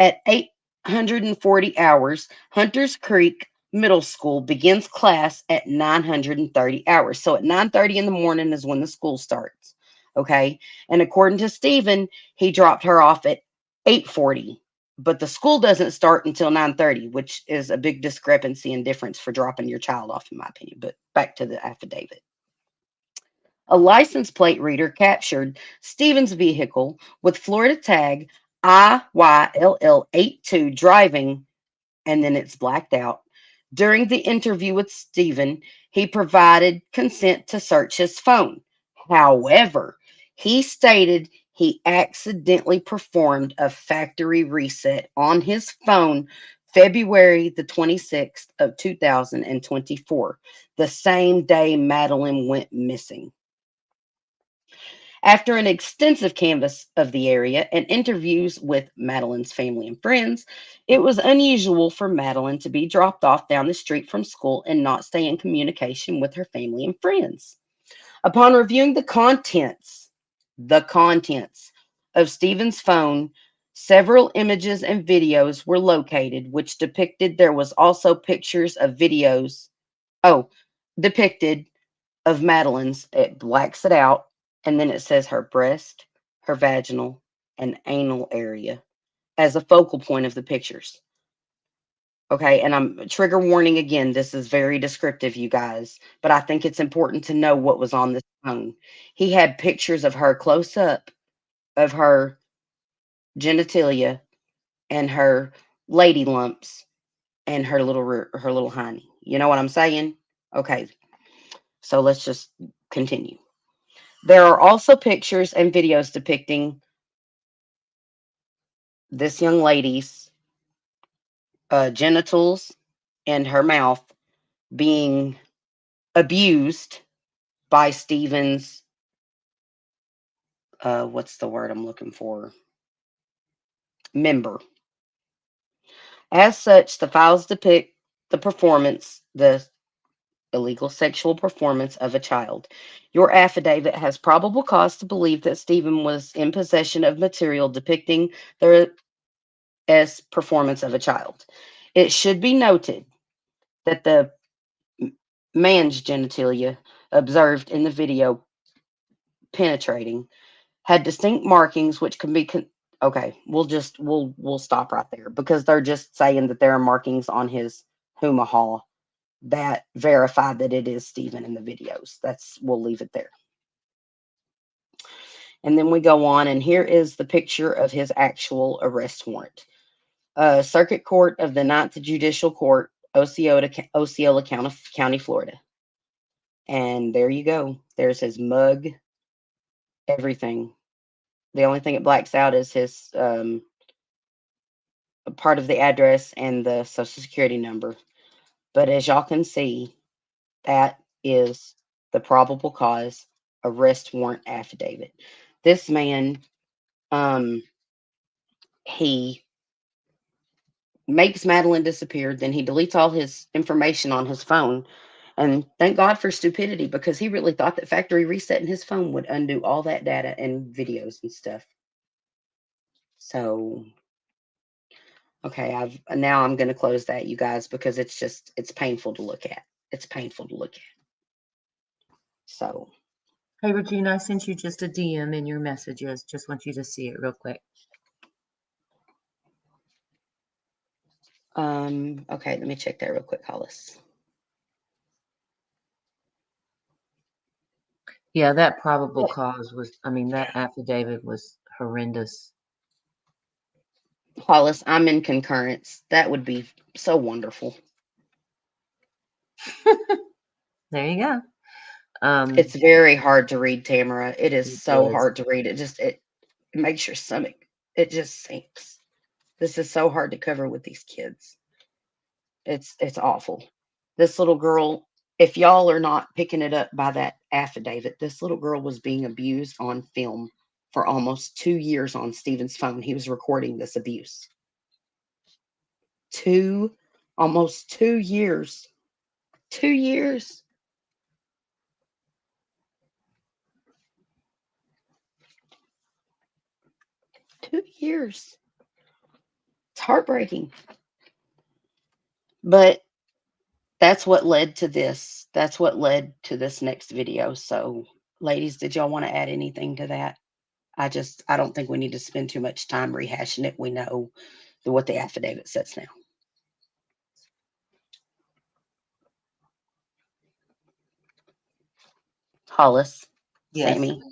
At 840 hours, Hunters Creek Middle School begins class at 930 hours. So at 9:30 in the morning is when the school starts. Okay. And according to Stephen, he dropped her off at 8:40. But the school doesn't start until 9:30, which is a big discrepancy and difference for dropping your child off, in my opinion. But back to the affidavit. A license plate reader captured Stephen's vehicle with Florida tag IYLL82 driving, and then it's blacked out. During the interview with Stephen, he provided consent to search his phone. However, he stated he accidentally performed a factory reset on his phone February the 26th of 2024, the same day Madeline went missing. After an extensive canvass of the area and interviews with Madeline's family and friends, it was unusual for Madeline to be dropped off down the street from school and not stay in communication with her family and friends. Upon reviewing the contents of Stephen's phone, several images and videos were located, which depicted there was also pictures of videos. Oh, depicted of Madeline's. It blacks it out, and then it says her breast, her vaginal, and anal area as a focal point of the pictures. Okay, and I'm trigger warning again. This is very descriptive, you guys, but I think it's important to know what was on this phone. He had pictures of her close up, of her genitalia and her lady lumps and her little hiney. You know what I'm saying? Okay, so let's just continue. There are also pictures and videos depicting this young lady's genitals and her mouth being abused by Stephen's, what's the word I'm looking for? Member. As such, the files depict the illegal sexual performance of a child. Your affidavit has probable cause to believe that Stephen was in possession of material depicting the performance of a child. It should be noted that the man's genitalia observed in the video penetrating had distinct markings which can be okay, we'll stop right there because they're just saying that there are markings on his hoo that verify that it is Stephen in the videos. We'll leave it there. And then we go on, and here is the picture of his actual arrest warrant. Circuit Court of the Ninth Judicial Court, Osceola County, Florida. And there you go. There's his mug, everything. The only thing it blacks out is his part of the address and the social security number. But as y'all can see, that is the probable cause arrest warrant affidavit. This man, he makes Madeline disappear, then he deletes all his information on his phone. And thank God for stupidity, because he really thought that factory resetting his phone would undo all that data and videos and stuff. So, okay, now I'm going to close that, you guys, because it's painful to look at. It's painful to look at. So. Hey, Regina, I sent you just a DM in your messages. Just want you to see it real quick. Okay, let me check that real quick, Hollis. Yeah, that probable cause was, that affidavit was horrendous. Hollis, I'm in concurrence. That would be so wonderful. There you go. It's very hard to read, Tamara. It is so hard to read. It makes your stomach, it just sinks. This is so hard to cover with these kids. It's awful. This little girl, if y'all are not picking it up by that affidavit, this little girl was being abused on film for almost 2 years on Stephen's phone. He was recording this abuse. Almost 2 years. 2 years. Two years. It's heartbreaking. But that's what led to this. That's what led to this next video. So, ladies, did y'all want to add anything to that? I don't think we need to spend too much time rehashing it. We know what the affidavit says now. Hollis, yes. Sammy.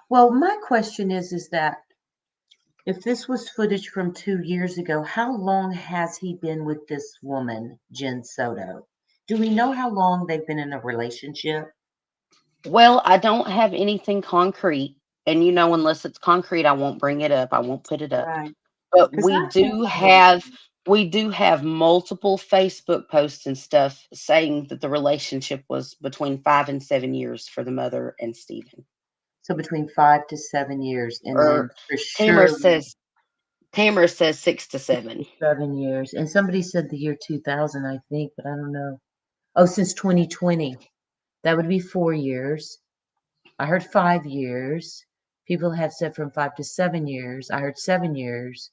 Well, my question is that if this was footage from 2 years ago, how long has he been with this woman, Jen Soto? Do we know how long they've been in a relationship? Well, I don't have anything concrete. And unless it's concrete, I won't bring it up. I won't put it up. Right. But we do have We do have multiple Facebook posts and stuff saying that the relationship was between 5 and 7 years for the mother and Stephen. So between 5 to 7 years, and then Or for Tamara sure says Tamara says 6 to 7. 7 years. And somebody said the year 2000, I think, but I don't know. Oh, since 2020. That would be 4 years. I heard 5 years. People have said from 5 to 7 years. I heard 7 years.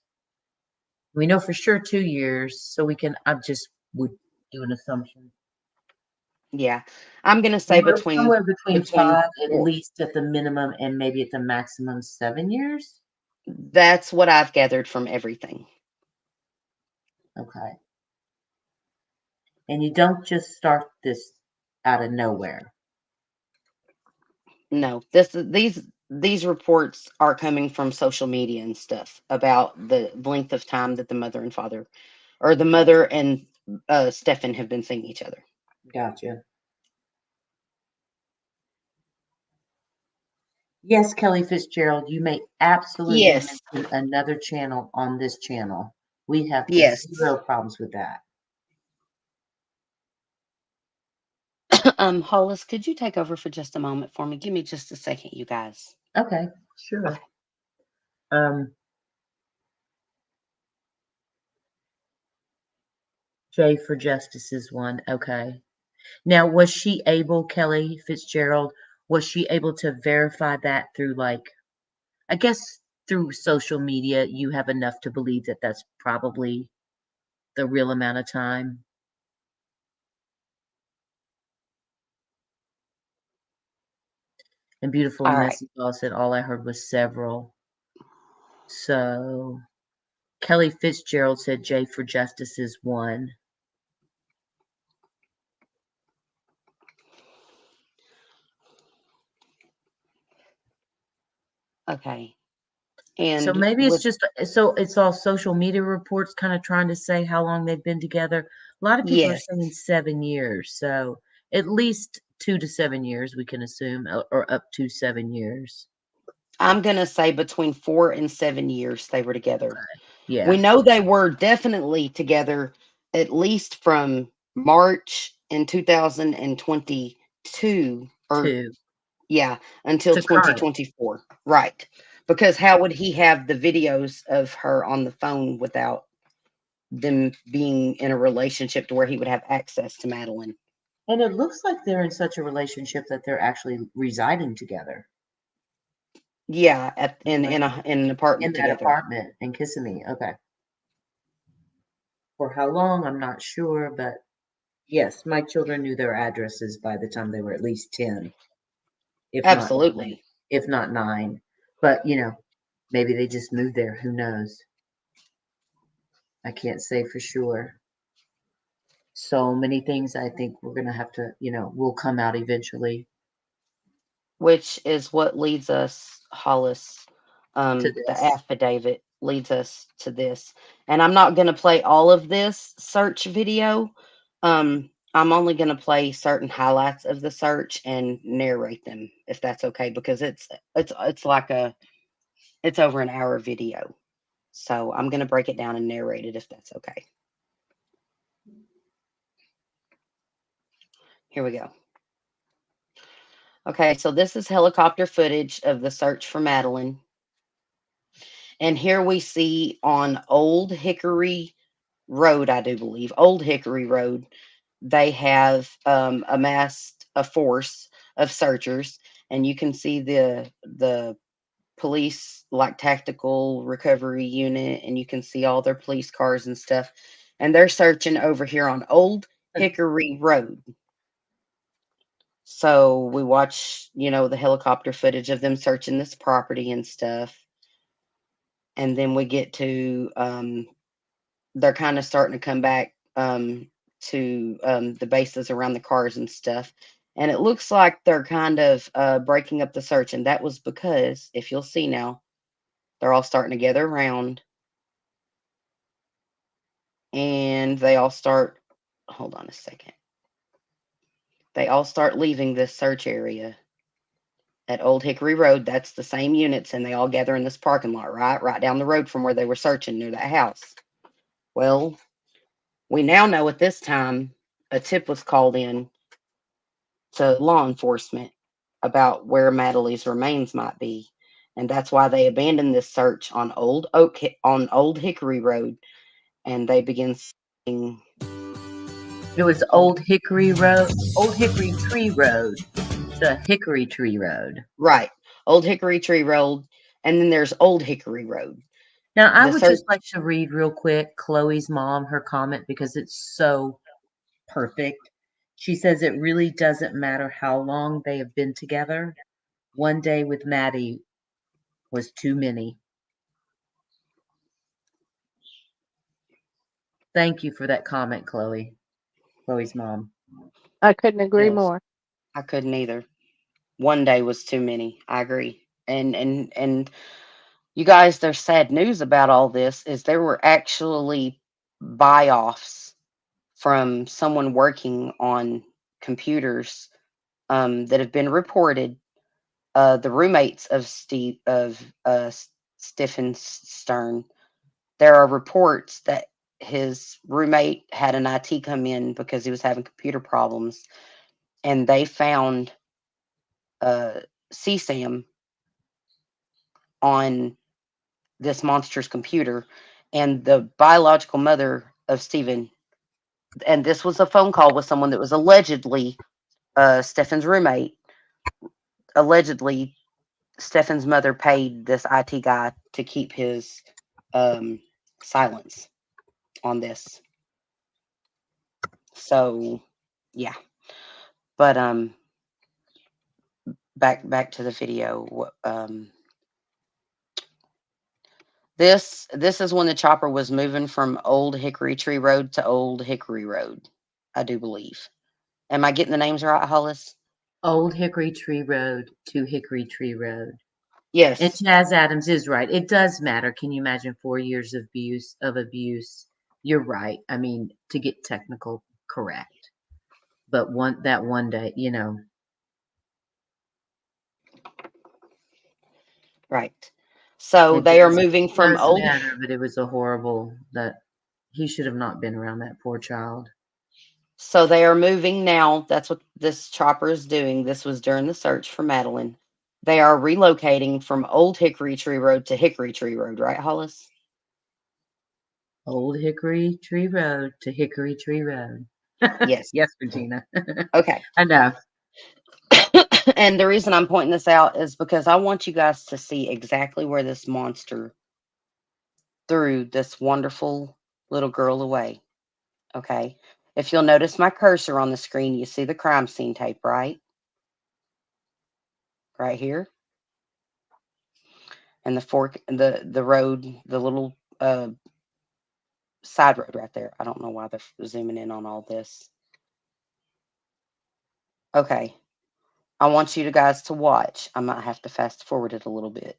We know for sure 2 years, so we can. I just would do an assumption. Yeah, I'm gonna say Somewhere between between 5, at 4. least at the minimum, and maybe at the maximum 7 years. That's what I've gathered from everything. Okay. And you don't just start this out of nowhere. No, these reports are coming from social media and stuff about the length of time that the mother and father, or the mother and Stefan have been seeing each other. Gotcha. Yes, Kelly Fitzgerald, you may absolutely Yes. mention another channel on this channel. We have Yes. 0 problems with that. Hollis, could you take over for just a moment for me? Give me just a second, you guys. Okay, sure. Okay. J for Justice is one. Okay. Now, was she able, Kelly Fitzgerald, was she able to verify that through, like, I guess through social media, you have enough to believe that that's probably the real amount of time? And Beautiful All right. Messy Ball said all I heard was several. So Kelly Fitzgerald said J for Justice is one. Okay. So And maybe it's with just so it's all social media reports kind of trying to say how long they've been together. A lot of people are yes, saying 7 years, so at least 2 to 7 years we can assume, or up to 7 years. I'm gonna say between 4 and 7 years they were together. Yeah. We know they were definitely together at least from March in 2022, or Two yeah, until to current. 2024. Right. Because how would he have the videos of her on the phone without them being in a relationship to where he would have access to Madeline? And it looks like they're in such a relationship that they're actually residing together. Yeah, in Like, an apartment in that together. apartment in Kissimmee. Okay. For how long, I'm not sure, but yes, my children knew their addresses by the time they were at least 10, if not 9, Absolutely. if not 9. But, maybe they just moved there. Who knows? I can't say for sure. So many things I think we're going to have to, will come out eventually Which is what leads us, Hollis, to the this. affidavit leads us to this. And I'm not going to play all of this search video. I'm only going to play certain highlights of the search and narrate them, if that's okay, because it's like it's over an hour video. So I'm going to break it down and narrate it, if that's okay. Here we go. Okay, so this is helicopter footage of the search for Madeline. And here we see on Old Hickory Road, I do believe, Old Hickory Road, they have amassed a force of searchers, and you can see the police, like, tactical recovery unit, and you can see all their police cars and stuff, and they're searching over here on Old Hickory Road. So we watch, the helicopter footage of them searching this property and stuff. And then we get to, they're kind of starting to come back to the bases around the cars and stuff. And it looks like they're kind of breaking up the search. And that was because, if you'll see now, they're all starting to gather around. And they all start, hold on a second. They all start leaving this search area at Old Hickory Road. That's the same units, and they all gather in this parking lot, right down the road from where they were searching near that house. Well, we now know at this time a tip was called in to law enforcement about where Madeline's remains might be, and that's why they abandoned this search on Old Hickory Road, and they began searching. It was Old Hickory Tree Road to Hickory Tree Road. Right, Old Hickory Tree Road, and then there's Old Hickory Road. Now, I The would search, just like to read real quick Chloe's mom, her comment, because it's so perfect. She says it really doesn't matter how long they have been together. One day with Maddie was too many. Thank you for that comment, Chloe. Chloe's mom. I couldn't agree yes, more. I couldn't either. One day was too many. I agree. And you guys, there's sad news about all this is there were actually buy-offs from someone working on computers that have been reported. The roommates of Stephen Stern. There are reports that his roommate had an IT come in because he was having computer problems, and they found CSAM on this monster's computer, and the biological mother of Stephen. And this was a phone call with someone that was allegedly Stefan's roommate. Allegedly, Stefan's mother paid this IT guy to keep his um, silence on this. So, yeah. But back to the video. This is when the chopper was moving from Old Hickory Tree Road to Old Hickory Road, I do believe. Am I getting the names right, Hollis? Old Hickory Tree Road to Hickory Tree Road. And Yes. Chaz Adams is right. It does matter. Can you imagine 4 years of abuse? You're right. I mean, to get technical, correct. But one day, Right. So they are moving from does Old. matter, but it was a horrible that he should have not been around that poor child. So they are moving now. That's what this chopper is doing. This was during the search for Madeline. They are relocating from Old Hickory Tree Road to Hickory Tree Road, right, Hollis? Old Hickory Tree Road to Hickory Tree Road. Yes. Yes, Regina. Okay. I know. And the reason I'm pointing this out is because I want you guys to see exactly where this monster threw this wonderful little girl away. Okay. If you'll notice my cursor on the screen, you see the crime scene tape, right? Right here. And the fork, the road, the little side road right there. I don't know why they're zooming in on all this. Okay. I want you guys to watch. I might have to fast forward it a little bit.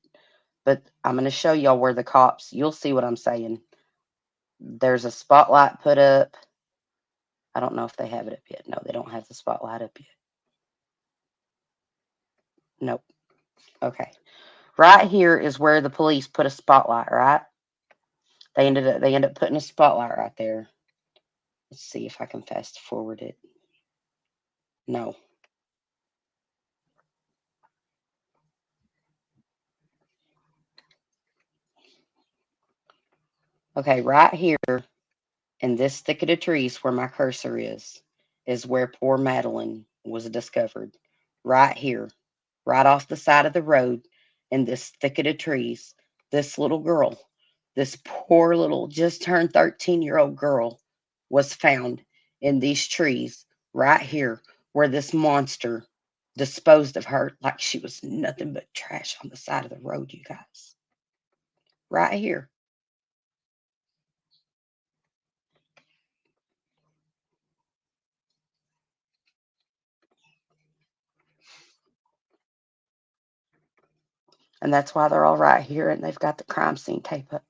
But I'm going to show y'all where the cops, you'll see what I'm saying. There's a spotlight put up. I don't know if they have it up yet. No, they don't have the spotlight up yet. Nope. Okay. Right here is where the police put a spotlight, right? They end up putting a spotlight right there. Let's see if I can fast forward it. No. Okay, right here in this thicket of trees where my cursor is where poor Madeline was discovered. Right here, right off the side of the road in this thicket of trees, this little girl, this poor little just turned 13-year-old girl was found in these trees right here where this monster disposed of her like she was nothing but trash on the side of the road, you guys. Right here. And that's why they're all right here and they've got the crime scene tape up.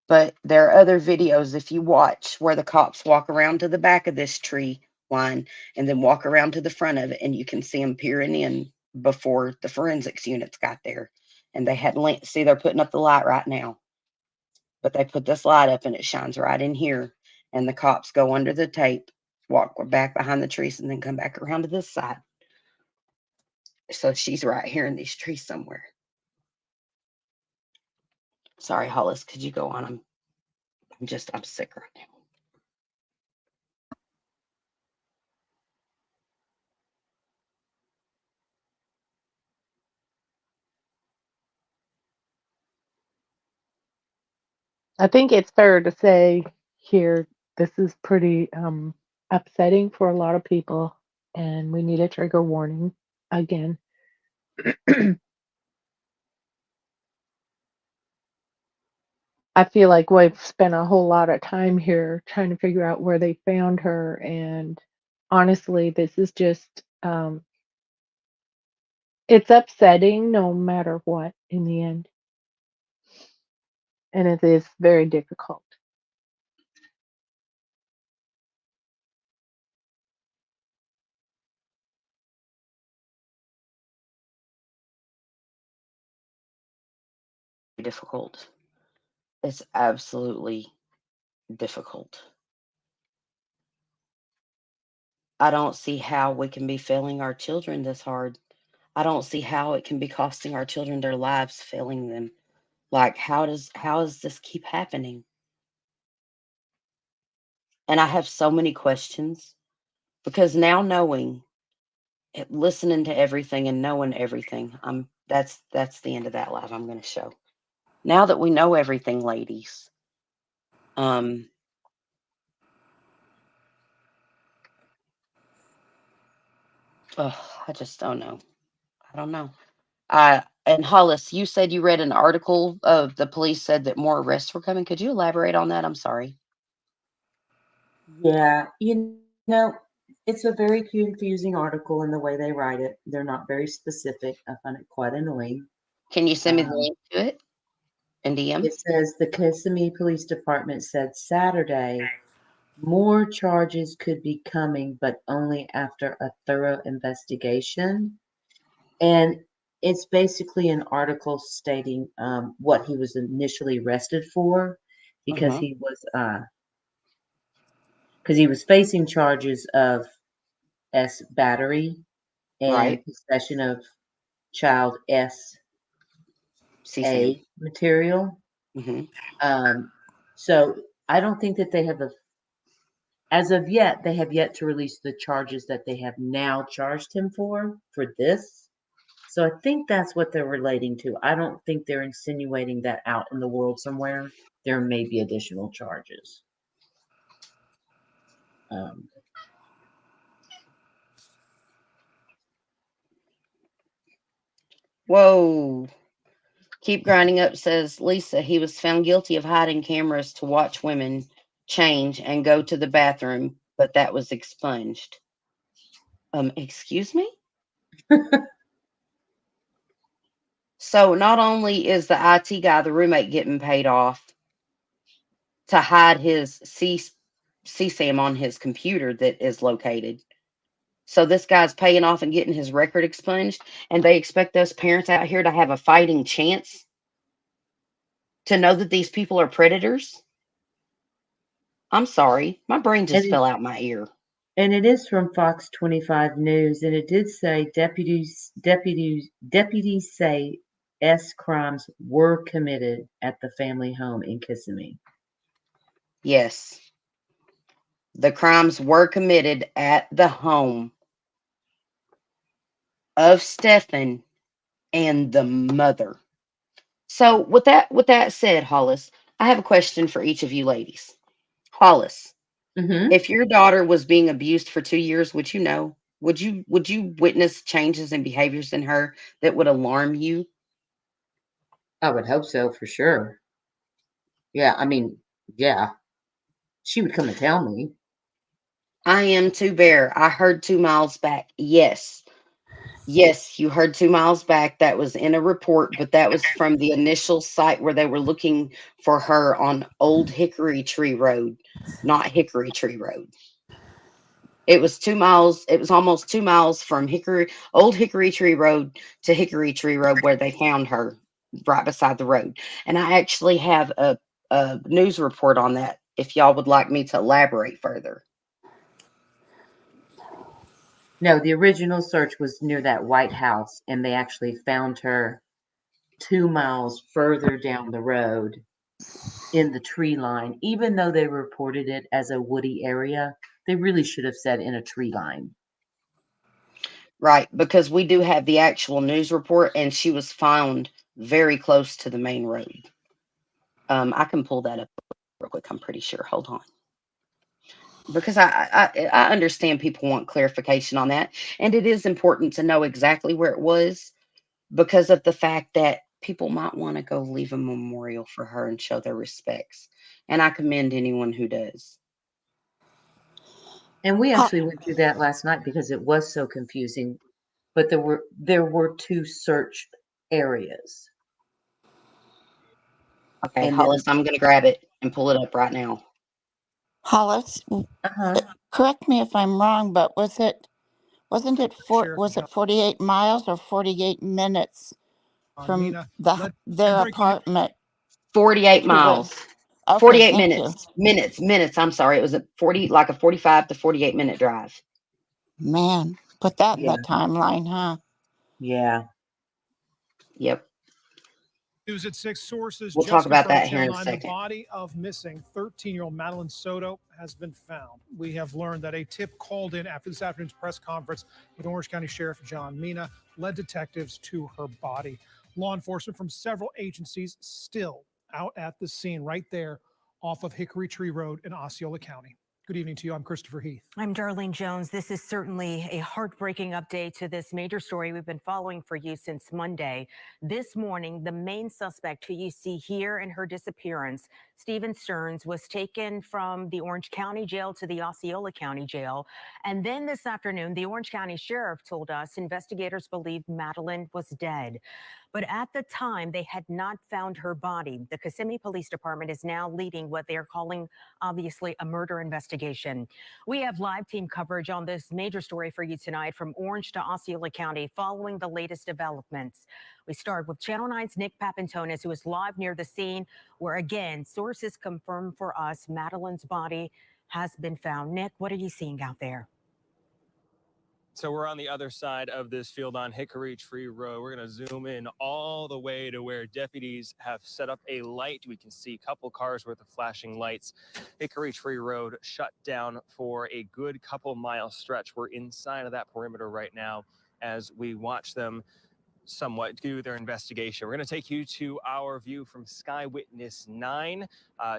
But there are other videos if you watch where the cops walk around to the back of this tree line and then walk around to the front of it, and you can see them peering in before the forensics units got there. And they had see, they're putting up the light right now. But they put this light up and it shines right in here. And the cops go under the tape, walk back behind the trees, and then come back around to this side. So she's right here in these trees somewhere. Sorry, Hollis, could you go on? I'm sick right now. I think it's fair to say here this is pretty upsetting for a lot of people, and we need a trigger warning again. I feel like we've spent a whole lot of time here trying to figure out where they found her, and honestly, this is just it's upsetting no matter what in the end, and it is very difficult. Difficult. It's absolutely difficult. I don't see how we can be failing our children this hard. I don't see how it can be costing our children their lives, failing them. Like, how does this keep happening? And I have so many questions because now knowing, listening to everything and knowing everything, that's the end of that live I'm going to show. Now that we know everything, ladies, um, I just don't know. I don't know. And Hollis, you said you read an article of the police said that more arrests were coming. Could you elaborate on that? I'm sorry. Yeah, know, it's a very confusing article in the way they write it. They're not very specific. I find it quite annoying. Can you send me the Um, link to it in DM? it says the Kissimmee Police Department said Saturday more charges could be coming, but only after a thorough investigation. And it's basically an article stating what he was initially arrested for because Mhm. he was facing charges of battery and Right. possession of child CSAM. material. Mhm. Um, so I don't think that they have as of yet, they have yet to release the charges that they have now charged him for this. So I think that's what they're relating to. I don't think they're insinuating that out in the world somewhere there may be additional charges. Um, Whoa. Keep grinding up says Lisa. He was found guilty of hiding cameras to watch women change and go to the bathroom, but that was expunged. Excuse me? So not only is the IT guy, the roommate, getting paid off to hide his CSAM on his computer that is located. So this guy's paying off and getting his record expunged, and they expect us parents out here to have a fighting chance to know that these people are predators. I'm sorry, my brain and just it, fell out my ear. and it is from Fox 25 News, and it did say deputies say S crimes were committed at the family home in Kissimmee. Yes, the crimes were committed at the home of Stephan and the mother. So with that said, Hollis, I have a question for each of you ladies. Hollis, Mm-hmm. if your daughter was being abused for 2 years, would you know? Would you witness changes in behaviors in her that would alarm you? I would hope so for sure. Yeah, I mean, yeah, she would come and tell me. I am too, Bear. I heard 2 miles back. Yes. Yes, you heard 2 miles back. That was in a report, but that was from the initial site where they were looking for her on Old Hickory Tree Road, not Hickory Tree Road. It was 2 miles. It was almost 2 miles from Old Hickory Tree Road to Hickory Tree Road where they found her right beside the road. And I actually have news report on that if y'all would like me to elaborate further. No, the original search was near that White House, and they actually found her 2 miles further down the road in the tree line. Even though they reported it as a woody area, they really should have said in a tree line. Right, because we do have the actual news report, and she was found very close to the main road. I can pull that up real quick. I'm pretty sure. Hold on, because I understand people want clarification on that, and it is important to know exactly where it was because of the fact that people might want to go leave a memorial for her and show their respects, and I commend anyone who does. And we actually went through that last night because it was so confusing. But there were 2 search areas. Okay, And then Hollis, I'm going to grab it and pull it up right now. Hollis, correct me if I'm wrong, but wasn't it was it 48 miles or 48 minutes from their apartment? 48 to miles. Okay, 48 thank minutes. Minutes. I'm sorry. It was a 45 to 48 minute drive. Man, put that in Yeah. the timeline, huh? Yeah. Yep. News at 6 sources We'll just talk about confirmed that here in a Channel 9 the second. body of missing 13-year-old Madeline Soto has been found. We have learned that a tip called in after this afternoon's press conference with Orange County Sheriff John Mina led detectives to her body. Law enforcement from several agencies still out at the scene right there off of Hickory Tree Road in Osceola County. Good evening to you. I'm Christopher Heath. I'm Darlene Jones. This is certainly a heartbreaking update to this major story we've been following for you since Monday. This morning, the main suspect who you see here in her disappearance, Stephen Stearns, was taken from the Orange County Jail to the Osceola County Jail. And then this afternoon, the Orange County Sheriff told us investigators believe Madeline was dead. But at the time, they had not found her body. The Kissimmee Police Department is now leading what they are calling, obviously, a murder investigation. We have live team coverage on this major story for you tonight from Orange to Osceola County following the latest developments. We start with Channel 9's Nick Papantonis, who is live near the scene where, again, sources confirm for us Madeline's body has been found. Nick, what are you seeing out there? So we're on the other side of this field on Hickory Tree Road. We're going to zoom in all the way to where deputies have set up a light. We can see a couple cars worth of flashing lights. Hickory Tree Road shut down for a good couple mile stretch. We're inside of that perimeter right now as we watch them somewhat do their investigation. We're going to take you to our view from Sky Witness 9,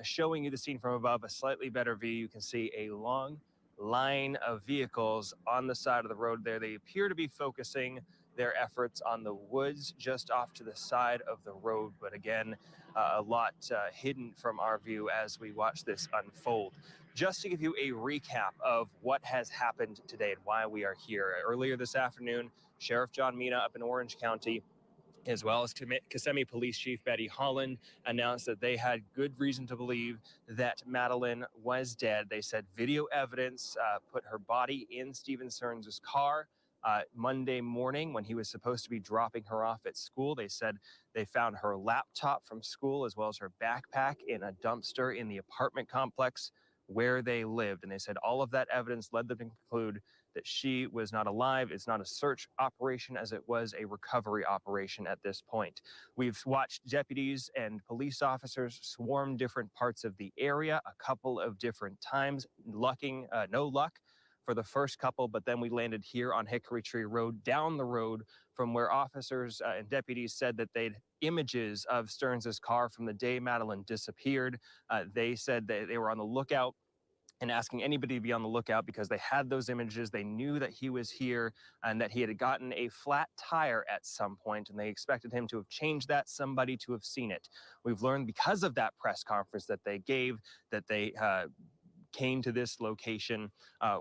showing you the scene from above, a slightly better view. You can see a long line of vehicles on the side of the road there. They appear to be focusing their efforts on the woods just off to the side of the road. But again, a lot hidden from our view as we watch this unfold. Just to give you a recap of what has happened today and why we are here. Earlier this afternoon, Sheriff John Mina up in Orange County, as well as Kissimmee Police Chief Betty Holland, announced that they had good reason to believe that Madeline was dead. They said video evidence put her body in Stephen Stearns' car Monday morning when he was supposed to be dropping her off at school. They said they found her laptop from school as well as her backpack in a dumpster in the apartment complex where they lived. And they said all of that evidence led them to conclude that she was not alive. It's not a search operation as it was a recovery operation at this point. We've watched deputies and police officers swarm different parts of the area a couple of different times, no luck for the first couple, but then we landed here on Hickory Tree Road, down the road from where officers and deputies said that they'd images of Stearns' car from the day Madeline disappeared. They said that they were on the lookout and asking anybody to be on the lookout because they had those images. They knew that he was here and that he had gotten a flat tire at some point, and they expected him to have changed that, somebody to have seen it. We've learned because of that press conference that they gave that they came to this location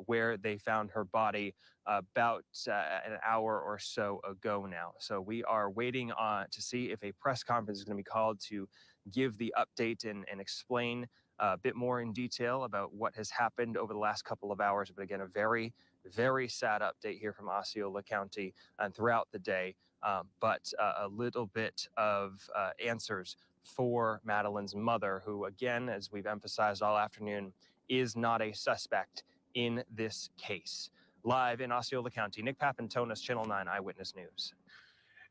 where they found her body about an hour or so ago now. So we are waiting to see if a press conference is going to be called to give the update and explain a bit more in detail about what has happened over the last couple of hours. But again, a very, very sad update here from Osceola County and throughout the day. But a little bit of answers for Madeline's mother, who, again, as we've emphasized all afternoon, is not a suspect in this case. Live in Osceola County, Nick Papantonis, Channel 9 Eyewitness News.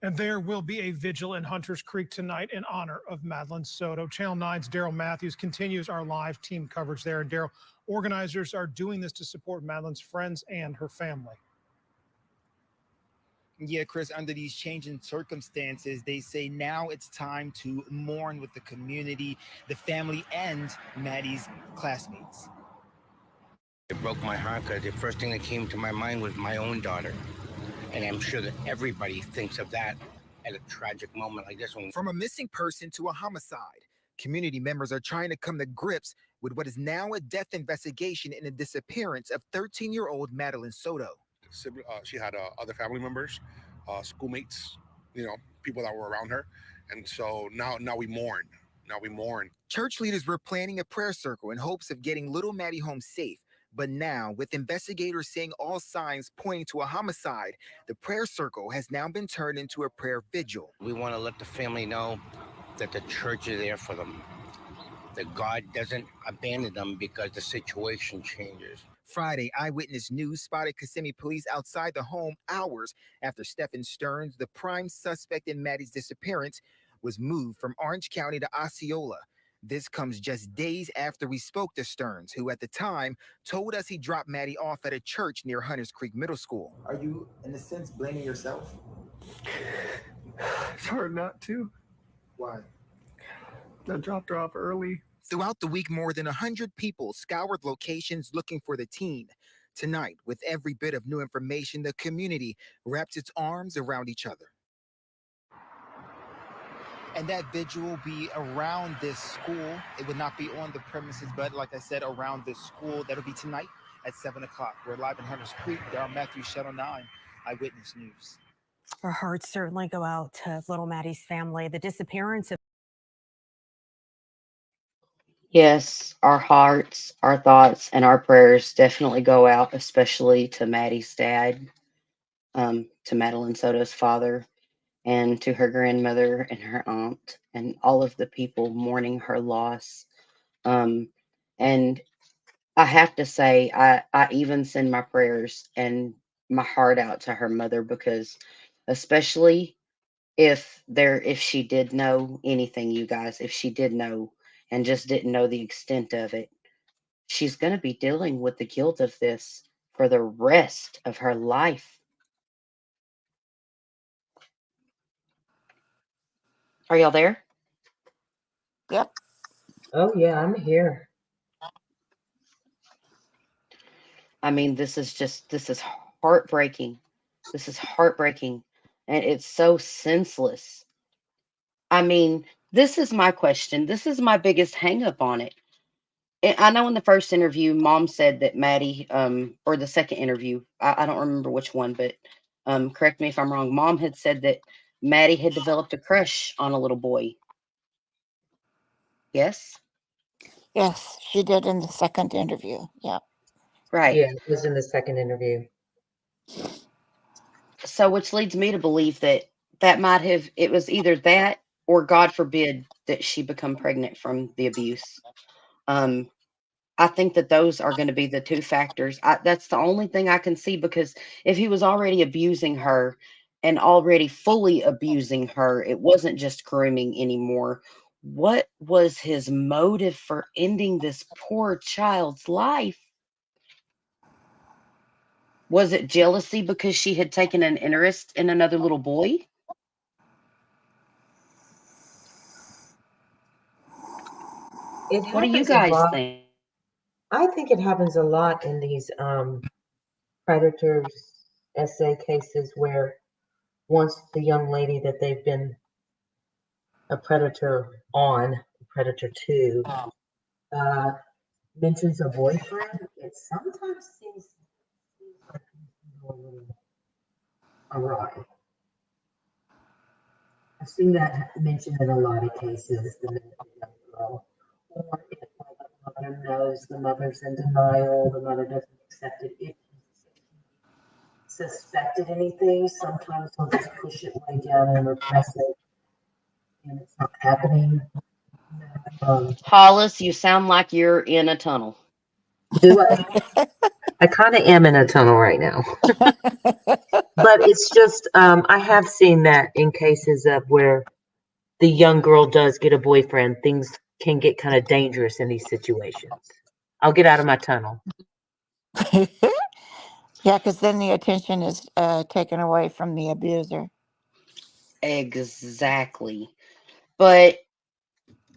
And there will be a vigil in Hunters Creek tonight in honor of Madeline Soto. Channel 9's Daryl Matthews continues our live team coverage there. And Daryl, organizers are doing this to support Madeline's friends and her family. Yeah, Chris, under these changing circumstances, they say now it's time to mourn with the community, the family, and Maddie's classmates. It broke my heart because the first thing that came to my mind was my own daughter. And I'm sure that everybody thinks of that at a tragic moment like this one. From a missing person to a homicide, community members are trying to come to grips with what is now a death investigation in the disappearance of 13-year-old Madeline Soto. She had other family members, schoolmates, people that were around her. And so now we mourn. Now we mourn. Church leaders were planning a prayer circle in hopes of getting little Maddie home safe. But now, with investigators saying all signs pointing to a homicide, the prayer circle has now been turned into a prayer vigil. We want to let the family know that the church is there for them, that God doesn't abandon them because the situation changes. Friday, Eyewitness News spotted Kissimmee police outside the home hours after Stephen Stearns, the prime suspect in Maddie's disappearance, was moved from Orange County to Osceola. This comes just days after we spoke to Stearns, who at the time told us he dropped Maddie off at a church near Hunters Creek Middle School. Are you, in a sense, blaming yourself? It's hard not to. Why? I dropped her off early. Throughout the week, more than 100 people scoured locations looking for the teen. Tonight, with every bit of new information, the community wraps its arms around each other. And that vigil will be around this school. It would not be on the premises, but like I said, around this school. That'll be tonight at 7 o'clock. We're live in Hunters Creek. Daryl Matthews, Channel 9 Eyewitness News. Our hearts certainly go out to little Maddie's family. The disappearance of Yes, our hearts, our thoughts, and our prayers definitely go out, especially to Maddie's dad, to Madeline Soto's father, and to her grandmother and her aunt, and all of the people mourning her loss. And I have to say, I even send my prayers and my heart out to her mother, because especially if she did know anything, you guys, if she did know and just didn't know the extent of it, she's going to be dealing with the guilt of this for the rest of her life. Are y'all there? Yep. Oh, yeah, I'm here. I mean, this is heartbreaking. This is heartbreaking. And it's so senseless. I mean, this is my question. This is my biggest hang up on it. I know in the first interview, Mom said that Maddie, or the second interview, I don't remember which one, but correct me if I'm wrong. Mom had said that Maddie had developed a crush on a little boy. Yes? Yes, she did in the second interview. Yeah. Right. Yeah, it was in the second interview. So, which leads me to believe that it was either that, or God forbid that she become pregnant from the abuse. I think that those are going to be the two factors. That's the only thing I can see, because if he was already abusing her and already fully abusing her, it wasn't just grooming anymore. What was his motive for ending this poor child's life? Was it jealousy because she had taken an interest in another little boy? It What do you happens a guys lot. think? I think it happens a lot in these predators essay cases where once the young lady that they've been a predator on, predator to, mentions a boyfriend, it sometimes seems like things go a little awry. I've seen that mentioned in a lot of cases, the young girl. Or if the mother knows, the mother's in denial, the mother doesn't accept it. If suspected anything, sometimes they'll just push it way down and repress it. and it's not happening. Hollis, you sound like you're in a tunnel. Do I kind of am in a tunnel right now. But it's just, I have seen that in cases of where the young girl does get a boyfriend, things can get kind of dangerous in these situations. I'll get out of my tunnel. Yeah, because then the attention is taken away from the abuser. Exactly. But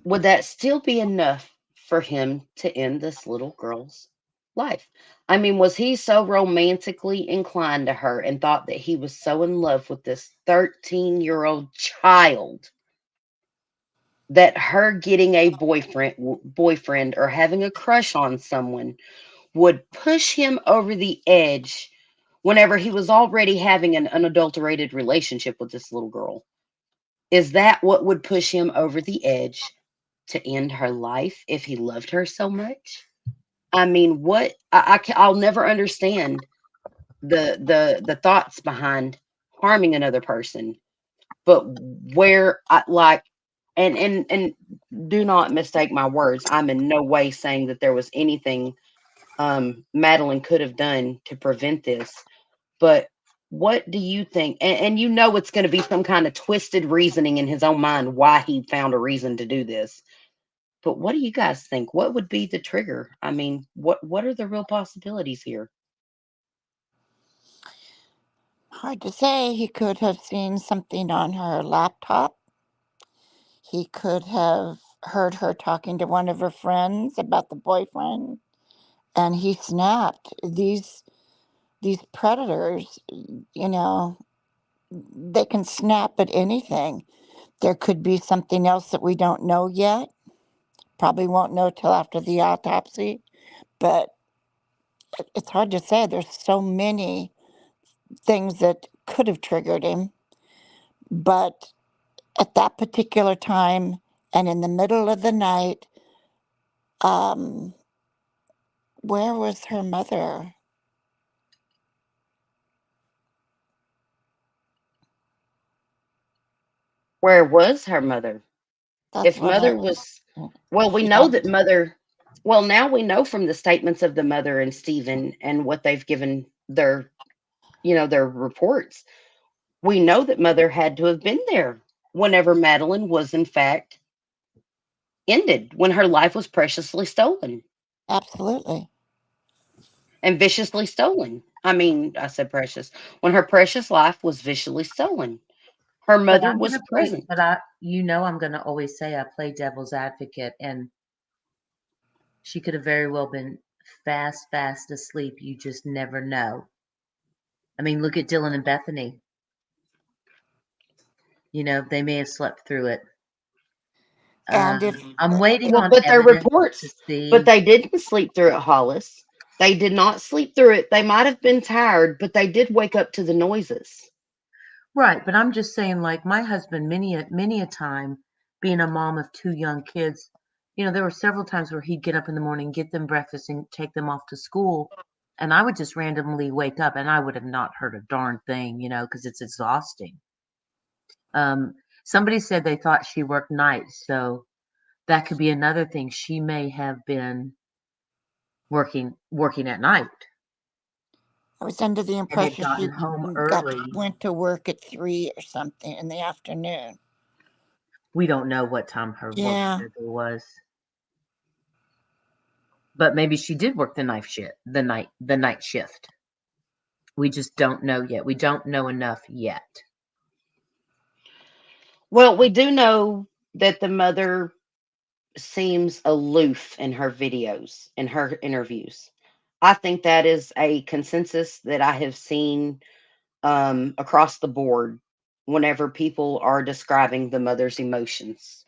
would that still be enough for him to end this little girl's life? I mean, was he so romantically inclined to her and thought that he was so in love with this 13-year-old child that her getting a boyfriend or having a crush on someone would push him over the edge whenever he was already having an unadulterated relationship with this little girl? Is that what would push him over the edge to end her life if he loved her so much? I mean, what I'll never understand the thoughts behind harming another person, but where I like and do not mistake my words. I'm in no way saying that there was anything Madeline could have done to prevent this. But what do you think? And you know it's going to be some kind of twisted reasoning in his own mind why he found a reason to do this. But what do you guys think? What would be the trigger? I mean, what are the real possibilities here? Hard to say. He could have seen something on her laptop. He could have heard her talking to one of her friends about the boyfriend, and he snapped. These predators, you know, they can snap at anything. There could be something else that we don't know yet. Probably won't know till after the autopsy, but it's hard to say. There's so many things that could have triggered him, but at that particular time and in the middle of the night, um, where was her mother? Where was her mother? That's If what I. mother was, well, we know Yeah, that mother, well, now we know from the statements of the mother and Stephen and what they've given their, their reports. We know that mother had to have been there whenever Madeline was in fact ended, when her life was preciously stolen absolutely. and viciously stolen. I mean, I said precious. When her precious life was viciously stolen, her But mother I'm was gonna play, present. but I'm gonna always say I play devil's advocate, and she could have very well been fast asleep. You just never know. I mean, look at Dylan and Bethany. They may have slept through it. And if I'm waiting Well, on but their evidence to reports, but see. they didn't sleep through it, Hollis. They did not sleep through it. They might have been tired, but they did wake up to the noises. Right, but I'm just saying, like my husband, many a time, being a mom of two young kids, there were several times where he'd get up in the morning, get them breakfast, and take them off to school, and I would just randomly wake up, and I would have not heard a darn thing, because it's exhausting. Somebody said they thought she worked nights, so that could be another thing. She may have been working at night I was under the and had impression she gotten home got early. went to work at 3 or something in the afternoon. We don't know what time her work Yeah, schedule was. But maybe she did work the night shift. We just don't know yet. We don't know enough yet. Well, we do know that the mother seems aloof in her videos, in her interviews. I think that is a consensus that I have seen across the board whenever people are describing the mother's emotions.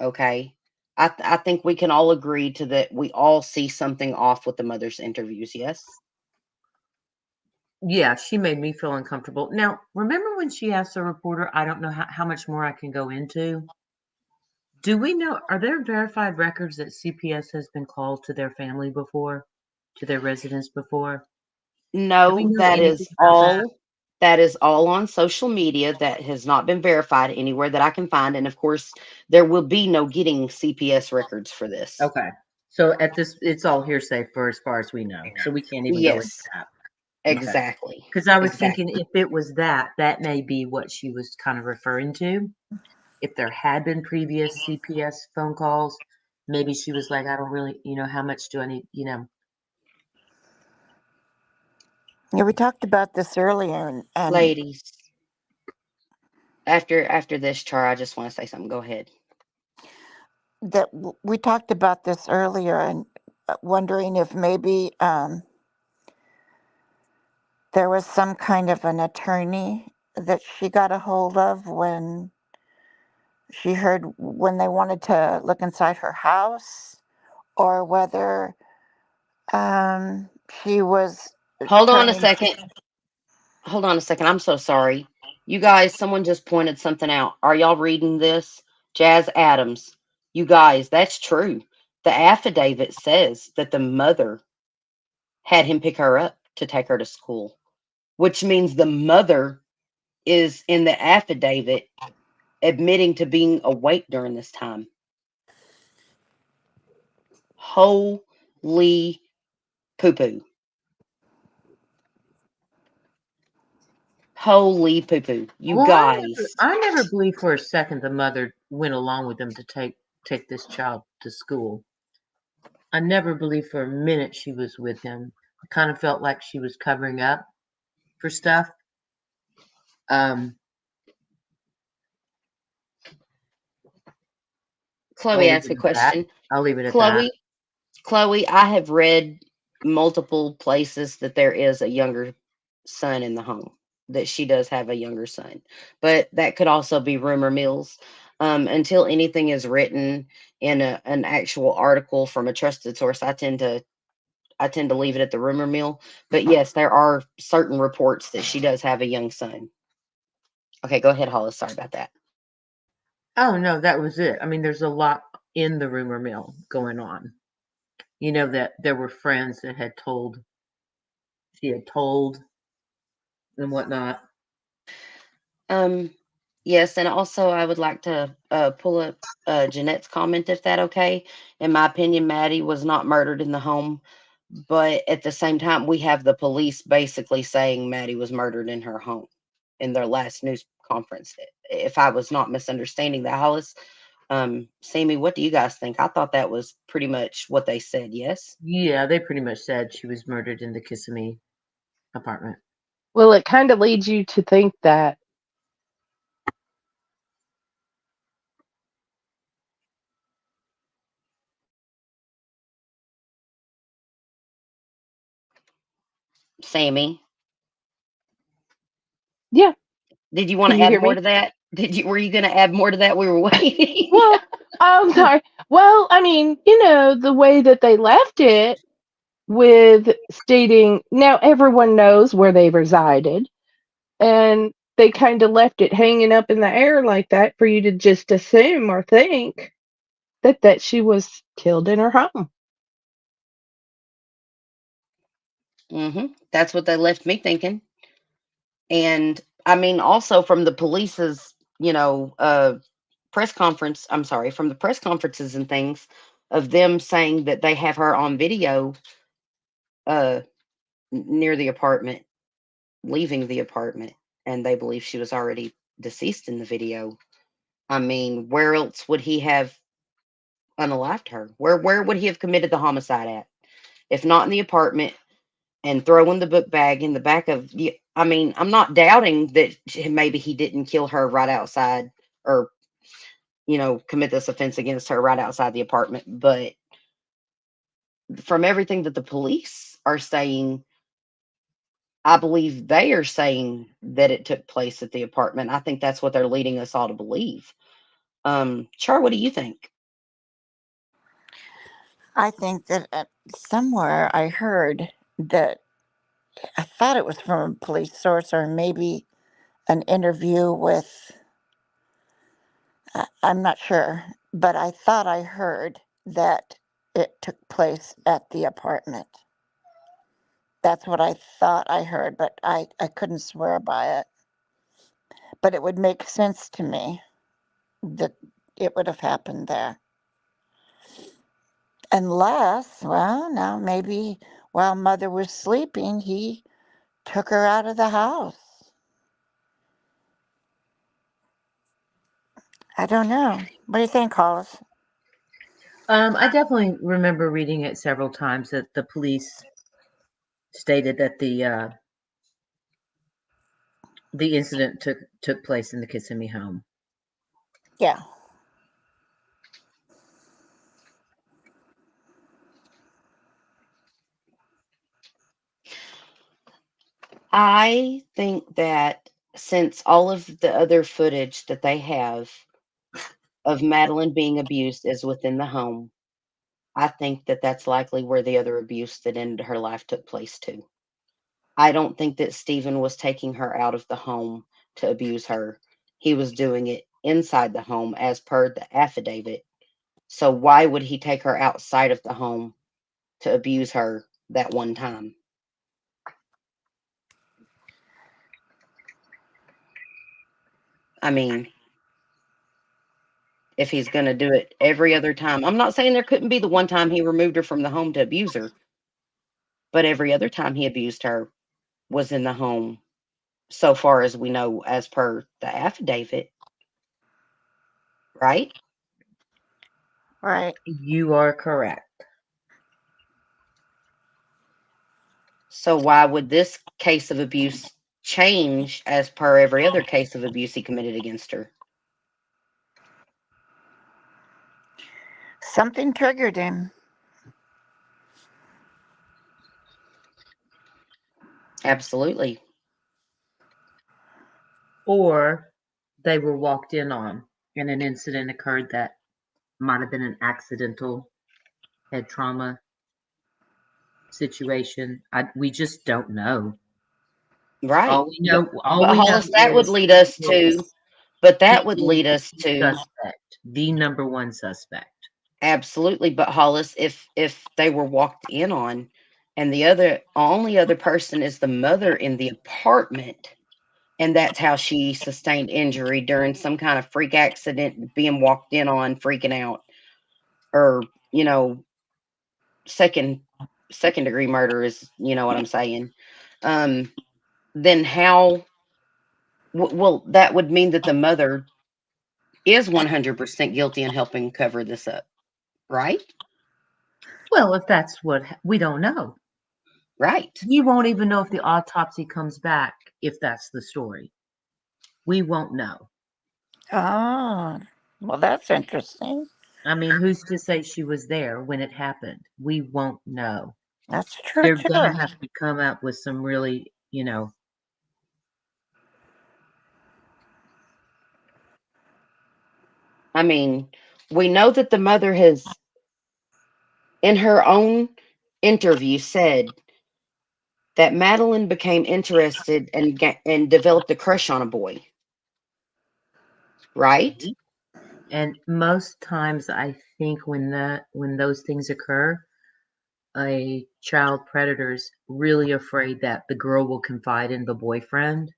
Okay. I think we can all agree to that. We all see something off with the mother's interviews. Yes. Yeah, she made me feel uncomfortable. Now, remember when she asked the reporter, I don't know how much more I can go into? Do we know, are there verified records that CPS has been called to their family before, to their residence before? Do we No, know that anything is about that? all. That is all on social media that has not been verified anywhere that I can find. And of course, there will be no getting CPS records for this. Okay. So at this, it's all hearsay for as far as we know. So we can't even go into Yes, that. Okay. exactly. Because I was thinking Exactly. if it was that, that may be what she was kind of referring to. If there had been previous CPS phone calls, maybe she was like, I don't really, how much do I need, Yeah, we talked about this earlier, and Ladies, after this, Char, I just want to say something. Go ahead. we talked about this earlier, and wondering if maybe there was some kind of an attorney that she got a hold of when she heard when they wanted to look inside her house, or whether she was Hold on a turning. second. Hold on a second. I'm so sorry. You guys, someone just pointed something out. Are y'all reading this? Jazz Adams. You guys, that's true. The affidavit says that the mother had him pick her up to take her to school, which means the mother is in the affidavit admitting to being awake during this time. Holy poo poo. Holy poo poo. You Well, guys. I never believed for a second the mother went along with them to take this child to school. I never believed for a minute she was with him. I kind of felt like she was covering up for stuff. Um, I'll Chloe leave asked it a at that. question. I'll leave it at that. Chloe, I have read multiple places that there is a younger son in the home, that she does have a younger son, but that could also be rumor mills. Until anything is written in an actual article from a trusted source, I tend to leave it at the rumor mill. But yes, there are certain reports that she does have a young son. Okay, go ahead, Hollis. Sorry about that. Oh no, that was it. I mean, there's a lot in the rumor mill going on. That there were friends that she had told and whatnot. Um, yes, and also I would like to pull up Jeanette's comment, if that okay. In my opinion, Maddie was not murdered in the home, but at the same time, we have the police basically saying Maddie was murdered in her home in their last news conference. If I was not misunderstanding that, Hollis, Sammy, what do you guys think? I thought that was pretty much what they said. Yes. Yeah, they pretty much said she was murdered in the Kissimmee apartment. Well, it kind of leads you to think that Sammy, yeah. did you want Can to you add hear more me? to that? Were you going to add more to that? We were waiting. Well, I'm sorry. Well, I mean, the way that they left it with stating now everyone knows where they resided, and they kind of left it hanging up in the air like that for you to just assume or think that she was killed in her home. That's what they left me thinking. And I mean, also from the police's, press conference, I'm sorry, from the press conferences and things of them saying that they have her on video uh near the apartment, leaving the apartment, and they believe she was already deceased in the video. I mean, where else would he have unalived her? Where would he have committed the homicide at? If not in the apartment, and throwing the book bag in the back of you. I mean, I'm not doubting that maybe he didn't kill her right outside, or commit this offense against her right outside the apartment, but from everything that the police are saying, I believe they are saying that it took place at the apartment. I think that's what they're leading us all to believe. Char, what do you think? I think that somewhere I heard that, I thought it was from a police source, or maybe an interview with, I'm not sure, but I thought I heard that it took place at the apartment. That's what I thought I heard, but I couldn't swear by it. But it would make sense to me that it would have happened there. Unless, well, now maybe while mother was sleeping, he took her out of the house. I don't know. What do you think, Hollis? I definitely remember reading it several times that the police stated that the incident took place in the Kissimmee home. Yeah. I think that since all of the other footage that they have of Madeline being abused is within the home, I think that that's likely where the other abuse that ended her life took place too. I don't think that Stephen was taking her out of the home to abuse her. He was doing it inside the home as per the affidavit. So why would he take her outside of the home to abuse her that one time? I mean, if he's going to do it every other time. I'm not saying there couldn't be the one time he removed her from the home to abuse her, but every other time he abused her was in the home, so far as we know, as per the affidavit, right? Right. You are correct. So why would this case of abuse change as per every other case of abuse he committed against her? Something triggered him. Absolutely. Or they were walked in on and an incident occurred that might have been an accidental head trauma situation. We just don't know. Right. All we know, But Hollis, that would lead us to, but he that would is lead us the to suspect, the number one suspect. absolutely. But Hollis, if they were walked in on, and the only other person is the mother in the apartment, and that's how she sustained injury during some kind of freak accident, being walked in on, freaking out, or second degree murder is, you know what I'm saying. Then how? Well, that would mean that the mother is 100% guilty in helping cover this up, right? Well, if that's what we don't know. Right. We won't even know if the autopsy comes back if that's the story. We won't know. Oh, well, that's interesting. I mean, who's to say she was there when it happened? We won't know. That's true. They're going to have to come up with some really, I mean, we know that the mother has, in her own interview, said that Madeline became interested and developed a crush on a boy. Right? And most times I think when those things occur, a child predator is really afraid that the girl will confide in the boyfriend.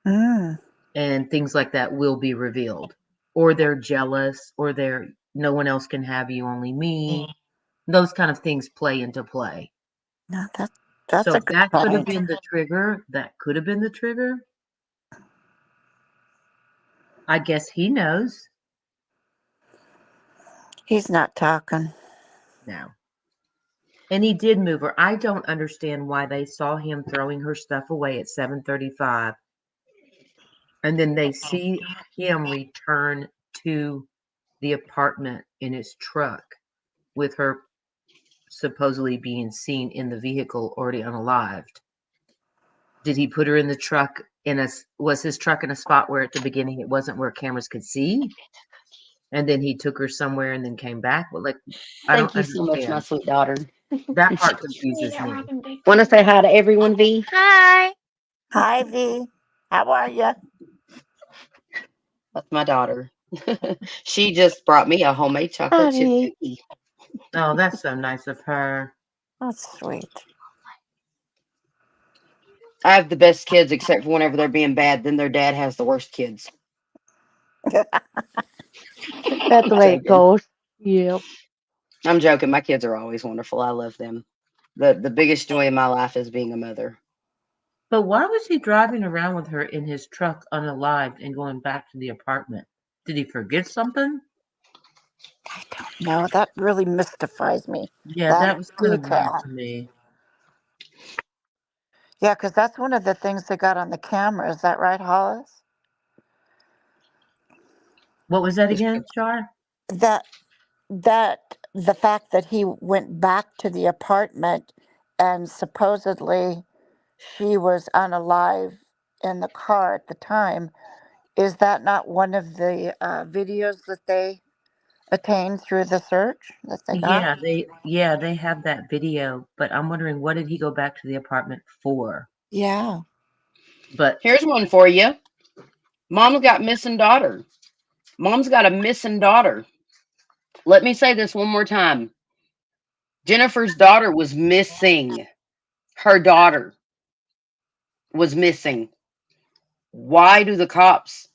And things like that will be revealed. Or they're jealous, or no one else can have you, only me. Those kind of things play into play. No, that's so a good that could have point. been the trigger. That could have been the trigger. I guess he knows. He's not talking. No. And he did move her. I don't understand why they saw him throwing her stuff away at 7:35. And then they see him return to the apartment in his truck with her supposedly being seen in the vehicle already unalived. Did he put her in the truck was his truck in a spot where at the beginning it wasn't where cameras could see? And then he took her somewhere and then came back? Well, I don't Thank you so much, my sweet daughter. That part confuses me. Want to say hi to everyone, V? Hi. Hi, V. How are you? That's my daughter. She just brought me a homemade chocolate chip cookie. Oh, that's so nice of her. That's sweet. I have the best kids except for whenever they're being bad, then their dad has the worst kids. That's the I'm way it joking. goes. Yeah. I'm joking. My kids are always wonderful. I love them. The biggest joy in my life is being a mother. But why was he driving around with her in his truck unalived and going back to the apartment? Did he forget something? No, that really mystifies me. Yeah, That that was kind of weird detail. to me. Yeah, because that's one of the things they got on the camera. Is that right, Hollis? What was that again, Char? That the fact that he went back to the apartment and supposedly she was unalive in the car at the time. Is that not one of the videos that they attained through the search that they got? Yeah, they have that video, but I'm wondering what did he go back to the apartment for? Yeah. But Here's one for you. Mom's got missing daughter. Mom's got a missing daughter. Let me say this one more time. Jennifer's daughter was missing. Her daughter was missing. Why do the cops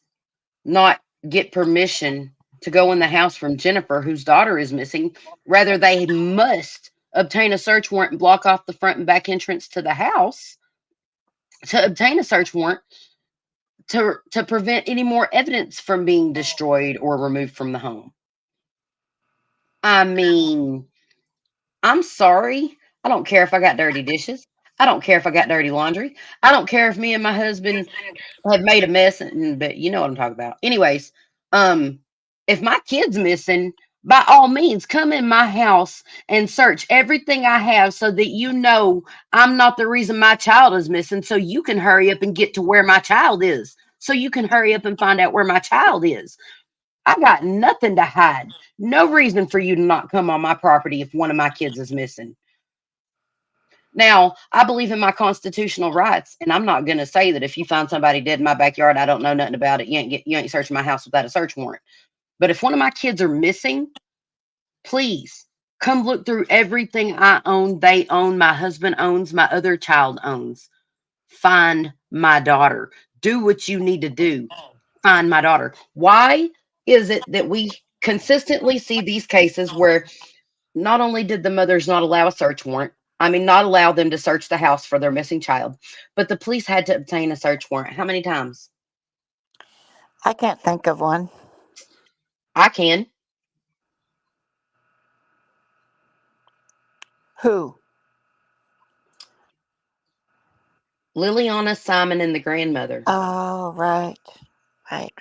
not get permission to go in the house from Jennifer, whose daughter is missing? Rather, they must obtain a search warrant and block off the front and back entrance to the house to obtain a search warrant to prevent any more evidence from being destroyed or removed from the home. I mean, I'm sorry. I don't care if I got dirty dishes. I don't care if I got dirty laundry. I don't care if me and my husband have made a mess, but you know what I'm talking about. Anyways, um, if my kid's missing, by all means, come in my house and search everything I have so that you know I'm not the reason my child is missing. So you can hurry up and get to where my child is. So you can hurry up and find out where my child is. I got nothing to hide. No reason for you to not come on my property if one of my kids is missing. Now, I believe in my constitutional rights, and I'm not going to say that if you find somebody dead in my backyard, I don't know nothing about it. You ain't searching my house without a search warrant. But if one of my kids are missing, please come look through everything I own. They own. My husband owns. My other child owns. Find my daughter. Do what you need to do. Find my daughter. Why is it that we consistently see these cases where not only did the mothers not allow a search warrant, I mean, not allow them to search the house for their missing child, but the police had to obtain a search warrant? How many times? I can't think of one. I can. Who? Liliana, Simon, and the grandmother. Oh, right.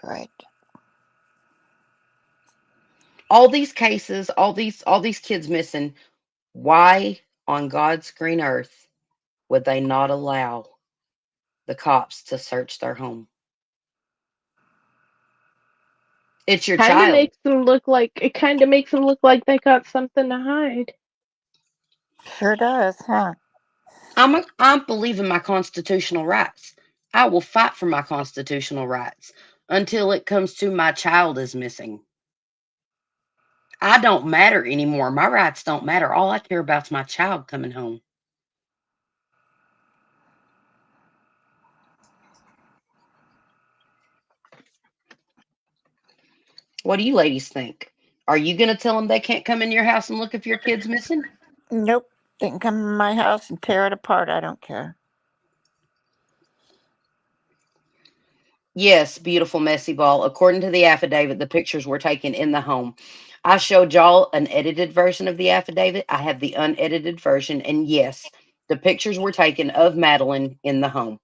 Right. All these cases, all these kids missing. Why on God's green earth would they not allow the cops to search their home? It's your Kind of child. makes them look like it. Kind of makes them look like they got something to hide. Sure does, huh? I believe in my constitutional rights. I will fight for my constitutional rights until it comes to my child is missing. I don't matter anymore. My rights don't matter. All I care about is my child coming home. What do you ladies think? Are you going to tell them they can't come in your house and look if your kid's missing? Nope. They can come in my house and tear it apart. I don't care. Yes, beautiful messy ball. According to the affidavit, the pictures were taken in the home. I showed y'all an edited version of the affidavit. I have the unedited version. And yes, the pictures were taken of Madeline in the home.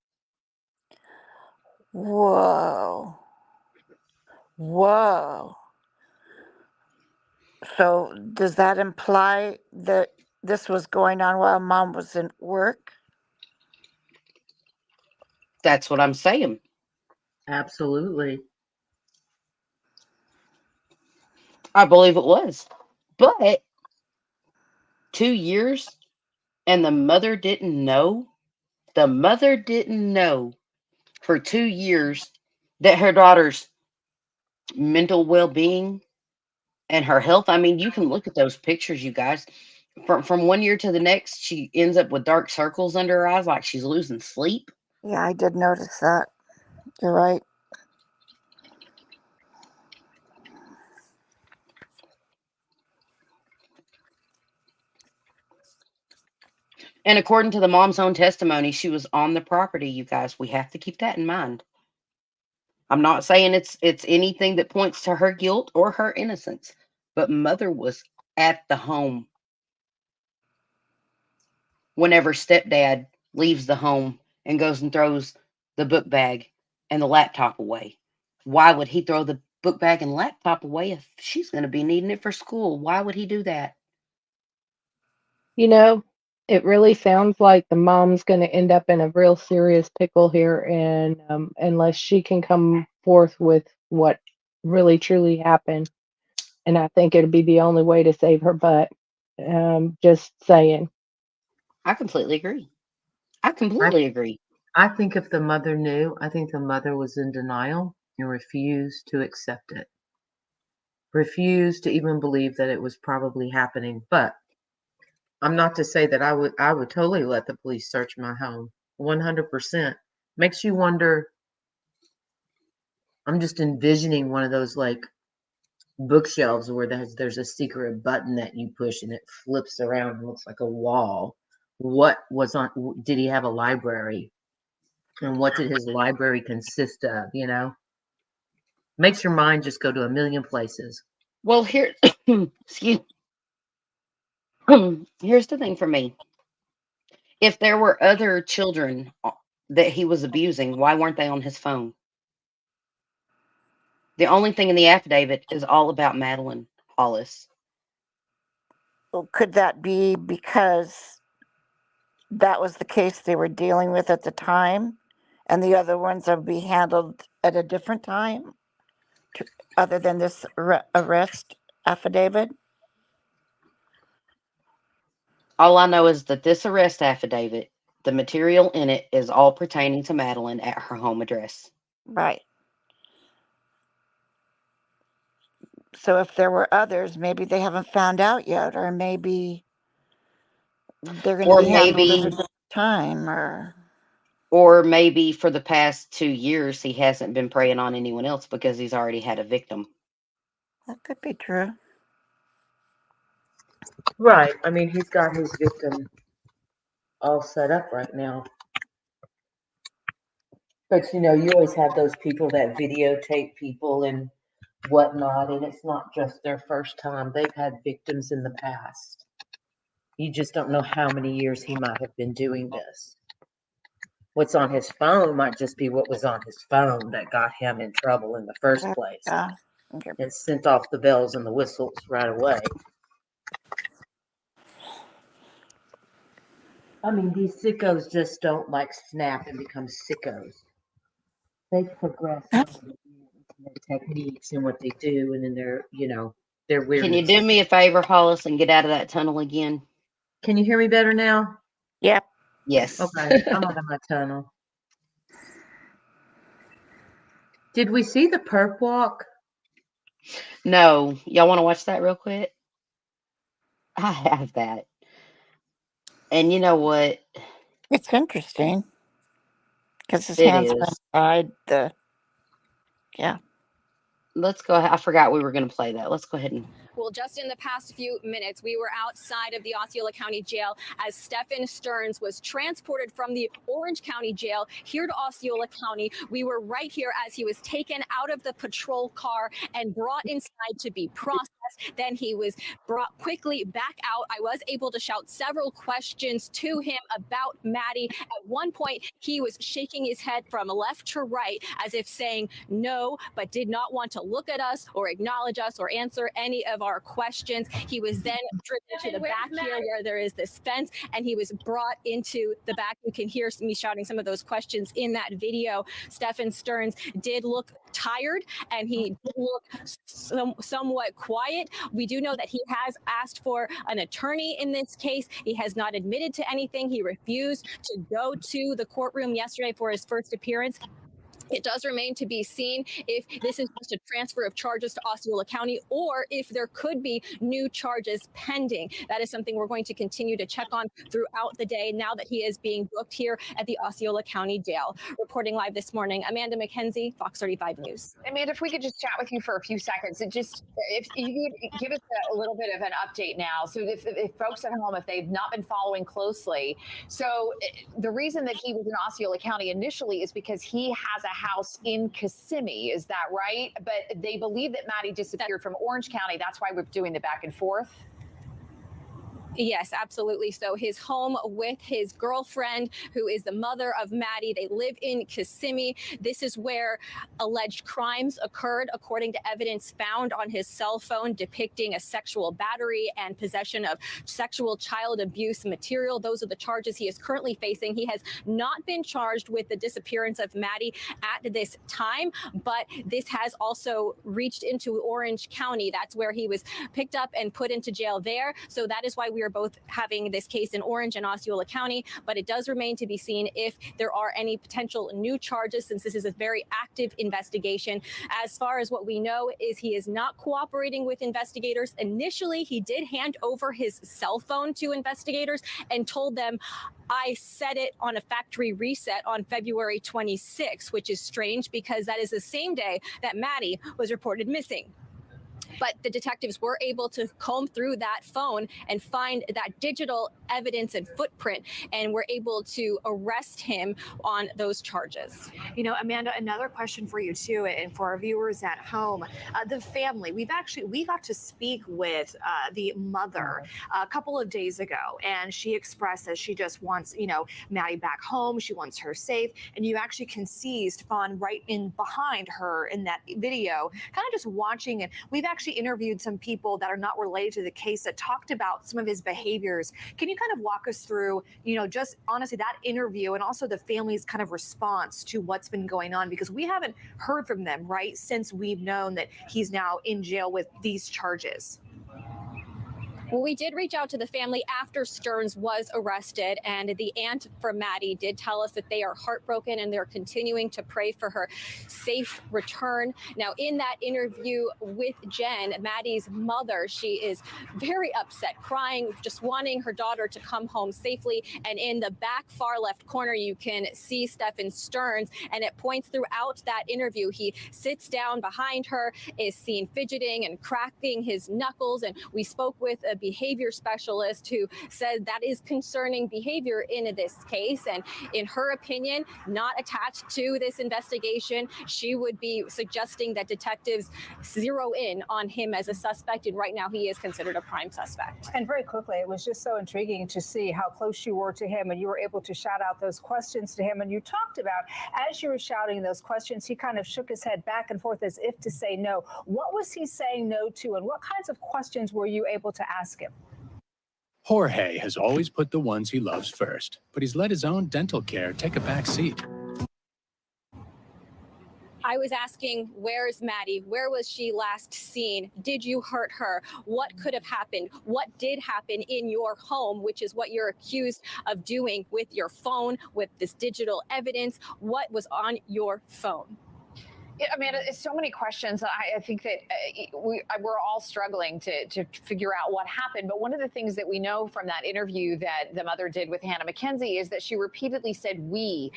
Whoa. Whoa. So does that imply that this was going on while mom was in work? That's what I'm saying. Absolutely. I believe it was. But 2 years and the mother didn't know? The mother didn't know for 2 years that her daughter's mental well being and her health. I mean, you can look at those pictures, you guys. From one year to the next, she ends up with dark circles under her eyes, like she's losing sleep. Yeah, I did notice that. You're right. And according to the mom's own testimony, she was on the property, you guys. We have to keep that in mind. I'm not saying it's anything that points to her guilt or her innocence, but mother was at the home whenever stepdad leaves the home and goes and throws the book bag and the laptop away. Why would he throw the book bag and laptop away if she's going to be needing it for school? Why would he do that? You know, it really sounds like the mom's going to end up in a real serious pickle here, and unless she can come forth with what really truly happened, and I think it'll be the only way to save her butt. Just saying. I completely agree. I I completely agree. I think if the mother knew, I think the mother was in denial and refused to accept it. Refused to even believe that it was probably happening. But I'm not to say that I would totally let the police search my home. 100%. Makes you wonder. I'm just envisioning one of those like bookshelves where there's a secret button that you push and it flips around and looks like a wall. What was on? Did he have a library? And what did his library consist of? Makes your mind just go to a million places. Well, here, excuse, here's the thing for me. If there were other children that he was abusing, why weren't they on his phone? The only thing in the affidavit is all about Madeline Hollis. Well, could that be because that was the case they were dealing with at the time, and the other ones will be handled at a different time, other than this arrest affidavit? All I know is that this arrest affidavit, the material in it is all pertaining to Madeline at her home address. Right. So if there were others, maybe they haven't found out yet, or maybe they're going to Or be handled at a maybe different time, or maybe for the past 2 years he hasn't been preying on anyone else because he's already had a victim. that could be true. Right. I mean, he's got his victim all set up right now. But you always have those people that videotape people and whatnot, and it's not just their first time. They've had victims in the past. You just don't know how many years he might have been doing this. What's on his phone might just be what was on his phone that got him in trouble in the first place. Yeah. Okay. And sent off the bells and the whistles right away. I mean, these sickos just don't like snap and become sickos. They progress in their techniques and what they do, and in their Can you weirdness. do me a favor, Hollis, and get out of that tunnel again? Can you hear me better now? Yep. Yes. Okay, I'm out of my tunnel. Did we see the perp walk? No. Y'all want to watch that real quick? I have that. And you know what? It's interesting because his It hands are is. inside the. Yeah. Let's go ahead. I forgot we were going to play that. Let's go ahead and. Well, just in the past few minutes, we were outside of the Osceola County Jail as Stephen Stearns was transported from the Orange County Jail here to Osceola County. We were right here as he was taken out of the patrol car and brought inside to be processed. Then he was brought quickly back out. I was able to shout several questions to him about Maddie. At one point, he was shaking his head from left to right as if saying no, but did not want to look at us or acknowledge us or answer any of our questions. He was then driven to the back here where there is this fence, and he was brought into the back. You can hear me shouting some of those questions in that video. Stephen Stearns did look tired, and he did look somewhat quiet. We do know that he has asked for an attorney in this case. He has not admitted to anything. He refused to go to the courtroom yesterday for his first appearance. It does remain to be seen if this is just a transfer of charges to Osceola County or if there could be new charges pending. That is something we're going to continue to check on throughout the day now that he is being booked here at the Osceola County Jail. Reporting live this morning, Amanda McKenzie, Fox 35 News. Amanda, if we could just chat with you for a few seconds, if you could give us a little bit of an update now. So if folks at home, if they've not been following closely, so the reason that he was in Osceola County initially is because he has a house in Kissimmee. Is that right? But they believe that Maddie disappeared from Orange County. That's why we're doing the back and forth. Yes, absolutely. So his home with his girlfriend, who is the mother of Maddie, they live in Kissimmee. This is where alleged crimes occurred, according to evidence found on his cell phone depicting a sexual battery and possession of sexual child abuse material. Those are the charges he is currently facing. He has not been charged with the disappearance of Maddie at this time, but this has also reached into Orange County. That's where he was picked up and put into jail there. So that is why we are both having this case in Orange and Osceola County, but it does remain to be seen if there are any potential new charges, since this is a very active investigation. As far as what we know is he is not cooperating with investigators. Initially, he did hand over his cell phone to investigators and told them, I set it on a factory reset on February 26th, which is strange because that is the same day that Maddie was reported missing. But the detectives were able to comb through that phone and find that digital evidence and footprint, and were able to arrest him on those charges. You know, Amanda, another question for you too, and for our viewers at home, the family. We got to speak with the mother a couple of days ago, and she expressed that she just wants, Maddie back home. She wants her safe, and you actually can see Stefan right in behind her in that video, kind of just watching. And we've actually interviewed some people that are not related to the case that talked about some of his behaviors. Can you kind of walk us through, just honestly that interview and also the family's kind of response to what's been going on? Because we haven't heard from them, right, since we've known that he's now in jail with these charges. Well, we did reach out to the family after Stearns was arrested, and the aunt for Maddie did tell us that they are heartbroken and they're continuing to pray for her safe return. Now, in that interview with Jen, Maddie's mother, she is very upset, crying, just wanting her daughter to come home safely. And in the back far left corner, you can see Stephen Stearns, and at points throughout that interview, he sits down behind her, is seen fidgeting and cracking his knuckles. And we spoke with a behavior specialist who said that is concerning behavior in this case. And in her opinion, not attached to this investigation, she would be suggesting that detectives zero in on him as a suspect. And right now he is considered a prime suspect. And very quickly, it was just so intriguing to see how close you were to him, and you were able to shout out those questions to him. And you talked about, as you were shouting those questions, he kind of shook his head back and forth as if to say no. What was he saying no to, and what kinds of questions were you able to ask him? Jorge has always put the ones he loves first, but he's let his own dental care take a back seat. I was asking, where's Maddie? Where was she last seen? Did you hurt her? What could have happened? What did happen in your home, which is what you're accused of doing with your phone, with this digital evidence? What was on your phone? Yeah, Amanda, it's so many questions. I think that we're all struggling to figure out what happened. But one of the things that we know from that interview that the mother did with Hannah McKenzie is that she repeatedly said, we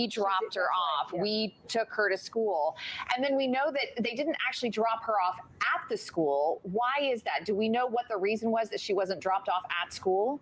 dropped her off. Yeah. We took her to school. And then we know that they didn't actually drop her off at the school. Why is that? Do we know what the reason was that she wasn't dropped off at school?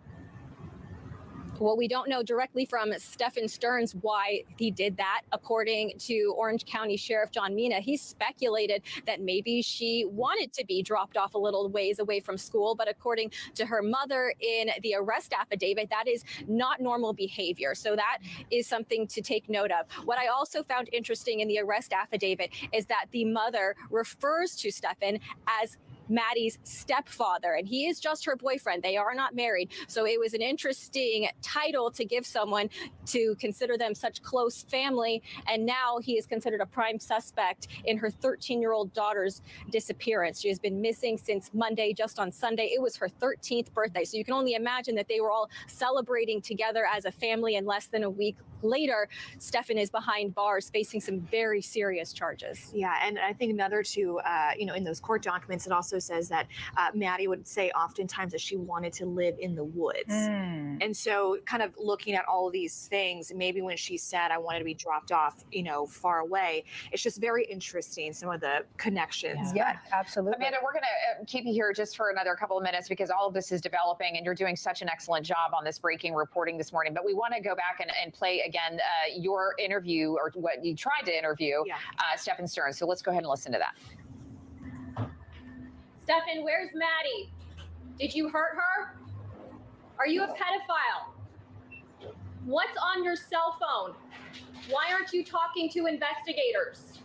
Well, we don't know directly from Stephen Stearns why he did that. According to Orange County Sheriff John Mina, he speculated that maybe she wanted to be dropped off a little ways away from school. But according to her mother in the arrest affidavit, that is not normal behavior. So that is something to take note of. What I also found interesting in the arrest affidavit is that the mother refers to Stephen as Maddie's stepfather, and he is just her boyfriend. They are not married. So it was an interesting title to give someone, to consider them such close family. And now he is considered a prime suspect in her 13-year-old daughter's disappearance. She has been missing since Monday. Just on Sunday, it was her 13th birthday. So you can only imagine that they were all celebrating together as a family, and less than a week later, Stefan is behind bars facing some very serious charges. Yeah, and I think another too, in those court documents, it also says that Maddie would say oftentimes that she wanted to live in the woods. And so kind of looking at all of these things, maybe when she said, I wanted to be dropped off, far away, it's just very interesting, some of the connections. Yeah, absolutely. Amanda, we're going to keep you here just for another couple of minutes because all of this is developing and you're doing such an excellent job on this breaking reporting this morning. But we want to go back and play again your interview, or what you tried to interview, Stephen Stearns. So let's go ahead and listen to that. Stefan, where's Maddie? Did you hurt her? Are you a pedophile? What's on your cell phone? Why aren't you talking to investigators?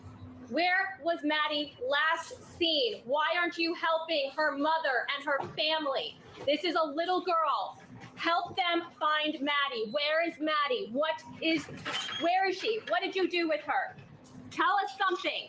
Where was Maddie last seen? Why aren't you helping her mother and her family? This is a little girl. Help them find Maddie. Where is Maddie? Where is she? What did you do with her? Tell us something.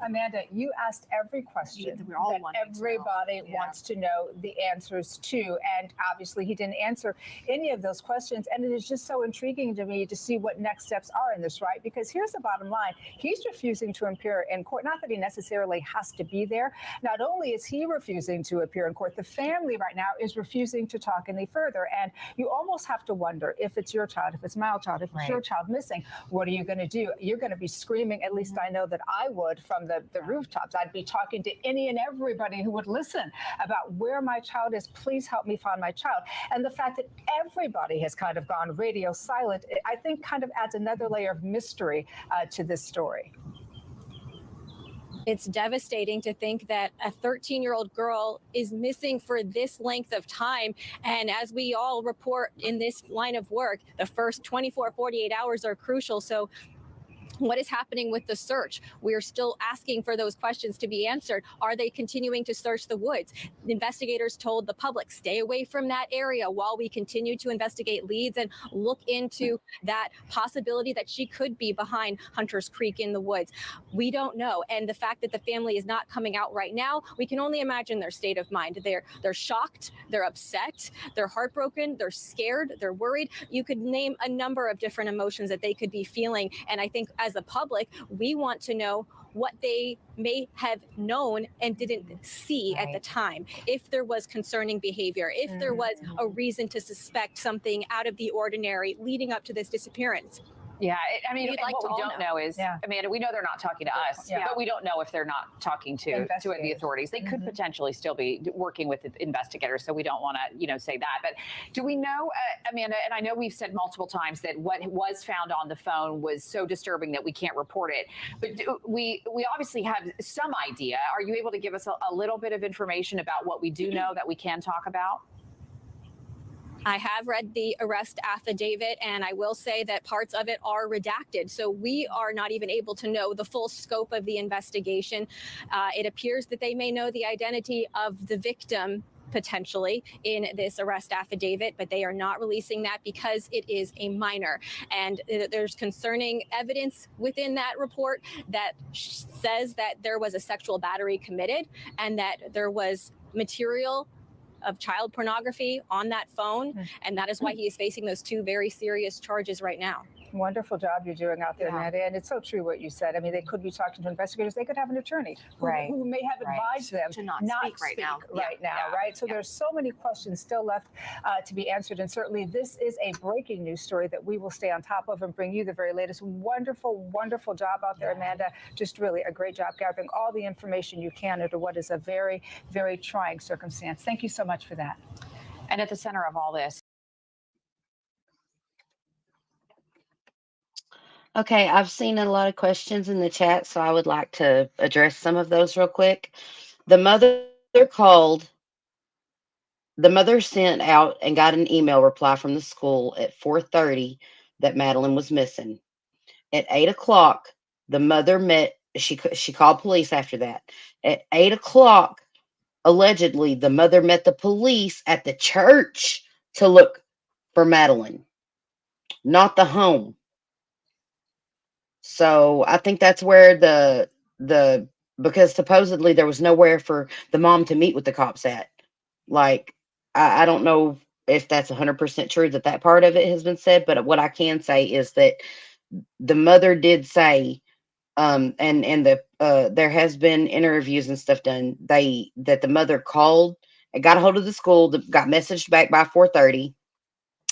Amanda, you asked every question that everybody wants to know the answers to. And obviously he didn't answer any of those questions. And it is just so intriguing to me to see what next steps are in this, right? Because here's the bottom line. He's refusing to appear in court. Not that he necessarily has to be there. Not only is he refusing to appear in court, the family right now is refusing to talk any further. And you almost have to wonder, if it's your child, if it's my child, if it's your child missing, what are you going to do? You're going to be screaming, at least I know that I would, from the rooftops. I'd be talking to any and everybody who would listen about where my child is. Please help me find my child. And the fact that everybody has kind of gone radio silent, I think kind of adds another layer of mystery to this story. It's devastating to think that a 13-year-old girl is missing for this length of time. And as we all report in this line of work, the first 24, 48 hours are crucial. So what is happening with the search? We're still asking for those questions to be answered. Are they continuing to search the woods? Investigators told the public, stay away from that area while we continue to investigate leads and look into that possibility that she could be behind Hunter's Creek in the woods. We don't know. And the fact that the family is not coming out right now, we can only imagine their state of mind. They're shocked, they're upset, they're heartbroken, they're scared, they're worried. You could name a number of different emotions that they could be feeling. And I think as the public, we want to know what they may have known and didn't see at the time. If there was concerning behavior, if there was a reason to suspect something out of the ordinary leading up to this disappearance. Yeah, We'd like what to we all don't know is, Amanda, we know they're not talking to us, but we don't know if they're not talking to the authorities. They could potentially still be working with the investigators, so we don't want to, say that. But do we know, Amanda, and I know we've said multiple times that what was found on the phone was so disturbing that we can't report it, but we obviously have some idea. Are you able to give us a little bit of information about what we do know that we can talk about? I have read the arrest affidavit, and I will say that parts of it are redacted. So we are not even able to know the full scope of the investigation. It appears that they may know the identity of the victim potentially in this arrest affidavit, but they are not releasing that because it is a minor. And there's concerning evidence within that report that says that there was a sexual battery committed and that there was material of child pornography on that phone. And that is why he is facing those two very serious charges right now. Wonderful job you're doing out there, Amanda. And it's so true what you said. I mean, they could be talking to investigators. They could have an attorney who may have advised them to not speak right now. Right? So there's so many questions still left to be answered. And certainly this is a breaking news story that we will stay on top of and bring you the very latest. Wonderful, wonderful job out there, Amanda. Just really a great job gathering all the information you can under what is a very, very trying circumstance. Thank you so much for that. And at the center of all this, Okay, I've seen a lot of questions in the chat, so I would like to address some of those real quick. The mother called, the mother sent out and got an email reply from the school at 4:30 that Madeline was missing. At 8 o'clock, The mother met. She called police after that. At 8 o'clock, allegedly, the mother met the police at the church to look for Madeline, not the home. So I think that's where the because supposedly there was nowhere for the mom to meet with the cops at. Like I don't know if that's 100% true that that part of it has been said, but what I can say is that the mother did say, and there has been interviews and stuff done. That the mother called and got a hold of the school, got messaged back by 4:30.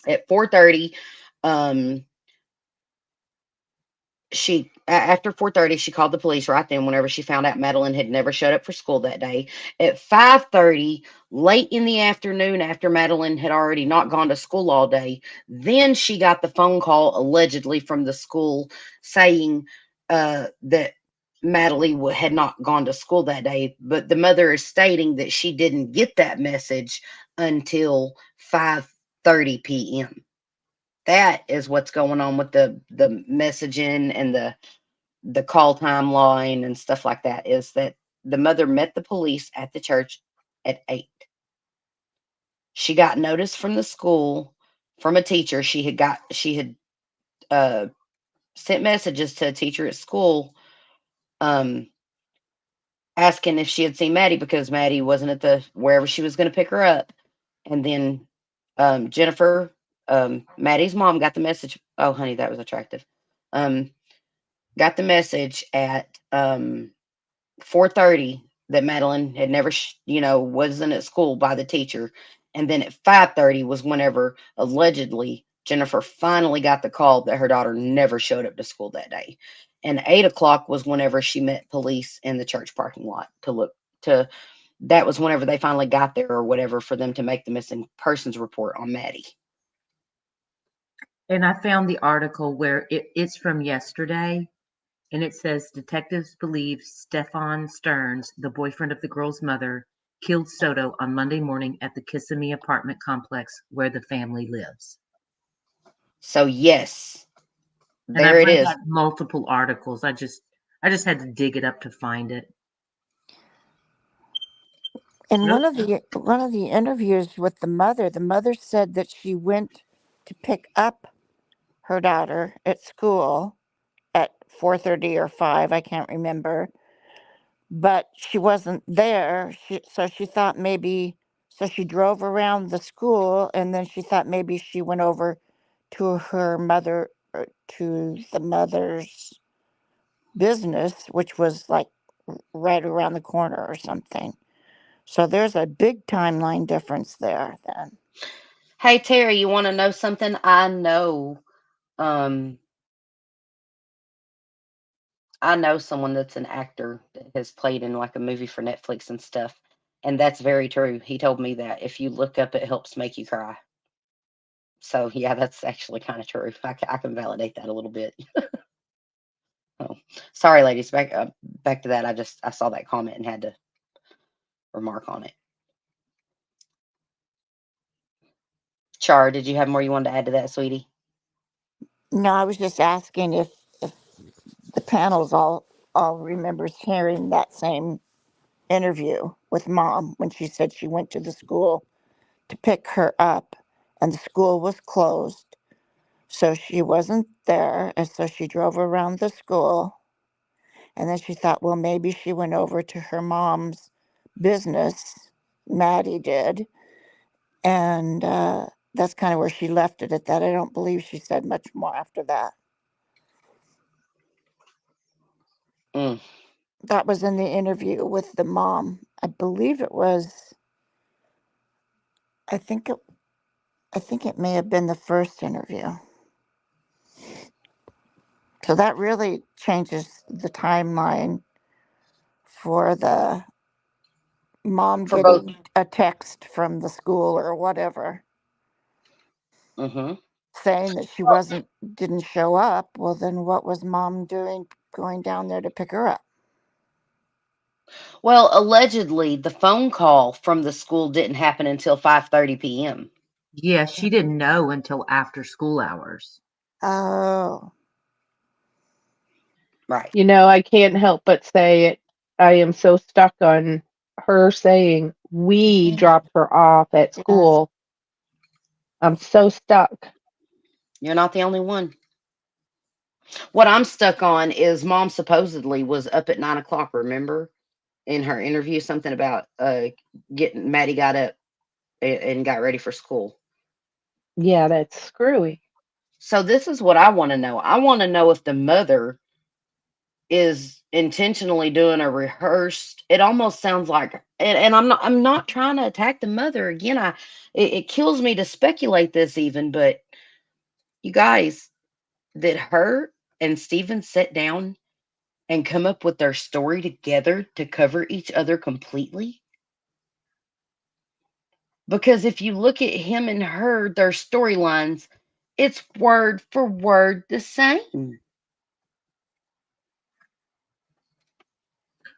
At 4:30, um, after 4:30 she called the police right then whenever she found out Madeline had never showed up for school that day. At 5:30, late in the afternoon, after Madeline had already not gone to school all day, then she got the phone call allegedly from the school saying that Madeline had not gone to school that day, but the mother is stating that she didn't get that message until 5:30 p.m. That is what's going on with the messaging and the call timeline and stuff like that, is that the mother met the police at the church at 8. She got notice from the school from a teacher. She had uh sent messages to a teacher at school, um asking if she had seen Maddie because Maddie wasn't at the wherever she was going to pick her up. And then Jennifer, Maddie's mom, got the message. Oh honey, that was attractive. um got the message at 4:30 that Madeline had never, wasn't at school by the teacher, and then at 5:30 was whenever allegedly Jennifer finally got the call that her daughter never showed up to school that day, and 8 o'clock was whenever she met police in the church parking lot to look to. That was whenever they finally got there or whatever for them to make the missing persons report on Maddie. And I found the article where it's from yesterday, and it says detectives believe Stefan Stearns, the boyfriend of the girl's mother, killed Soto on Monday morning at the Kissimmee apartment complex where the family lives. So yes, And there I've it read is. that in multiple articles. I just had to dig it up to find it. In one of the interviews with the mother said that she went to pick up her daughter at school at 4:30 or 5, I can't remember, but she wasn't there. So she thought maybe, so she drove around the school, and then she thought maybe she went over to her mother, to the mother's business, which was like right around the corner or something. So there's a big timeline difference there then. Hey Terry, you want to know something? Um I know someone that's an actor that has played in like a movie for Netflix and stuff. And that's very true. He told me that if you look up, it helps make you cry. So yeah, that's actually kind of true. I can validate that a little bit. Oh, sorry, ladies. Back to that. I saw that comment and had to remark on it. Char, did you have more you wanted to add to that, sweetie? No, I was just asking if the panels all remembers hearing that same interview with mom when she said she went to the school to pick her up and the school was closed. So she wasn't there, and so she drove around the school. And then she thought, well, maybe she went over to her mom's business. Maddie did. And that's kind of where she left it at that. I don't believe she said much more after that. Mm. That was in the interview with the mom. I believe it was. I think it may have been the first interview. So that really changes the timeline for the mom For both. getting a text from the school or whatever Mm-hmm. saying that she didn't show up. Well, then what was mom doing going down there to pick her up? Well, allegedly, the phone call from the school didn't happen until 5:30 p.m. Yeah, she didn't know until after school hours. Oh. Right. You know, I can't help but say it. I am so stuck on her saying we dropped her off at school. I'm so stuck. You're not the only one. What I'm stuck on is mom supposedly was up at 9 o'clock. Remember in her interview something about getting Maddie got up and got ready for school. Yeah, that's screwy. So this is what I want to know. I want to know if the mother is intentionally doing a rehearsed. It almost sounds like, and I'm not trying to attack the mother again. It kills me to speculate this even, but you guys, that her and Steven sit down and come up with their story together to cover each other completely? Because if you look at him and her, their storylines, it's word for word the same.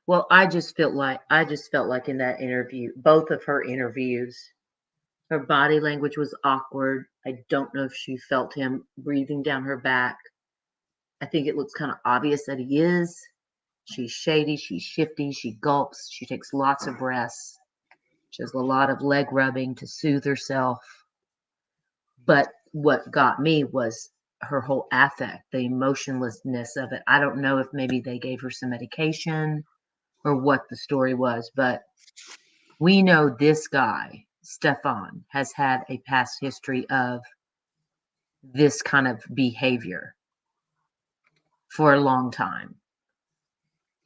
Well, I just felt like in that interview, both of her interviews, her body language was awkward. I don't know if she felt him breathing down her back. I think it looks kind of obvious that he is. She's shady, she's shifty, she gulps, she takes lots of breaths. She has a lot of leg rubbing to soothe herself. But what got me was her whole affect, the emotionlessness of it. I don't know if maybe they gave her some medication or what the story was, but we know this guy, Stefan, has had a past history of this kind of behavior for a long time.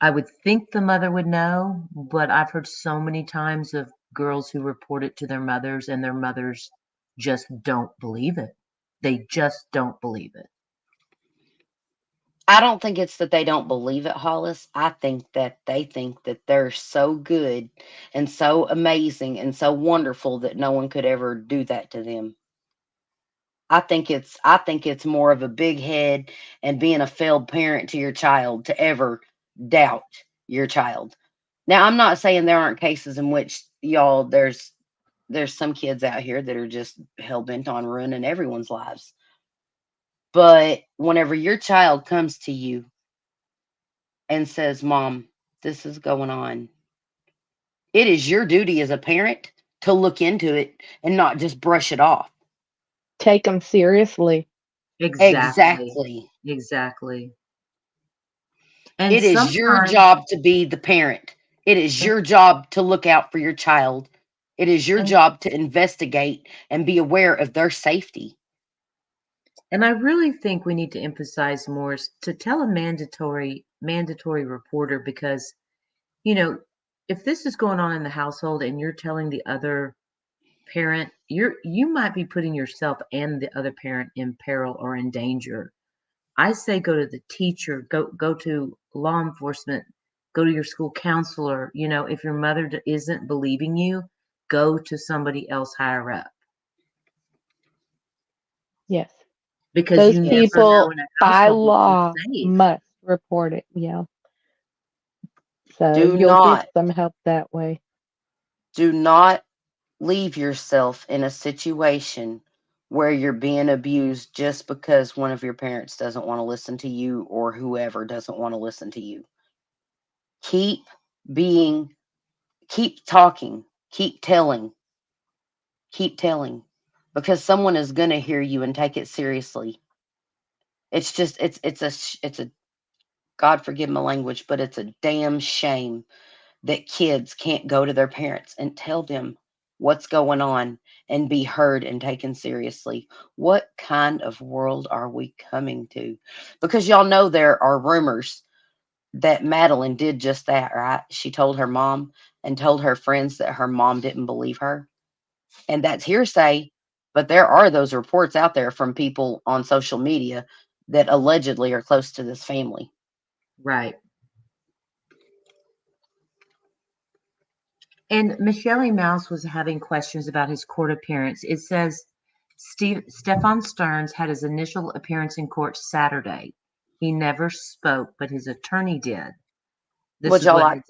I would think the mother would know, but I've heard so many times of girls who report it to their mothers and their mothers just don't believe it. They just don't believe it. I don't think it's that they don't believe it, Hollis. I think that they think that they're so good and so amazing and so wonderful that no one could ever do that to them. I think it's more of a big head and being a failed parent to your child to ever doubt your child. Now, I'm not saying there aren't cases in which y'all there's some kids out here that are just hell bent on ruining everyone's lives. But whenever your child comes to you and says, "Mom, this is going on," it is your duty as a parent to look into it and not just brush it off. Take them seriously. Exactly. Exactly. Exactly. And It is your sometimes, job to be the parent. It is and, your job to look out for your child. It is your and job to investigate and be aware of their safety. and I really think we need to emphasize more to tell a mandatory reporter because, you know, if this is going on in the household and you're telling the other parent, you might be putting yourself and the other parent in peril or in danger. I say go to the teacher, go to law enforcement, go to your school counselor. You know, if your mother isn't believing you, go to somebody else higher up Yes. because Those you never know people in a by household if you're law safe. must report it. Yeah. So Do you'll get not, some help that way. do not leave yourself in a situation where you're being abused just because one of your parents doesn't want to listen to you or whoever doesn't want to listen to you. Keep being, keep talking, keep telling, because someone is going to hear you and take it seriously. It's just, it's a, God forgive my language, but it's a damn shame that kids can't go to their parents and tell them what's going on and be heard and taken seriously. What kind of world are we coming to? Because y'all know there are rumors that Madeline did just that, right? She told her mom and told her friends that her mom didn't believe her. And that's hearsay, but there are those reports out there from people on social media that allegedly are close to this family. Right. And Michelle Mouse was having questions about his court appearance. It says Stefan Stearns had his initial appearance in court Saturday. He never spoke, but his attorney did. This Would is y'all what like?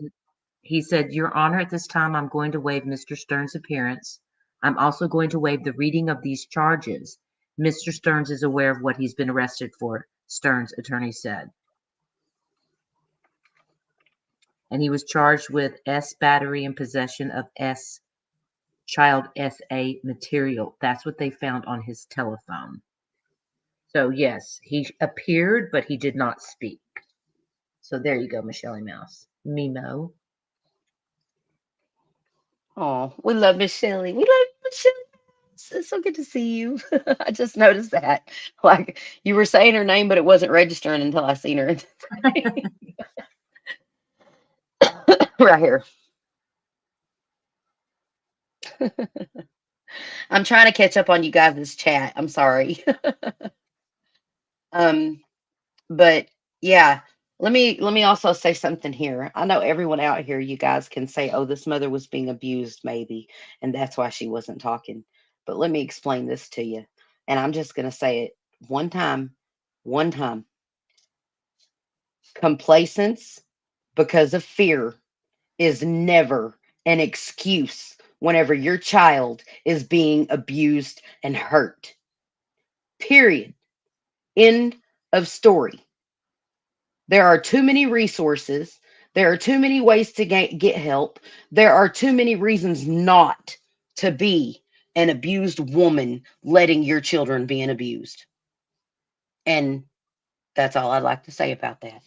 he said. Your Honor, at this time, I'm going to waive Mr. Stearns' appearance. I'm also going to waive the reading of these charges. Mr. Stearns is aware of what he's been arrested for, Stearns' attorney said. and he was charged with S battery and possession of child SA material. That's what they found on his telephone. So yes, he appeared, but he did not speak. So there you go, Michelle Mouse. Mimo. Oh, we love Miss Shelley. We love Miss Shelley. It's so good to see you. I just noticed that. Like you were saying her name, but it wasn't registering until I seen her. Right here. I'm trying to catch up on you guys' chat. I'm sorry. um, but yeah, let me also say something here. I know everyone out here, you guys can say, "Oh, this mother was being abused, maybe, and that's why she wasn't talking." But let me explain this to you, and I'm just gonna say it one time. One time. Complacence because of fear is never an excuse whenever your child is being abused and hurt. Period. End of story. There are too many resources. There are too many ways to get help. There are too many reasons not to be an abused woman letting your children being abused. And that's all I'd like to say about that.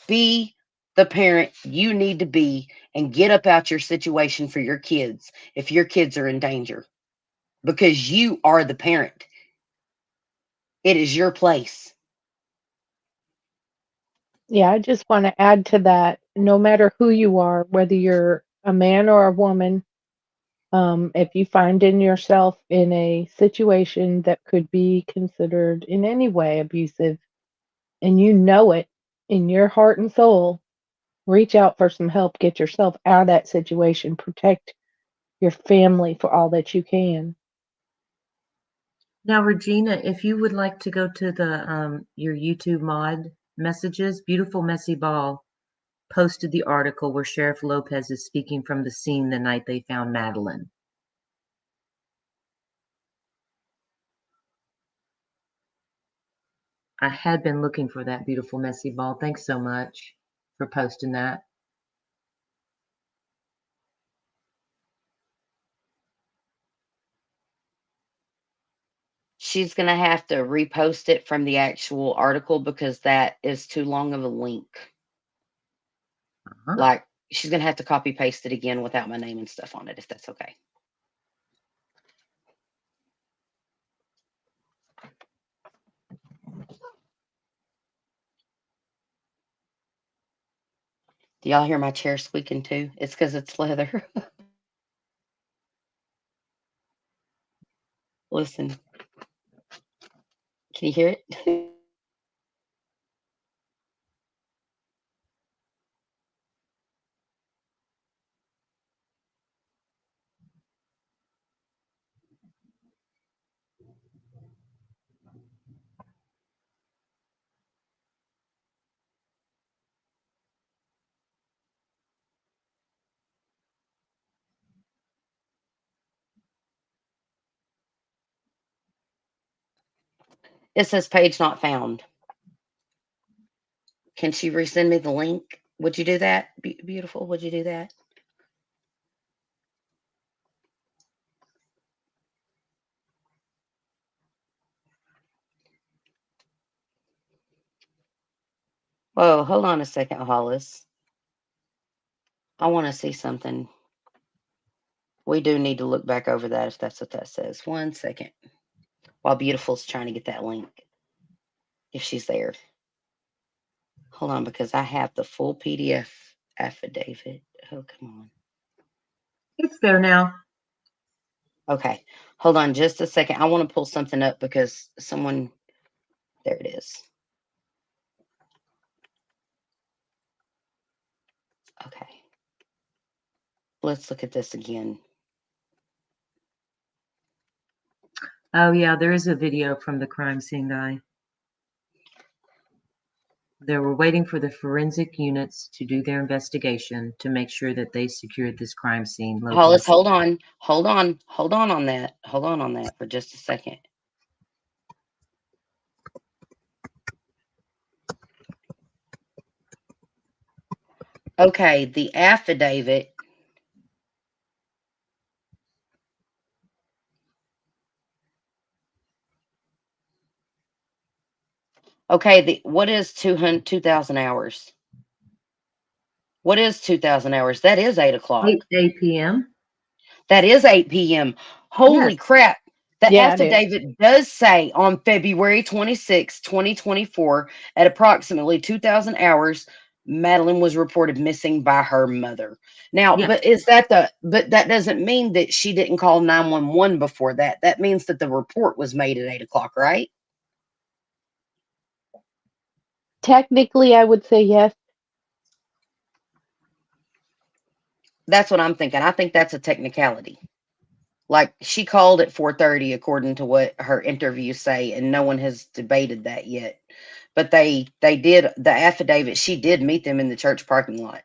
Be the parent you need to be and get up out your situation for your kids if your kids are in danger because you are the parent. It is your place. Yeah, I just want to add to that. No matter who you are, whether you're a man or a woman, if you find in yourself in a situation that could be considered in any way abusive, and you know it in your heart and soul, reach out for some help. Get yourself out of that situation. Protect your family for all that you can. Now, Regina, if you would like to go to the your YouTube mod messages, Beautiful Messy Ball posted the article where Sheriff Lopez is speaking from the scene the night they found Madeline. I had been looking for that Beautiful Messy Ball. Thanks so much for posting that. She's going to have to repost it from the actual article because that is too long of a link. Like, she's going to have to copy paste it again without my name and stuff on it, if that's okay. Do y'all hear my chair squeaking too? It's because it's leather. Listen. Can you hear it? It says page not found. Can she resend me the link? Would you do that? Beautiful. Would you do that? Whoa, hold on a second, Hollis. I want to see something. We do need to look back over that if that's what that says. 1 second. While Beautiful's trying to get that link. If she's there. Hold on, because I have the full PDF affidavit. Oh, come on. It's there now. Okay. Hold on just a second. I want to pull something up because someone. There it is. Okay. Let's look at this again. Oh, yeah, there is a video from the crime scene guy. They were waiting for the forensic units to do their investigation to make sure that they secured this crime scene. Hollis, hold on. Hold on on that. Hold on that for just a second. Okay, the affidavit. Okay, what is 2,000 hours? What is 2,000 hours? That is 8 o'clock. 8 p.m. That is 8 p.m. Holy Yes. crap. The Yeah, it is. affidavit does say on February 26, 2024, at approximately 2,000 hours, Madeline was reported missing by her mother. Now, Yes. but that doesn't mean that she didn't call 911 before that. That means that the report was made at 8 o'clock, right? Technically, I would say yes. That's what I'm thinking. I think that's a technicality. Like she called at 4:30 according to what her interviews say, and no one has debated that yet. But they did the affidavit. She did meet them in the church parking lot,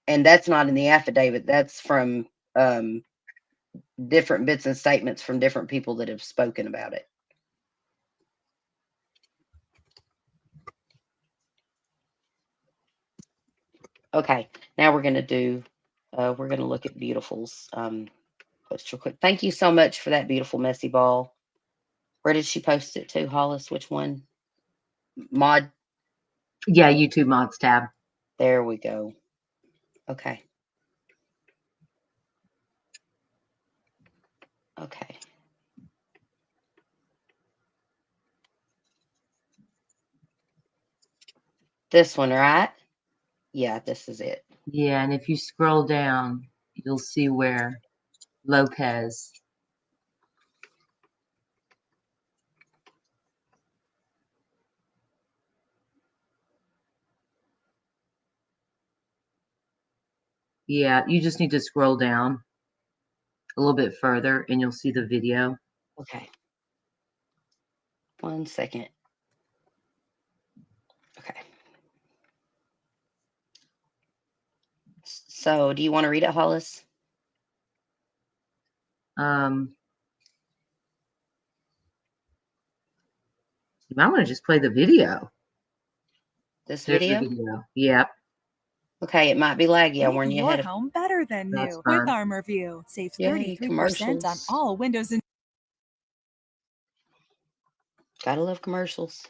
and that's not in the affidavit. That's from um, different bits and statements from different people that have spoken about it. Okay, now we're gonna look at Beautiful's post real quick. Thank you so much for that beautiful messy ball. Where did she post it to, Hollis? Which one? Mod. Yeah, YouTube mods tab. There we go. Okay. Okay. This one, right? Yeah, this is it. Yeah, and if you scroll down, you'll see where Lopez. Yeah, you just need to scroll down a little bit further and you'll see the video. Okay. 1 second. Okay. So, do you want to read it, Hollis? You might want to just play the video. This There's video? the video. Yep. Okay, it might be laggy. I'll warn you your ahead of. home better than That's new fine. with ArmorView. Save Yay, 33% on commercials. all windows and Gotta love commercials.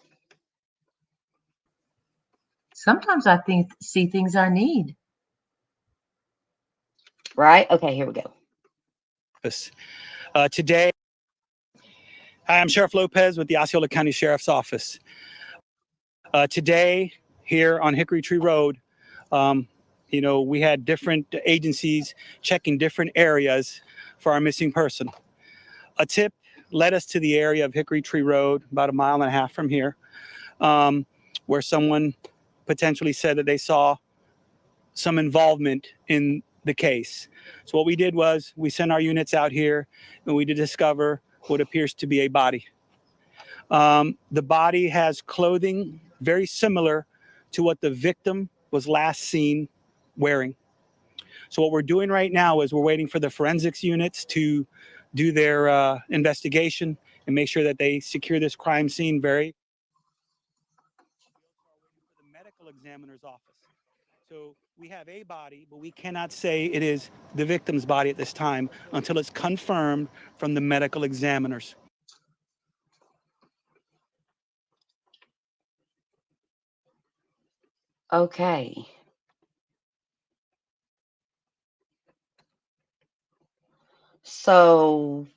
Sometimes I see things I need. Right? Okay, here we go. Today, hi, I'm Sheriff Lopez with the Osceola County Sheriff's Office. Today, here on Hickory Tree Road, we had different agencies checking different areas for our missing person. A tip led us to the area of Hickory Tree Road, about 1.5 miles from here, where someone potentially said that they saw some involvement in the case. So what we did was we sent our units out here and we did discover what appears to be a body. The body has clothing very similar to what the victim was last seen wearing. So what we're doing right now is we're waiting for the forensics units to do their investigation and make sure that they secure this crime scene the medical examiner's office. So we have a body, but we cannot say it is the victim's body at this time until it's confirmed from the medical examiners. Okay. So,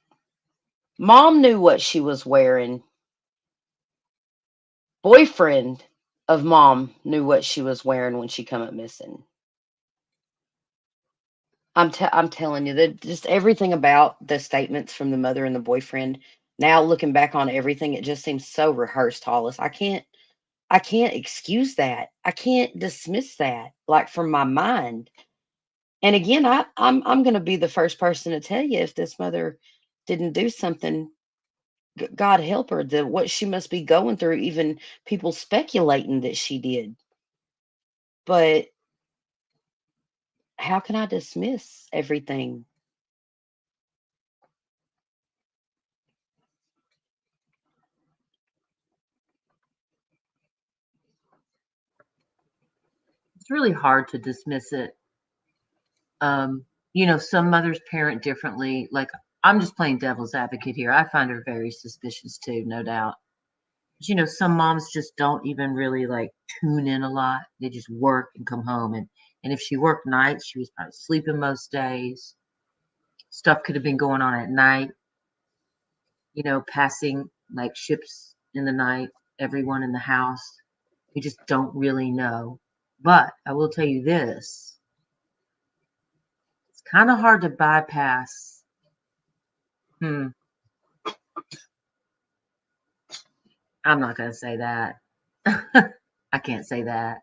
mom knew what she was wearing. Boyfriend of mom knew what she was wearing when she come up missing. I'm telling you that just everything about the statements from the mother and the boyfriend. Now looking back on everything, it just seems so rehearsed, Hollis. I can't excuse that. I can't dismiss that like from my mind. And again, I'm going to be the first person to tell you if this mother didn't do something, God help her, what she must be going through, even people speculating that she did. But how can I dismiss everything? it's really hard to dismiss it. Some mothers parent differently. Like, I'm just playing devil's advocate here. I find her very suspicious too, no doubt. But, some moms just don't even really like tune in a lot. They just work and come home. And if she worked nights, she was probably sleeping most days. Stuff could have been going on at night, passing like ships in the night, everyone in the house. We just don't really know. But I will tell you this, it's kind of hard to bypass. I'm not going to say that. I can't say that.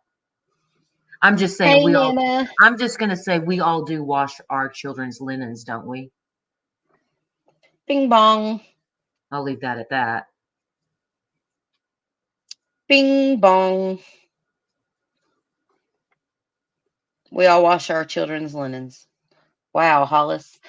I'm just saying Hey, Nana. I'm just going to say we all do wash our children's linens, don't we? Bing bong. I'll leave that at that. Bing bong. We all wash our children's linens. Wow, Hollis.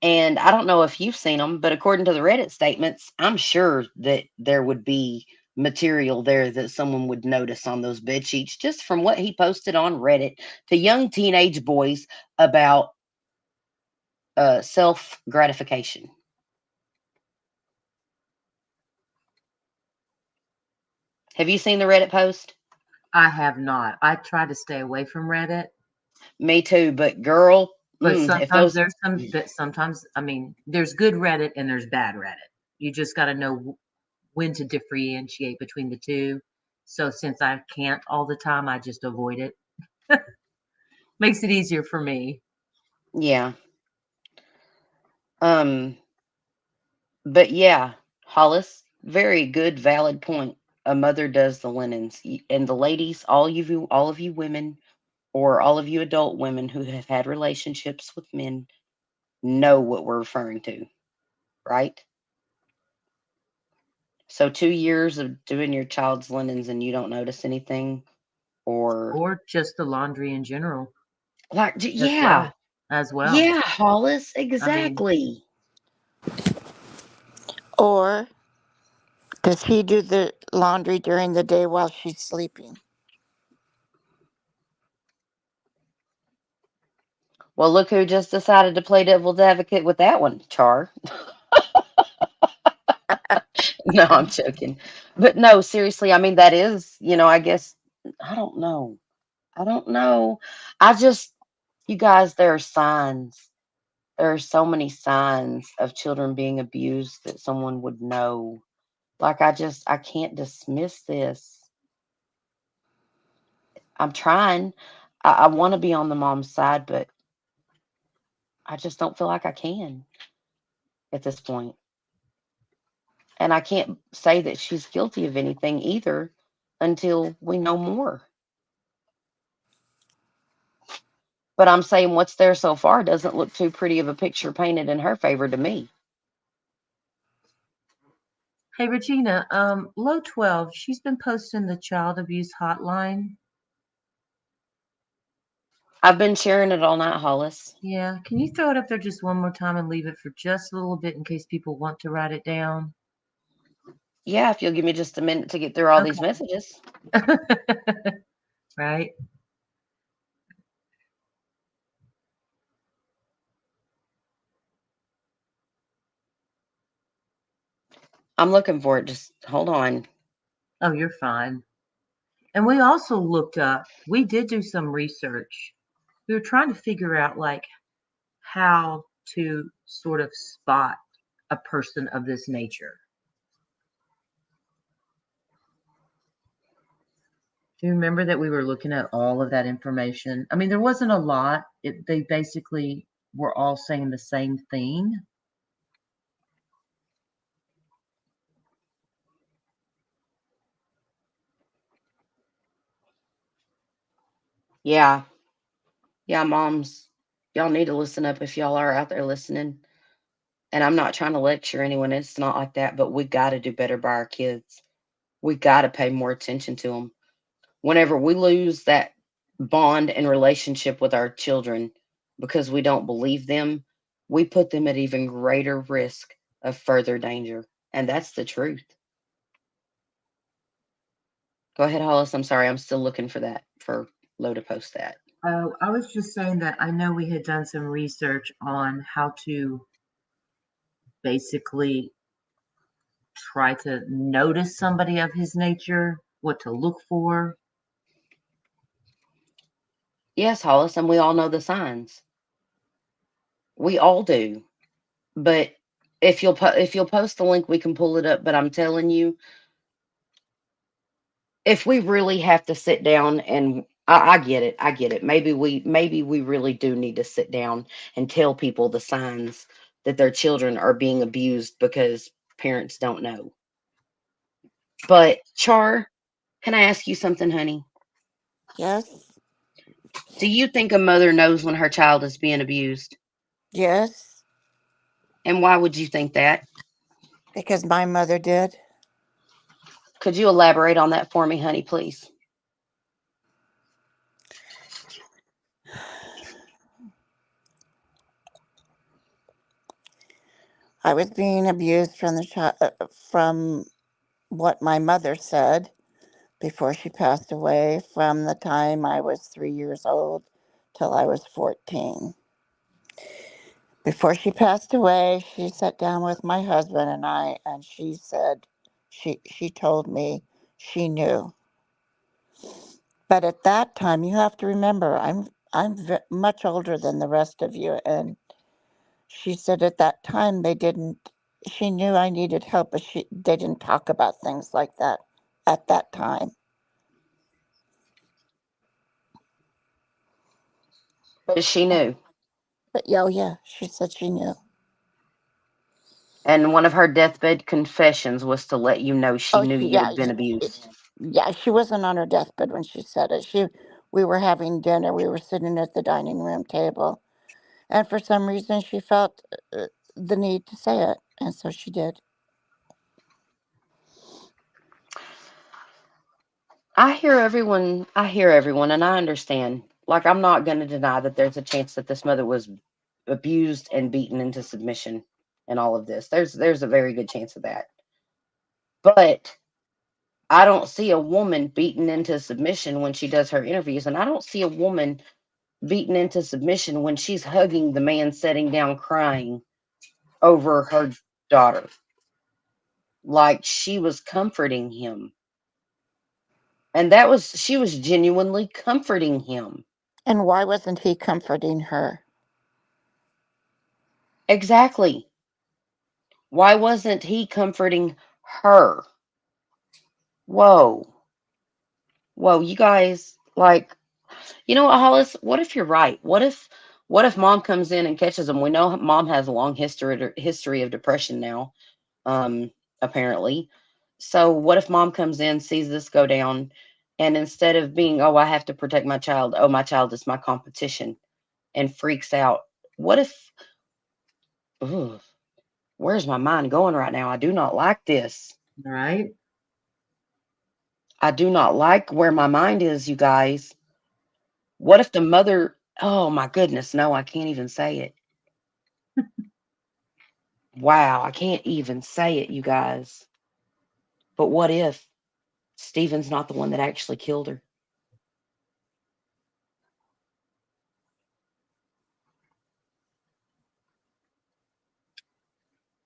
And I don't know if you've seen them, but according to the Reddit statements, I'm sure that there would be material there that someone would notice on those bed sheets just from what he posted on Reddit to young teenage boys about self gratification. Have you seen the Reddit post? I have not. I try to stay away from Reddit. Me too, but girl, But if sometimes those there's good Reddit and there's bad Reddit. You just got to know when to differentiate between the two. So since I can't all the time, I just avoid it. Makes it easier for me. Yeah. But yeah, Hollis, very good, valid point. A mother does the linens, and the ladies, all of you women, or all of you adult women who have had relationships with men, know what we're referring to, right? So 2 years of doing your child's linens and you don't notice anything, or just the laundry in general. Like, yeah, as well. Yeah, Hollis, exactly. Or does he do the laundry during the day while she's sleeping? Well, look who just decided to play devil's advocate with that one, Char. No, I'm joking. But no, seriously, I mean, that is, I guess, I don't know. I don't know. I just, you guys, there are signs. There are so many signs of children being abused that someone would know. Like, I can't dismiss this. I'm trying. I want to be on the mom's side, but I just don't feel like I can at this point. And I can't say that she's guilty of anything either until we know more. But I'm saying what's there so far doesn't look too pretty of a picture painted in her favor to me. Hey, Regina, Low 12, she's been posting the child abuse hotline. I've been sharing it all night, Hollis. Yeah, can you throw it up there just one more time and leave it for just a little bit in case people want to write it down? Yeah, if you'll give me just a minute to get through all these messages. Right. I'm looking for it. Just hold on. Oh, you're fine. And we also looked up, we did do some research. We were trying to figure out like how to sort of spot a person of this nature. Do you remember that we were looking at all of that information? I mean, there wasn't a lot. They basically were all saying the same thing. Yeah. Yeah, moms, y'all need to listen up if y'all are out there listening. And I'm not trying to lecture anyone. It's not like that, but we got to do better by our kids. We got to pay more attention to them. Whenever we lose that bond and relationship with our children because we don't believe them, we put them at even greater risk of further danger. And that's the truth. Go ahead, Hollis. I'm sorry. I'm still looking for that. For low to post that. Oh, I was just saying that I know we had done some research on how to basically try to notice somebody of his nature, what to look for. Yes, Hollis, and we all know the signs. We all do. But if you'll post the link, we can pull it up. But I'm telling you, if we really have to sit down and I get it, I get it. Maybe we really do need to sit down and tell people the signs that their children are being abused because parents don't know. But Char, can I ask you something, honey? Yes. Do you think a mother knows when her child is being abused? Yes. And why would you think that? Because my mother did. Could you elaborate on that for me, honey, please? I was being abused from from what my mother said before she passed away, from the time I was 3 years old till I was 14. Before she passed away, she sat down with my husband and I, and she said, she told me she knew. But at that time, you have to remember, I'm much older than the rest of you, and she said at that time they didn't. She knew I needed help, but they didn't talk about things like that at that time. But she knew. But yeah, she said she knew. And one of her deathbed confessions was to let you know she Oh, knew you had been abused. yeah, she wasn't on her deathbed when she said it. We were having dinner. We were sitting at the dining room table, and for some reason, she felt the need to say it, and so she did. I hear everyone, and I understand. Like, I'm not going to deny that there's a chance that this mother was abused and beaten into submission and all of this. There's a very good chance of that. But I don't see a woman beaten into submission when she does her interviews, and I don't see a woman beaten into submission when she's hugging the man sitting down crying over her daughter. Like, she was comforting him. And she was genuinely comforting him. And why wasn't he comforting her? Exactly. Why wasn't he comforting her? Whoa. Whoa, you guys, like, you know what, Hollis? What if you're right? What if mom comes in and catches him? We know mom has a long history of depression now, apparently. So what if mom comes in, sees this go down, and instead of being, oh, I have to protect my child, oh, my child is my competition, and freaks out? What if, ugh, where's my mind going right now? I do not like this. Right? I do not like where my mind is, you guys. What if the mother, oh my goodness, no, I can't even say it. Wow, I can't even say it, you guys. But what if Stephen's not the one that actually killed her?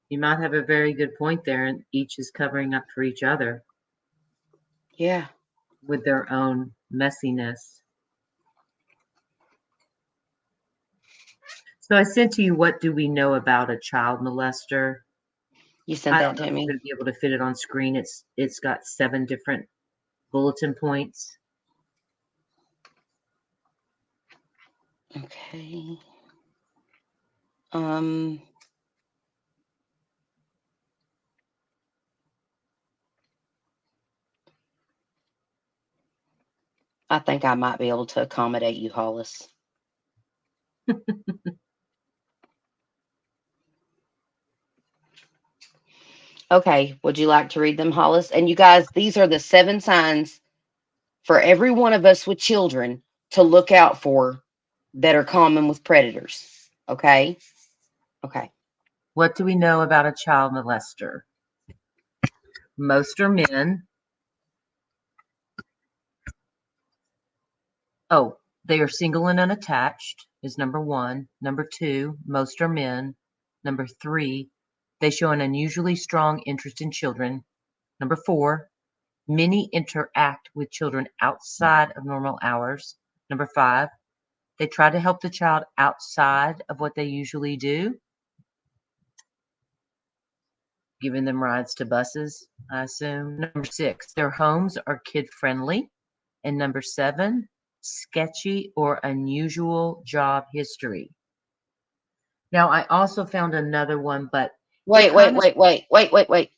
You might have a very good point there, and each is covering up for each other. Yeah. With their own messiness. So I sent to you, what do we know about a child molester? You sent that to I'm me? going to be able to fit it on screen. It's got 7 different bulletin points. Okay. I think I might be able to accommodate you, Hollis. Okay, would you like to read them, Hollis? And you guys, these are the 7 signs for every one of us with children to look out for that are common with predators. Okay? Okay. What do we know about a child molester? Most are men. Oh, they are single and unattached is number 1. Number 2, most are men. Number 3, they show an unusually strong interest in children. Number 4, many interact with children outside of normal hours. Number 5, they try to help the child outside of what they usually do, giving them rides to buses, I assume. Number 6, their homes are kid-friendly. And number 7, sketchy or unusual job history. Now, I also found another one, but Wait, wait, wait, wait, wait, wait, wait.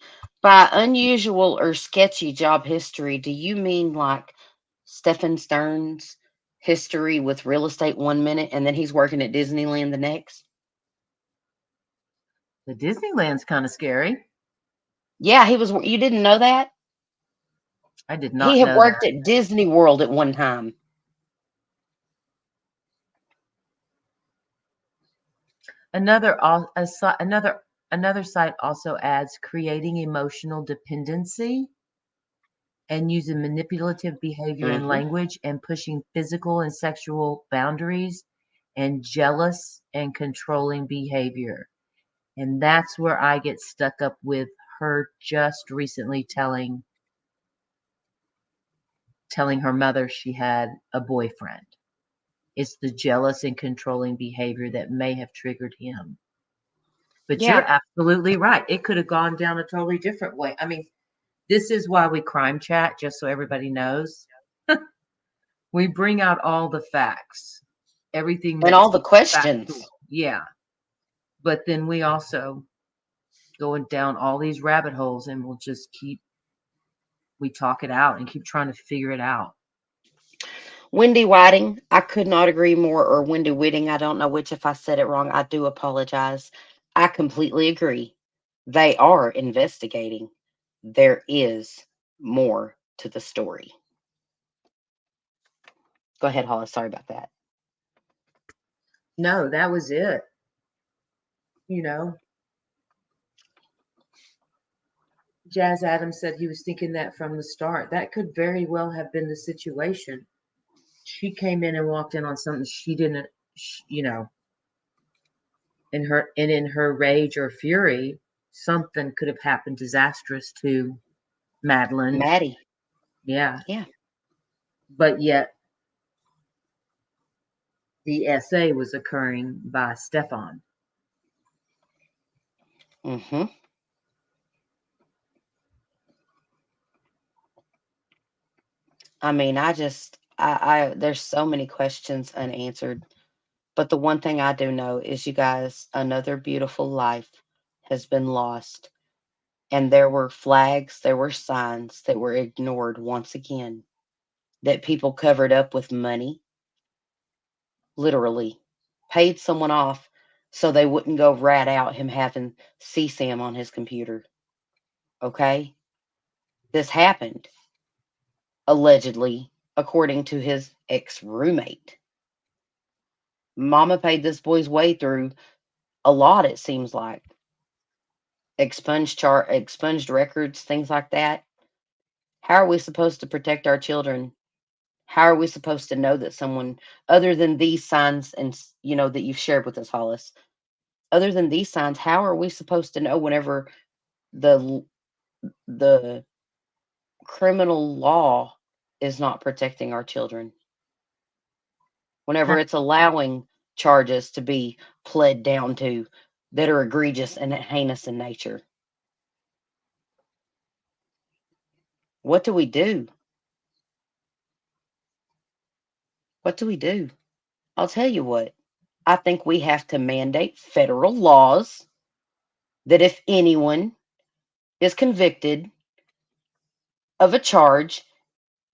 By unusual or sketchy job history, do you mean like Stephen Stern's history with real estate 1 minute and then he's working at Disneyland the next? The Disneyland's kind of scary. Yeah, he was. You didn't know that? I did He not had know worked that. at Disney World at one time. Another site also adds creating emotional dependency and using manipulative behavior and language and pushing physical and sexual boundaries and jealous and controlling behavior. And that's where I get stuck up with her just recently telling her mother she had a boyfriend. It's the jealous and controlling behavior that may have triggered him. But Yeah. you're absolutely right. It could have gone down a totally different way. I mean, this is why we crime chat, just so everybody knows. We bring out all the facts, everything And that's all the questions. factual. Yeah. But then we also going down all these rabbit holes and we'll just we talk it out and keep trying to figure it out. Wendy Whiting, I could not agree more, or Wendy Whitting, I don't know which. If I said it wrong, I do apologize. I completely agree. They are investigating. There is more to the story. Go ahead, Hollis. Sorry about that. No, that was it. You know, Jazz Adams said he was thinking that from the start. That could very well have been the situation. She came in and walked in on something she didn't, you know, in her rage or fury, something could have happened disastrous to Madeline. Maddie. Yeah. Yeah. But yet the SA was occurring by Stefan. Mm-hmm. I mean, I there's so many questions unanswered. But the one thing I do know is, you guys, another beautiful life has been lost. And there were flags, there were signs that were ignored once again, that people covered up with money, literally paid someone off so they wouldn't go rat out him having CSAM on his computer. Okay? This happened, allegedly, according to his ex roommate. Mama paid this boy's way through a lot, it seems like. Expunged records, things like that. How are we supposed to protect our children? How are we supposed to know that someone, other than these signs and that you've shared with us, Hollis, other than these signs, how are we supposed to know whenever the criminal law is not protecting our children? Whenever it's allowing charges to be pled down to that are egregious and heinous in nature. What do we do? What do we do? I'll tell you what. I think we have to mandate federal laws that if anyone is convicted of a charge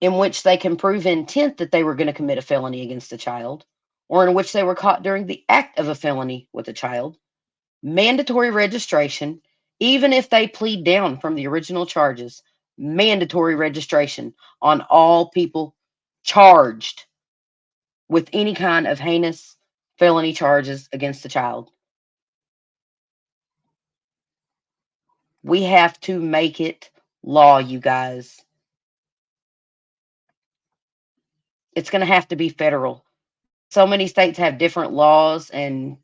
in which they can prove intent that they were going to commit a felony against a child, or in which they were caught during the act of a felony with a child, mandatory registration, even if they plead down from the original charges, mandatory registration on all people charged with any kind of heinous felony charges against a child. We have to make it law, you guys. It's going to have to be federal. So many states have different laws and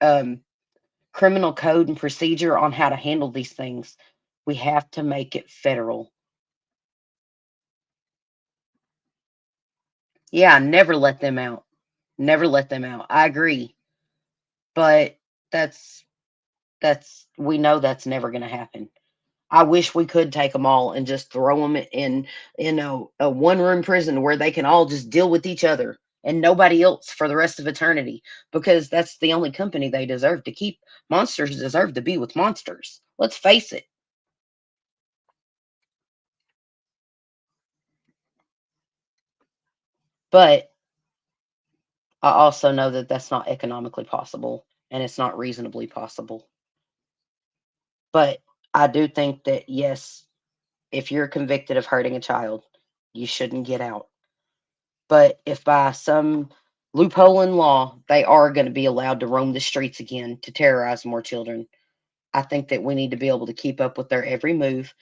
um, criminal code and procedure on how to handle these things. We have to make it federal. Yeah, never let them out. Never let them out. I agree. But that's we know that's never going to happen. I wish we could take them all and just throw them in a one room prison where they can all just deal with each other and nobody else for the rest of eternity, because that's the only company they deserve to keep. Monsters deserve to be with monsters. Let's face it. But I also know that that's not economically possible and it's not reasonably possible. But I do think that, yes, if you're convicted of hurting a child, you shouldn't get out. But if by some loophole in law they are going to be allowed to roam the streets again to terrorize more children, I think that we need to be able to keep up with their every move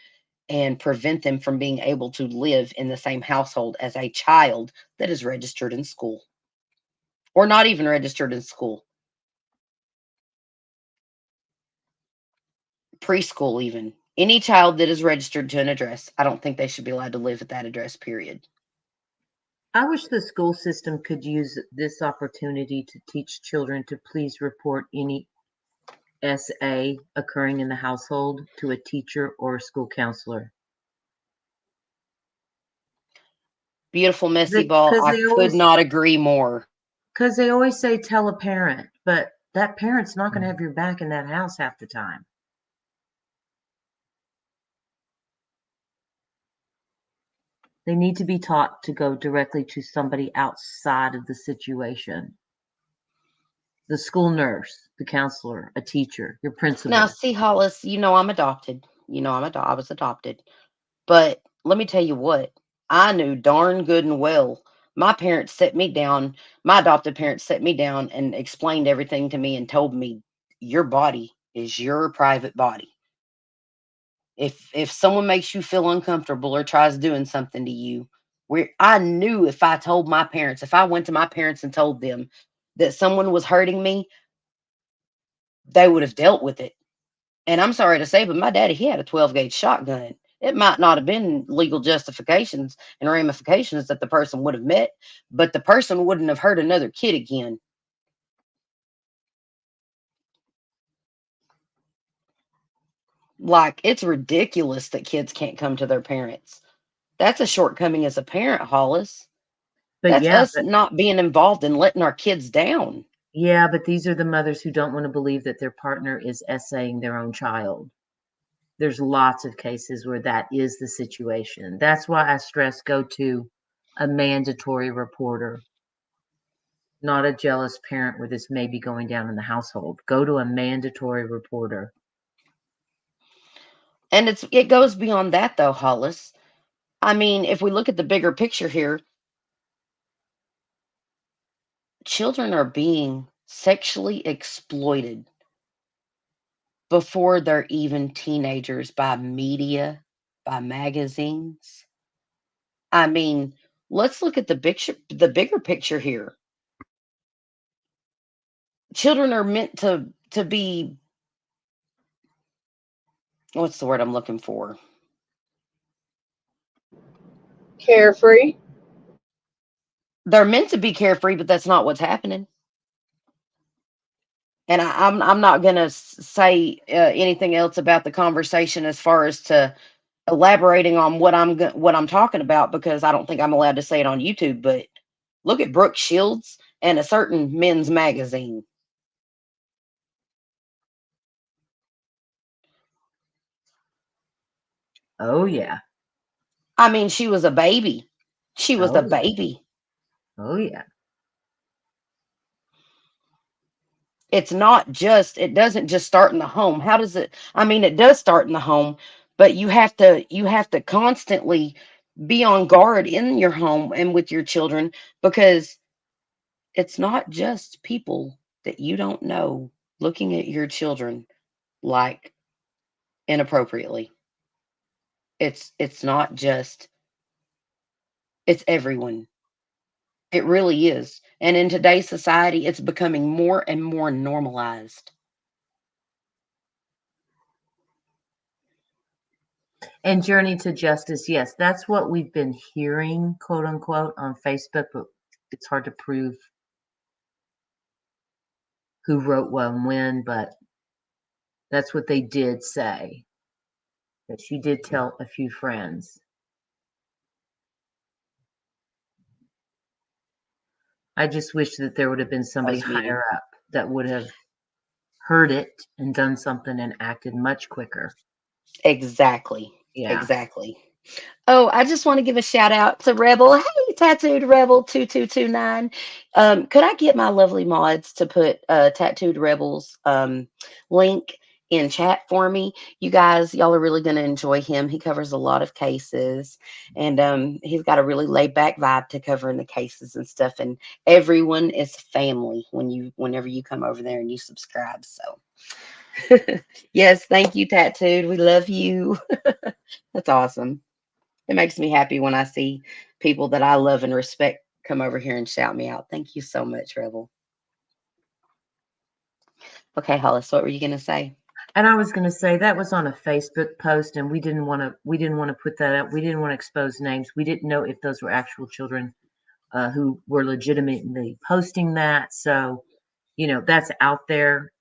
and prevent them from being able to live in the same household as a child that is registered in school or not even registered in school, preschool, even. Any child that is registered to an address, I don't think they should be allowed to live at that address, period. I wish the school system could use this opportunity to teach children to please report any SA occurring in the household to a teacher or a school counselor. Beautiful messy ball. Because I they could always not agree more. because they always say tell a parent, but that parent's not going to have your back in that house half the time. They need to be taught to go directly to somebody outside of the situation. The school nurse, the counselor, a teacher, your principal. Now, see, Hollis, I'm adopted. I was adopted. But let me tell you what, I knew darn good and well. My parents set me down, my adopted parents set me down and explained everything to me and told me your body is your private body. If someone makes you feel uncomfortable or tries doing something to you, where I knew if I told my parents, if I went to my parents and told them that someone was hurting me, they would have dealt with it. And I'm sorry to say, but my daddy, he had a 12 gauge shotgun. It might not have been legal justifications and ramifications that the person would have met, but the person wouldn't have hurt another kid again. Like, it's ridiculous that kids can't come to their parents. That's a shortcoming as a parent, Hollis. But That's yeah, us not being involved in letting our kids down. yeah, but these are the mothers who don't want to believe that their partner is essaying their own child. There's lots of cases where that is the situation. That's why I stress go to a mandatory reporter, not a jealous parent where this may be going down in the household. Go to a mandatory reporter. And it goes beyond that though, Hollis. I mean, if we look at the bigger picture here, children are being sexually exploited before they're even teenagers by media, by magazines. I mean, let's look at the bigger picture here. Children are meant to be, what's the word I'm looking for? Carefree. They're meant to be carefree, but that's not what's happening. And I'm not gonna say anything else about the conversation as far as to elaborating on what I'm talking about, because I don't think I'm allowed to say it on YouTube. But look at Brooke Shields and a certain men's magazine. Oh yeah. I mean, she was a baby. She was Oh a yeah. baby. Oh yeah. It doesn't just start in the home. How does it? I mean, it does start in the home, but you have to constantly be on guard in your home and with your children, because it's not just people that you don't know looking at your children like inappropriately. It's not just, it's everyone. It really is. And in today's society, it's becoming more and more normalized. And Journey to Justice, yes, that's what we've been hearing, quote unquote, on Facebook, but it's hard to prove who wrote what and when, but that's what they did say. That she did tell a few friends. I just wish that there would have been somebody higher up that would have heard it and done something and acted much quicker. Exactly. Yeah. Exactly. Oh, I just want to give a shout out to Rebel. Hey, Tattooed Rebel 2229. Could I get my lovely mods to put Tattooed Rebel's link in chat for me? You guys, y'all are really going to enjoy him. He covers a lot of cases, and he's got a really laid back vibe to covering the cases and stuff. And everyone is family whenever you come over there and you subscribe. So, yes, thank you, Tattooed. We love you. That's awesome. It makes me happy when I see people that I love and respect come over here and shout me out. Thank you so much, Rebel. Okay, Hollis, what were you gonna say? And I was going to say that was on a Facebook post, and we didn't want to put that up. We didn't want to expose names. We didn't know if those were actual children who were legitimately posting that. So, that's out there.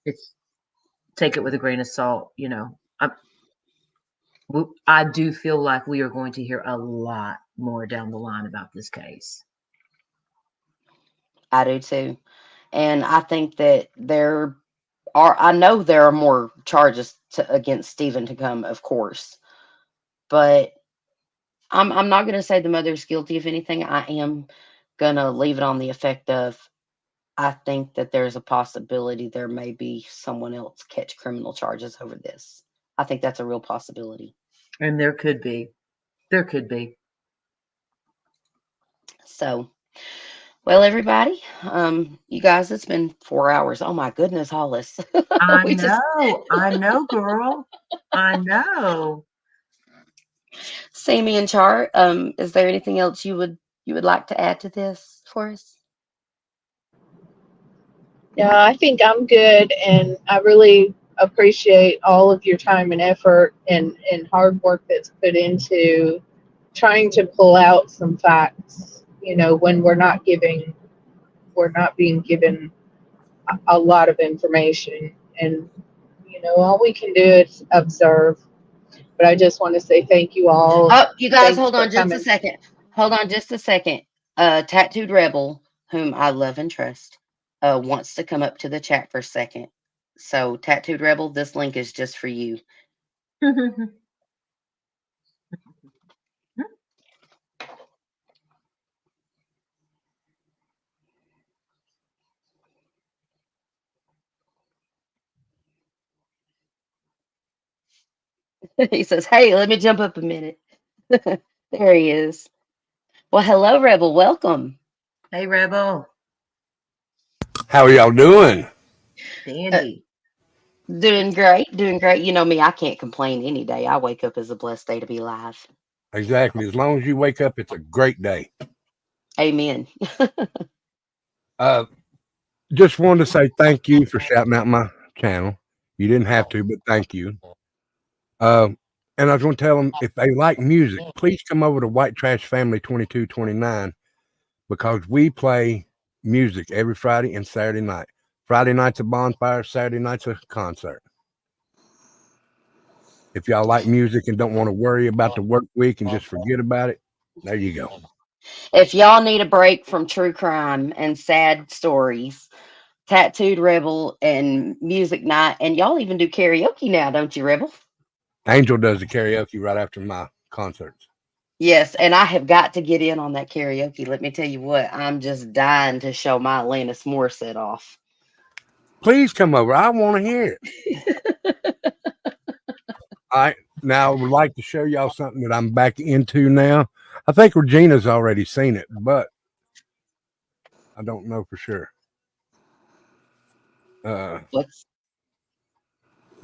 It's take it with a grain of salt. I do feel like we are going to hear a lot more down the line about this case. I do too. And I think that I know there are more charges against Stephen to come, of course. But I'm not gonna say the mother's guilty of anything. I am gonna leave it on the effect of I think that there's a possibility there may be someone else catch criminal charges over this. I think that's a real possibility. And there could be. There could be. So, well, everybody, you guys, it's been 4 hours. Oh my goodness, Hollis. I We just I know, girl. I know. Sammy and Char, is there anything else you would like to add to this for us? Yeah, I think I'm good, and I really appreciate all of your time and effort and hard work that's put into trying to pull out some facts, when we're not being given a lot of information. And, all we can do is observe. But I just want to say thank you all. Oh, you guys, Thanks hold for on just a coming. second. Hold on just a second. Tattooed Rebel, whom I love and trust, wants to come up to the chat for a second. So, Tattooed Rebel, this link is just for you. He says, "Hey, let me jump up a minute." There he is. Well, hello, Rebel. Welcome. Hey, Rebel. How are y'all doing? Dandy. Doing great. Doing great. You know me, I can't complain any day. I wake up as a blessed day to be alive. Exactly. As long as you wake up, it's a great day. Amen. Just wanted to say thank you for shouting out my channel. You didn't have to, but thank you. And I was going to tell them if they like music, please come over to White Trash Family 2229 because we play music every Friday and Saturday night. Friday night's a bonfire, Saturday night's a concert. If y'all like music and don't want to worry about the work week and just forget about it, there you go. If y'all need a break from true crime and sad stories, Tattooed Rebel and Music Night, and y'all even do karaoke now, don't you, Rebel? Angel does the karaoke right after my concerts. Yes, and I have got to get in on that karaoke. Let me tell you what, I'm just dying to show my Alanis Morissette off. Please come over. I want to hear it. Now I would like to show y'all something that I'm back into now. I think Regina's already seen it, but I don't know for sure. I'm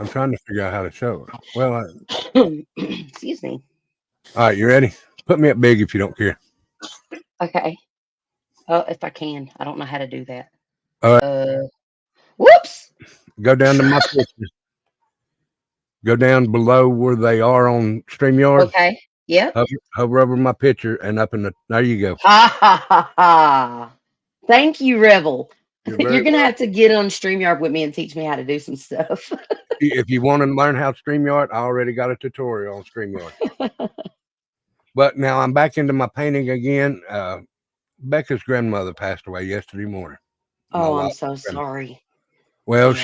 trying to figure out how to show her. Well, excuse me. All right, you ready? Put me up big if you don't care. Okay. If I can, I don't know how to do that. All right, Whoops. go down to my picture. Go down below where they are on StreamYard. Okay. Yep. Hover over my picture and up in the. There you go. Ha ha ha ha. Thank you, Rebel. You're You're very gonna welcome. have to get on StreamYard with me and teach me how to do some stuff. If you want to learn how to StreamYard, I already got a tutorial on StreamYard. But now I'm back into my painting again. Becca's grandmother passed away yesterday morning. My Oh, I'm wife. so sorry. Well, Yeah.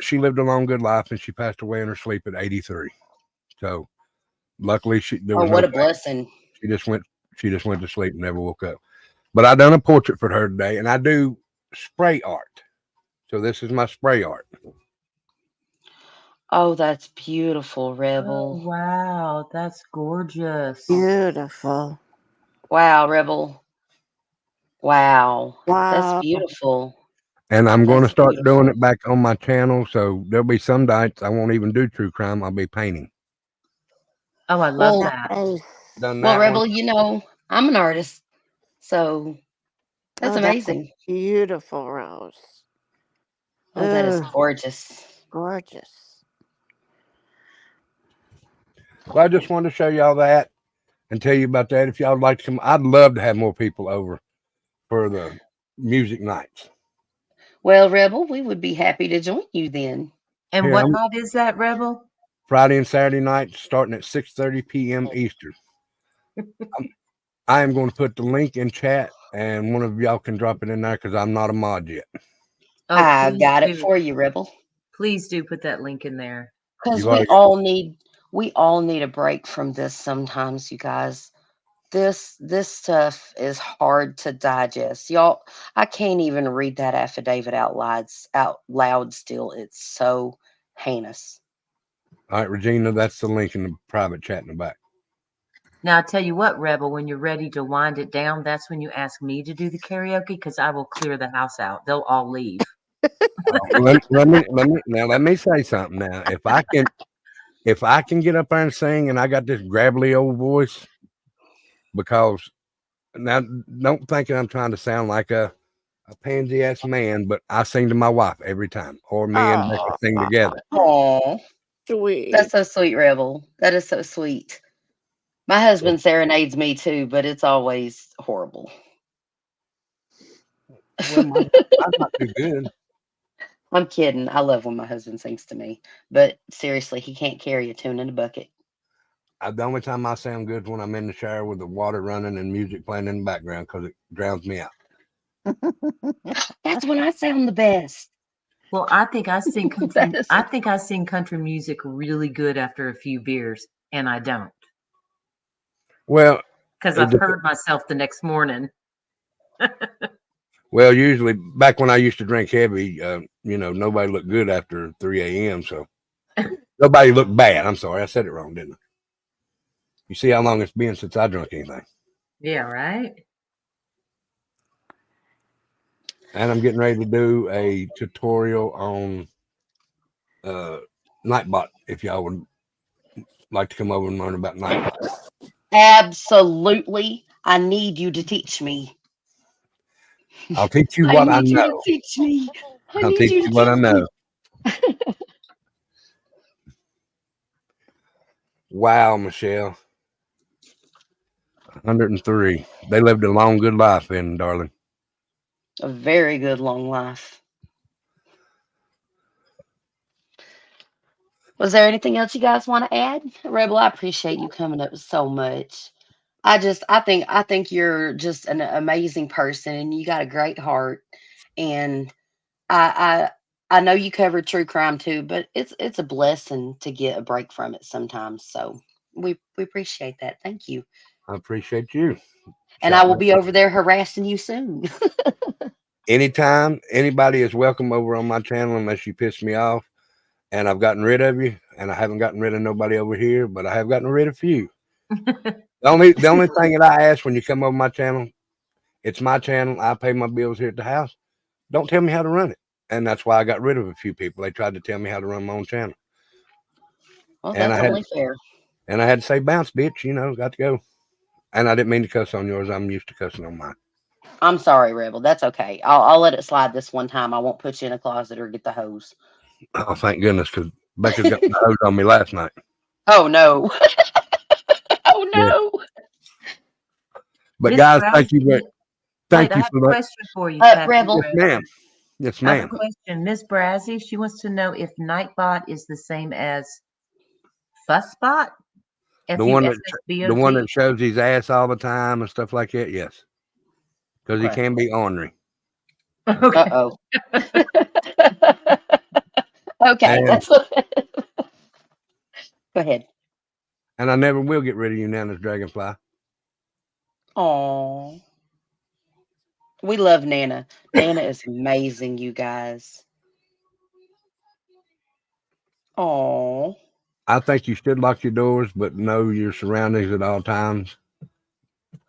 she lived a long good life, and she passed away in her sleep at 83. So luckily, there Oh, was no what a pain. blessing. She just went to sleep and never woke up. But I done a portrait for her today, and I do spray art. So this is my spray art. Oh, that's beautiful, Oh, Rebel. wow. That's gorgeous. Beautiful. Wow, Rebel. Wow. That's Wow. beautiful. And I'm going to That's start doing beautiful. it back on my channel. So there'll be some nights I won't even do true crime. I'll be painting. Oh, I love Well, that. Nice. Done well, that one. Rebel, I'm an artist, so that's Oh, that's a amazing. beautiful rose. Oh, that is Ugh, gorgeous. gorgeous. Well, I just wanted to show y'all that and tell you about that. If y'all would like to come, I'd love to have more people over for the music nights. Well, Rebel, we would be happy to join you then. And Here, what I'm night is that, Rebel? Friday and Saturday nights starting at 6:30 p.m. Eastern. I am going to put the link in chat, and one of y'all can drop it in there because I'm not a mod yet. Oh, I please got it do. for you, Rebel. Please do put that link in there. Because You've already got we all need a break from this sometimes, you guys. This stuff is hard to digest. Y'all, I can't even read that affidavit out loud still. It's so heinous. all right, Regina. That's the link in the private chat in the back. Now, I tell you what, Rebel, when you're ready to wind it down, that's when you ask me to do the karaoke because I will clear the house out. They'll all leave. Let me say something now. If I can get up there and sing, and I got this gravelly old voice, because now don't think that I'm trying to sound like a pansy ass man, but I sing to my wife every time, or me and Becca Oh, sing together. Oh, that's so sweet. sweet, Rebel. That is so sweet. My So, husband serenades me too, but it's always horrible. well, mine's not too good. I'm kidding. I love when my husband sings to me, but seriously, he can't carry a tune in a bucket. The only time I sound good is when I'm in the shower with the water running and music playing in the background because it drowns me out. That's when I sound the best. Well, I think I sing That country. is I think I sing country music really good after a few beers, and I don't Well, because it I've dep- heard myself the next morning. well, usually back when I used to drink heavy, nobody looked good after 3 a.m. So nobody looked bad. I'm sorry, I said it wrong, didn't I? You see how long it's been since I drunk anything. Yeah, right. And I'm getting ready to do a tutorial on Nightbot. If y'all would like to come over and learn about Nightbot, absolutely. I need you to teach me. I'll teach you I what I need you to know. teach me. I I'll need teach you to you what I teach know. me. Wow, Michelle, 103. They lived a long, good life, then, darling. A very good long life. Was there anything else you guys want to add? Rebel, I appreciate you coming up so much. I think you're just an amazing person and you got a great heart. And I know you covered true crime too, but it's a blessing to get a break from it sometimes. So we appreciate that. Thank you. I appreciate you. And I Shout will out. be over there harassing you soon. Anytime, anybody is welcome over on my channel unless you piss me off. And I've gotten rid of you, and I haven't gotten rid of nobody over here, but I have gotten rid of you. The only thing that I ask when you come over my channel, it's my channel. I pay my bills here at the house. Don't tell me how to run it. And that's why I got rid of a few people. They tried to tell me how to run my own channel. Well, And that's I had only fair. and I had to say bounce, bitch, got to go. And I didn't mean to cuss on yours. I'm used to cussing on mine. I'm sorry, Rebel. That's okay. I'll let it slide this one time. I won't put you in a closet or get the hose. Oh, thank goodness, because Becca's got the hose on me last night. Oh no. Oh Yeah. no. But Miss guys, Brown, thank you. wait, Thank I you have for a that. question for you, Tattoo Rebel. Yes, Rebel. ma'am. Yes, I have a ma'am. question. Miss Brazzy, she wants to know if Nightbot is the same as Fussbot? The one that Fussbot? shows his ass all the time and stuff like that. Yes, because he Okay. can be ornery. Okay. Uh-oh. Okay, And, that's what. Go ahead. and I never will get rid of you, Nana's dragonfly. Aw. We love Nana. Nana is amazing, you guys. Aw. I think you should lock your doors, but know your surroundings at all times.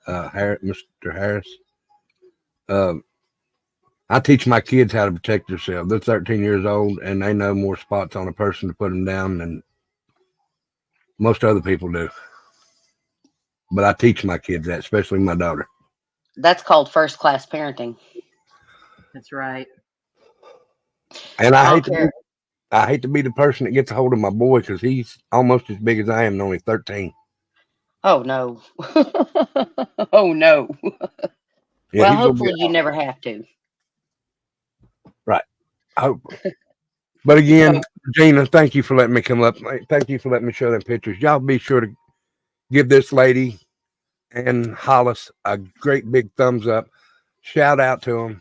Mr. Harris. I teach my kids how to protect themselves. They're 13 years old, and they know more spots on a person to put them down than most other people do. But I teach my kids that, especially my daughter. That's called first class parenting. That's right. And I I don't care. hate to be the person that gets a hold of my boy because he's almost as big as I am and only 13. Oh no. Oh no. Yeah, Well, he's gonna be hopefully you never have to. right. Hopefully. But again, Gina, thank you for letting me come up. Thank you for letting me show them pictures. Y'all be sure to give this lady and Hollis a great big thumbs up. Shout out to them.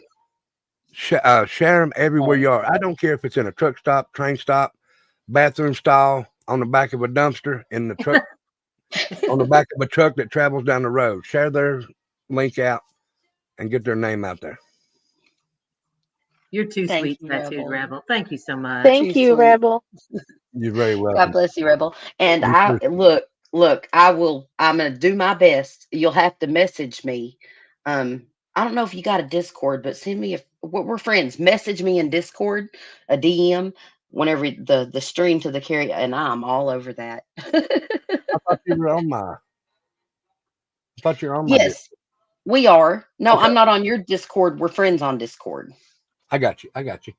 Share them everywhere you are. I don't care if it's in a truck stop, train stop, bathroom stall, on the back of a dumpster, in the truck, on the back of a truck that travels down the road. Share their link out and get their name out there. You're too Thank sweet, you, Tattooed Rebel. Rebel. Thank you so much. Thank Too you, sweet. Rebel. You're very God welcome. bless you, Rebel. And You I too. look, I'm gonna do my best. You'll have to message me. I don't know if you got a Discord, but send me we're friends. Message me in Discord, a DM whenever the stream to the carry, and I'm all over that. I thought you were on my. I thought you were on my. Yes, we are. No, Okay, I'm not on your Discord. We're friends on Discord. I got you. I got you.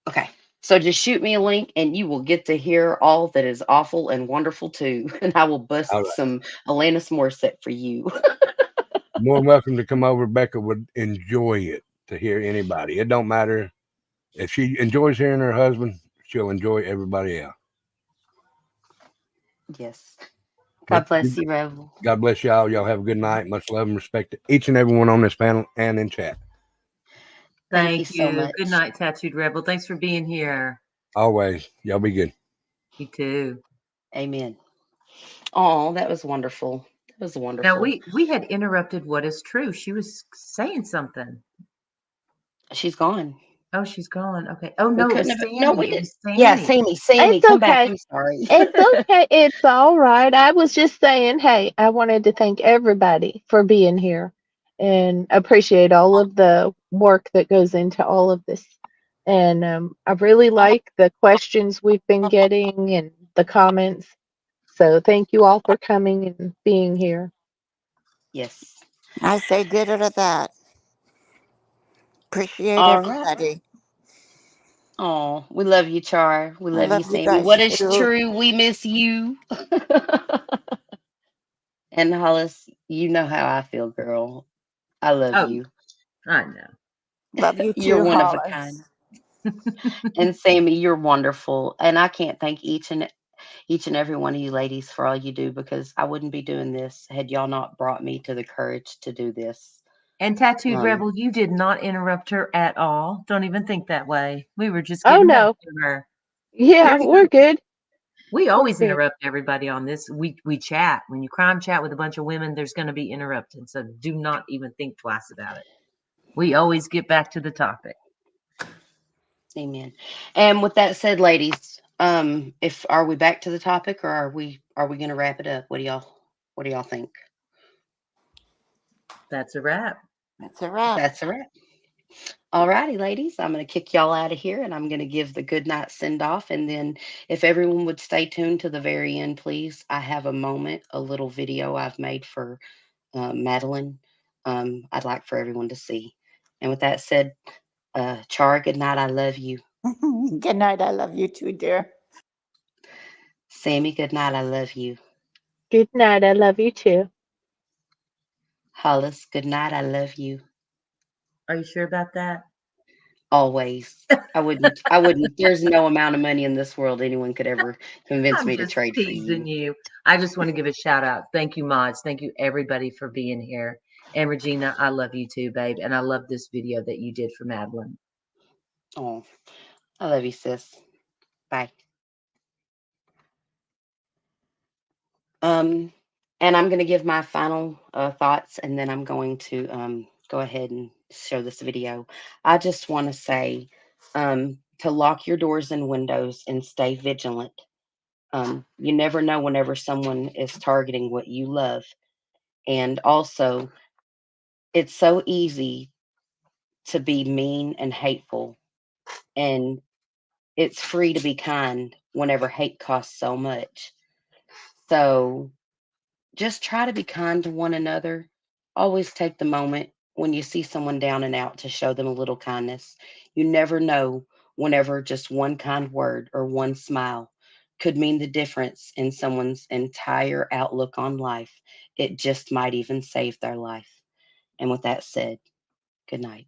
Okay. So just shoot me a link and you will get to hear all that is awful and wonderful too. And I will All bust right. some Alanis Morissette for you. More than welcome to come over. Becca would enjoy it to hear anybody. It don't matter if she enjoys hearing her husband. She'll enjoy everybody else. Yes. God But bless you, Rebel. God bless y'all. Y'all have a good night. Much love and respect to each and everyone on this panel and in chat. Thank you Thank so you. Good much. night, Tattooed Rebel. Thanks for being here. Always. Y'all be good. You too. Amen. Oh, that was wonderful. That was Now wonderful. we had interrupted what is true. She was saying something. She's gone. Oh, she's gone. Okay. Oh We no, it couldn't was have. No, we Sammy. It didn't. was Yeah, Sammy. Sammy, It's come back. okay. I'm sorry. It's okay. It's all right. I was just saying, hey, I wanted to thank everybody for being here and appreciate all of the work that goes into all of this. And I really like the questions we've been getting and the comments. So thank you all for coming and being here. Yes. I say ditto to that. Appreciate All right. everybody. Oh, we love you, Char. We I love you, love you Sammy. guys What is too. true? We miss you. And Hollis, you know how I feel, girl. I love Oh, you. I know. Love you You're too, one of a Hollis. kind. And Sammy, you're wonderful. And I can't thank each and every one of you ladies for all you do because I wouldn't be doing this had y'all not brought me to the courage to do this. And Tattooed Um, Rebel, you did not interrupt her at all. Don't even think that way. We were just Oh, getting back no. to her. Yeah, we're good. We We're always good. interrupt everybody on this. We chat. When you crime chat with a bunch of women, there's going to be interrupted. So do not even think twice about it. We always get back to the topic. Amen. And with that said, ladies, if are we back to the topic or are we gonna wrap it up? What do y'all think? That's a wrap. That's a wrap. That's a wrap. All righty, ladies. I'm gonna kick y'all out of here and I'm gonna give the good night send off. And then if everyone would stay tuned to the very end, please. I have a little video I've made for Madeline, I'd like for everyone to see. And with that said, Char, good night. I love you. Good night. I love you too, dear. Sammy, good night. I love you. Good night. I love you too. Hollis, good night. I love you. Are you sure about that? Always. I wouldn't. There's no amount of money in this world anyone could ever convince I'm me to just trade for teasing you. you. I just want to give a shout out. Thank you, mods. Thank you, everybody, for being here. And Regina, I love you too, babe. And I love this video that you did for Madeline. Oh, I love you, sis. Bye. Um, and I'm going to give my final thoughts, and then I'm going to go ahead and show this video. I just want to say to lock your doors and windows and stay vigilant. You never know whenever someone is targeting what you love. And also, it's so easy to be mean and hateful, and it's free to be kind whenever hate costs so much. So just try to be kind to one another. Always take the moment when you see someone down and out to show them a little kindness. You never know whenever just one kind word or one smile could mean the difference in someone's entire outlook on life. It just might even save their life. And with that said, good night.